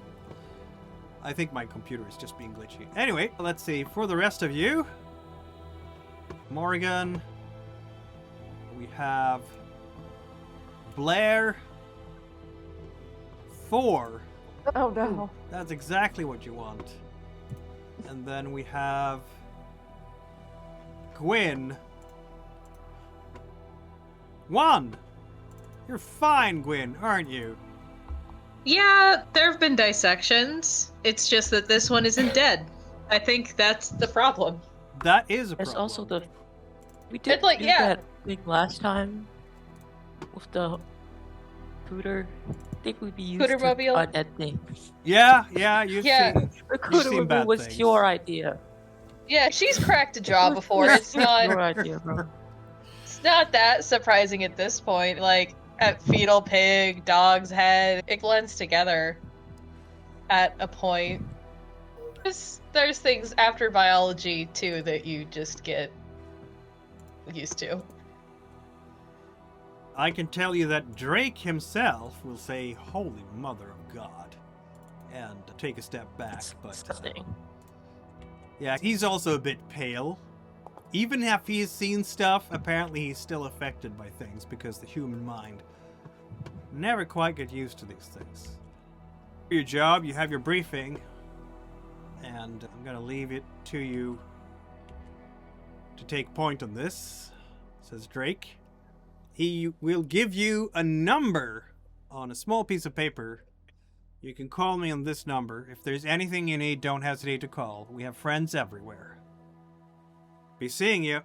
I think my computer is just being glitchy. Anyway, let's see. For the rest of you, Morrigan, we have Blair, 4. Oh no. That's exactly what you want. And then we have Gwyn, 1. You're fine, Gwyn, aren't you? Yeah, there have been dissections. It's just that this one isn't dead. I think that's the problem. That is a There's problem. also the. We did like, do yeah. that thing last time with the cooter. I think we'd be used to Cootermobile? undead things. Yeah, you've Yeah. seen. The You've seen cootermobile bad was things. your idea. Yeah, she's cracked a jaw before. It It's was your not idea, bro. it's not that surprising at this point. Like at fetal pig, dog's head, it blends together at a point. There's things after biology too that you just get used to. I can tell you that Drake himself will say, "Holy Mother of God," and take a step back. But Disgusting. yeah, he's also a bit pale. Even if he's seen stuff, apparently he's still affected by things because the human mind never quite get used to these things. For your job, you have your briefing, and I'm gonna leave it to you to take point on this, says Drake. He will give you a number on a small piece of paper. You can call me on this number. If there's anything you need, don't hesitate to call. We have friends everywhere. Be seeing you.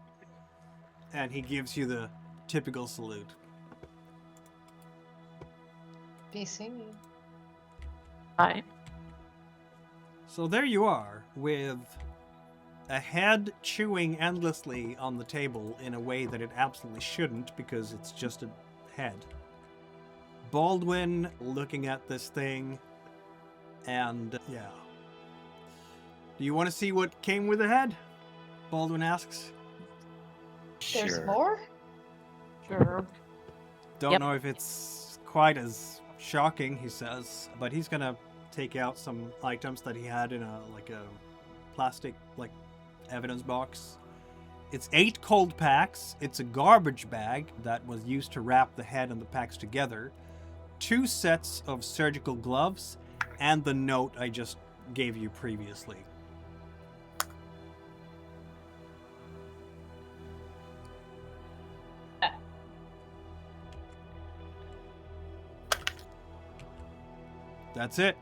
And he gives you the typical salute. Be seen. Hi. So there you are, with a head chewing endlessly on the table in a way that it absolutely shouldn't because it's just a head. Baldwin looking at this thing, and yeah. Do you want to see what came with the head? Baldwin asks. There's Sure. more? Sure. Don't Yep. know if it's quite as shocking, he says, but he's gonna take out some items that he had in a plastic evidence box. It's 8 cold packs. It's a garbage bag that was used to wrap the head and the packs together. 2 sets of surgical gloves, and the note I just gave you previously. That's it.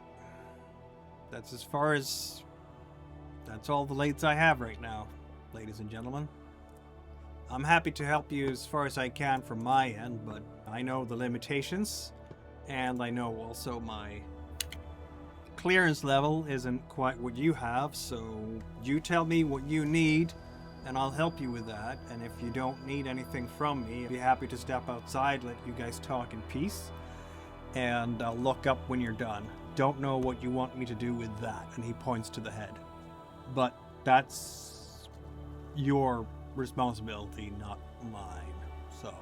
That's all the leads I have right now, ladies and gentlemen. I'm happy to help you as far as I can from my end, but I know the limitations, and I know also my clearance level isn't quite what you have, so you tell me what you need, and I'll help you with that. And if you don't need anything from me, I'd be happy to step outside, let you guys talk in peace, and I'll look up when you're done. Don't know what you want me to do with that, and he points to the head. But that's your responsibility, not mine. So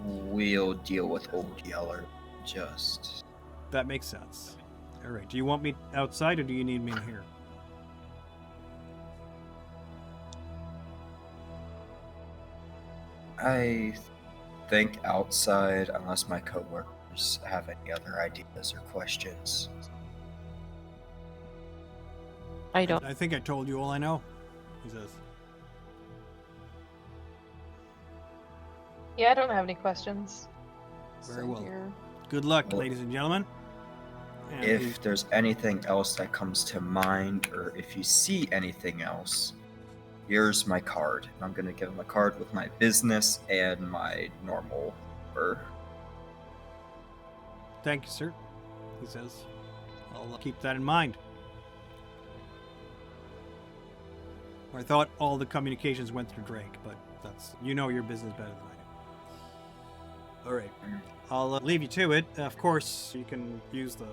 We'll deal with Old Yeller. Just. that makes sense. All right. Do you want me outside, or do you need me in here? I think outside, unless my coworkers have any other ideas or questions. I don't. I think I told you all I know, he says. Yeah, I don't have any questions. Very Same well. here. Good luck, Well, ladies and gentlemen. And If there's anything else that comes to mind, or if you see anything else, here's my card. I'm gonna give him a card with my business and my normal number. thank you, sir, he says. I'll keep that in mind. I thought all the communications went through Drake, but that's, you know your business better than I do. All right. I'll leave you to it. Of course, you can use the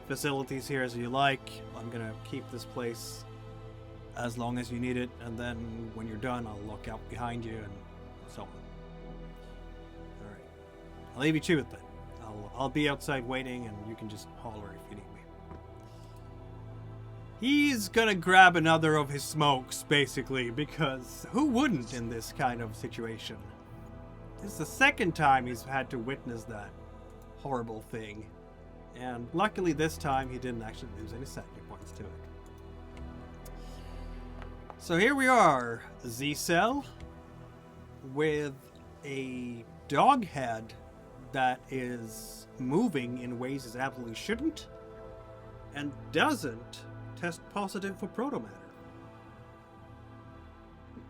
facilities here as you like. I'm going to keep this place as long as you need it, and then when you're done, I'll look out behind you and so on. All right. I'll leave you to it then. I'll be outside waiting, and you can just holler if you need me. He's gonna grab another of his smokes, basically, because who wouldn't in this kind of situation? It's the second time he's had to witness that horrible thing. And luckily this time he didn't actually lose any sanity points to it. So here we are, Z-Cell, with a dog head that is moving in ways it absolutely shouldn't and doesn't test positive for protomatter.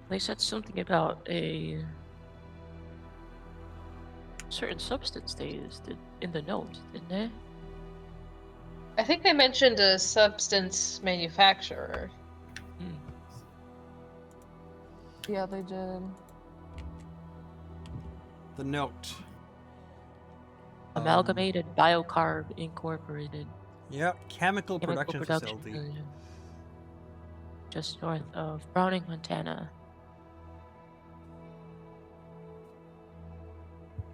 They said something about a certain substance they used in the note, didn't they? I think they mentioned a substance manufacturer. Yeah, they did. The note. Amalgamated Biocarbon Incorporated. Yep, chemical production facility. Just north of Browning, Montana.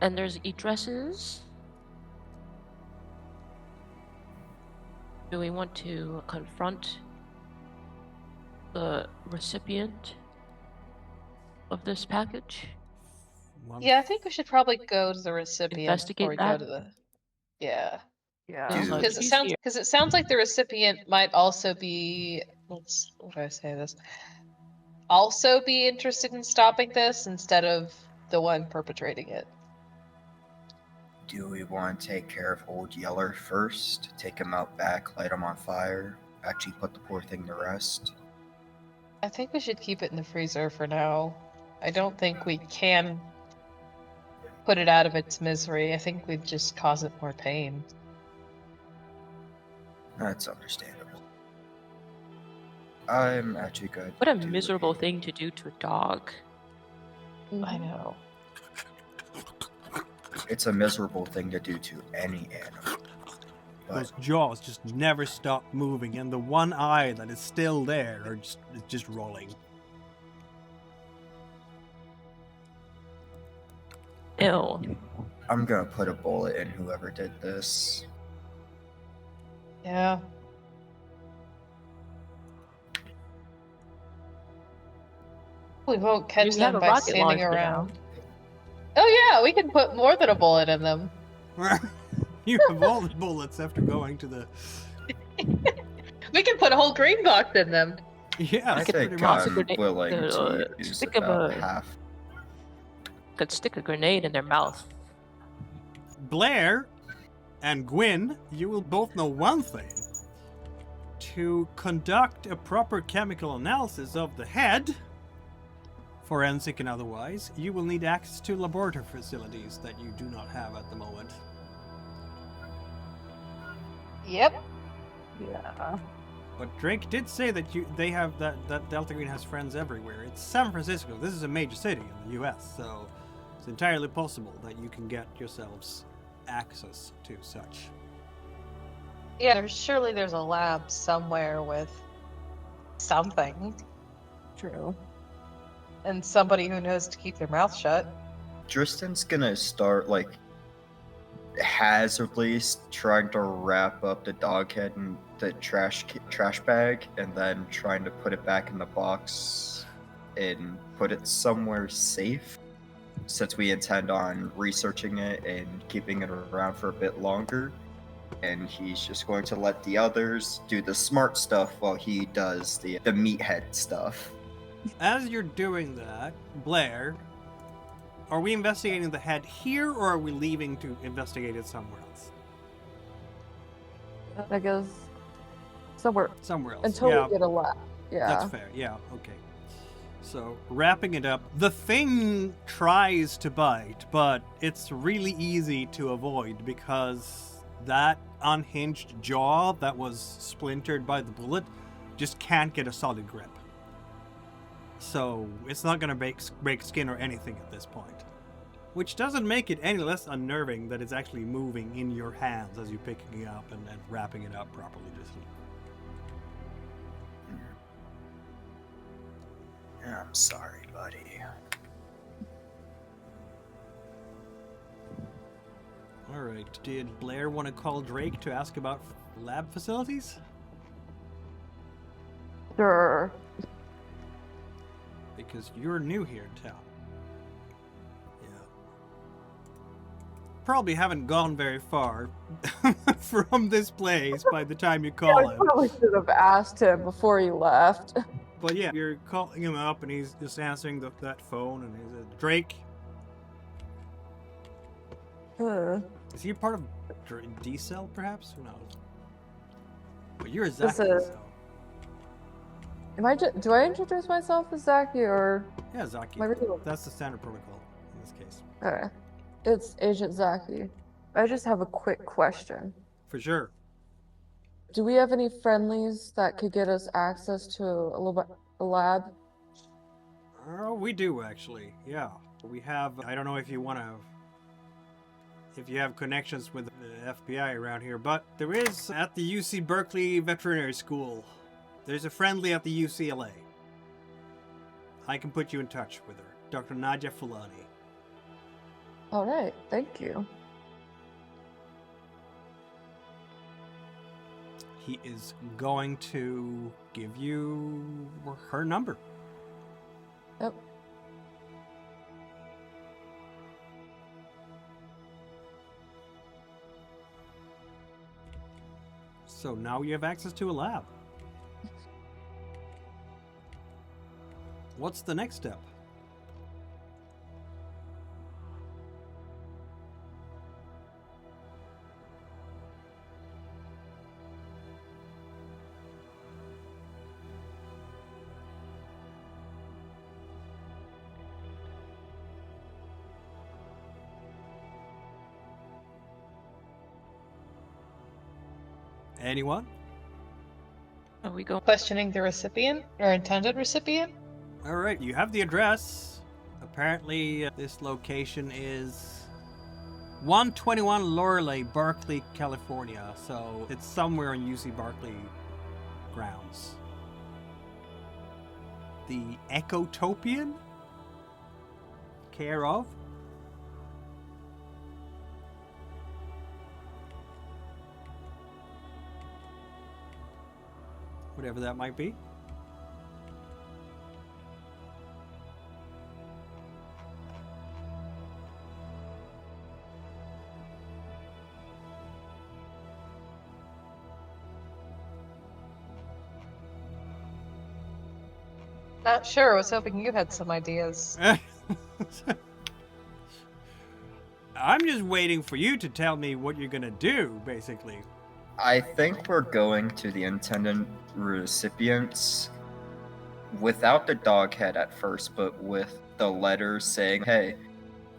And there's addresses. Do we want to confront the recipient of this package? Yeah, I think we should probably go to the recipient Investigate before we that? go to the. Yeah, Yeah. Sounds like because he's here. it sounds like the recipient might also be. What do I say this? Also be interested in stopping this instead of the one perpetrating it. Do we want to take care of Old Yeller first? Take him out back, light him on fire, actually put the poor thing to rest? I think we should keep it in the freezer for now. I don't think we can put it out of its misery. I think we'd just cause it more pain. That's understandable. I'm actually good. What a to miserable thing to do to a dog. I know. It's a miserable thing to do to any animal. Those But jaws just never stop moving, and the one eye that is still there is just rolling. Ew. I'm gonna put a bullet in whoever did this. Yeah. We won't catch We have them a by rocket standing launcher now. around. Oh yeah, we can put more than a bullet in them. You have all the bullets after going to the. We can put a whole green box in them. Yeah, I it's pretty think much. I'm willing to use stick about of a- half. Could stick a grenade in their mouth. Blair and Gwyn, you will both know one thing. To conduct a proper chemical analysis of the head, forensic and otherwise, you will need access to laboratory facilities that you do not have at the moment. Yep. Yeah. But Drake did say that they have that Delta Green has friends everywhere. It's San Francisco. This is a major city in the U.S., so it's entirely possible that you can get yourselves access to such. Yeah, surely there's a lab somewhere with something. True. And somebody who knows to keep their mouth shut. Tristan's gonna start like hazardly trying to wrap up the dog head in the trash bag and then trying to put it back in the box and put it somewhere safe, since we intend on researching it and keeping it around for a bit longer. And he's just going to let the others do the smart stuff while he does the meathead stuff. As you're doing that, Blair, are we investigating the head here, or are we leaving to investigate it somewhere else? I guess somewhere Somewhere else. until yeah, we get a lab. Yeah. that's fair. Yeah, okay. So, wrapping it up, the thing tries to bite, but it's really easy to avoid because that unhinged jaw that was splintered by the bullet just can't get a solid grip. So, it's not going to break skin or anything at this point. Which doesn't make it any less unnerving that it's actually moving in your hands as you're picking it up and wrapping it up properly. I'm sorry, buddy. Alright, did Blair want to call Drake to ask about lab facilities? Sure. Because you're new here in town. Yeah. Probably haven't gone very far from this place by the time you call I him. probably should have asked him before you left. But yeah, you're calling him up and he's just answering that phone and he said, Drake, Is he a part of D-Cell, perhaps? Who knows? But you're a This Zaki, is- so... Do I introduce myself as Zaki or Yeah, Zaki. my regular? That's the standard protocol in this case. Okay. It's Agent Zaki. I just have a quick question. For sure. Do we have any friendlies that could get us access to a lab? Oh, we do, actually. Yeah. We have... I don't know if you want to... If you have connections with the FBI around here, but there is at the UC Berkeley Veterinary School. There's a friendly at the UCLA. I can put you in touch with her. Dr. Nadia Fulani. All right, thank you. He is going to give you her number. Yep. So now you have access to a lab. What's the next step? Anyone? Are we go? Questioning the recipient or intended recipient? All right, you have the address. Apparently, this location is 121 Loreley, Berkeley, California. So it's somewhere in UC Berkeley grounds. The Ecotopian? Care of? Whatever that might be. Not sure. I was hoping you had some ideas. I'm just waiting for you to tell me what you're gonna do, basically. I think we're going to the intended recipients without the dog head at first, but with the letter saying, hey,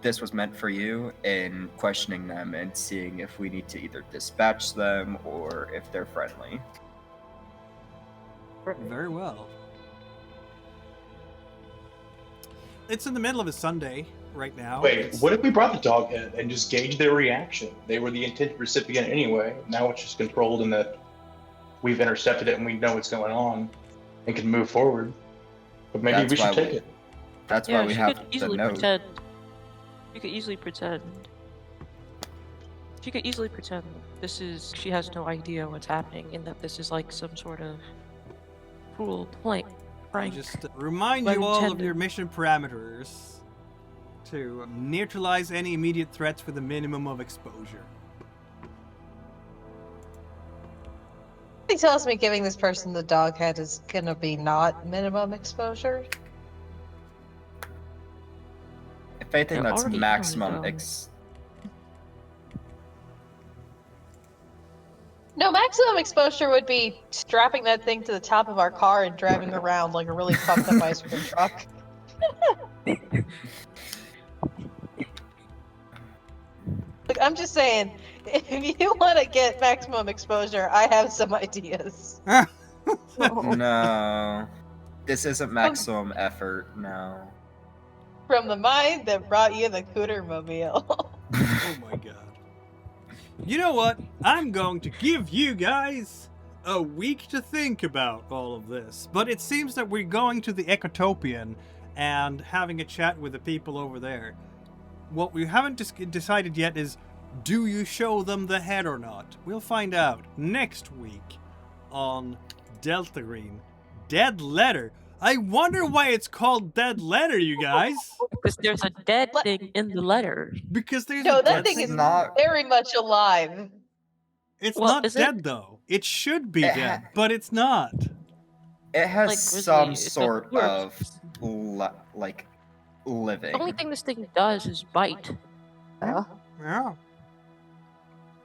this was meant for you, and questioning them and seeing if we need to either dispatch them or if they're friendly. Very well. It's in the middle of a Sunday right now. Wait, what if we brought the dog head and just gauge their reaction? They were the intended recipient anyway. Now it's just controlled in that we've intercepted it and we know what's going on and can move forward. But maybe That's we should why take we- it. That's Yeah, why we she have could the easily note. pretend. She could easily pretend. She could easily pretend she has no idea what's happening and that this is like some sort of cruel prank. Just remind Well you all of intended. your mission parameters to neutralize any immediate threats with a minimum of exposure. He tells me giving this person the dog head is gonna be not minimum exposure. If anything, They're that's already maximum doing it, No, maximum exposure would be strapping that thing to the top of our car and driving around like a really fucked up ice cream truck. Look, I'm just saying, if you want to get maximum exposure, I have some ideas. No. This isn't maximum effort, no. From the mind that brought you the Cooter Mobile. Oh my god. You know what? I'm going to give you guys a week to think about all of this. But it seems that we're going to the Ecotopian and having a chat with the people over there. What we haven't decided yet is, do you show them the head or not? We'll find out next week on Delta Green. Dead Letter. I wonder why it's called Dead Letter, you guys. Because there's a dead thing in the letter. Because there's No, a that dead thing is not- very much alive. It's Well, not is it? dead though. It should be It dead, but it's not. It has Like some Grizzly, it's a sort of corpse. like living. The only thing this thing does is bite. Yeah. Yeah.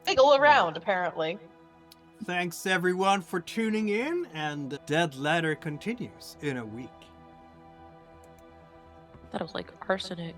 wiggle around, apparently. Thanks everyone for tuning in, and Dead Letter continues in a week. That was like arsenic.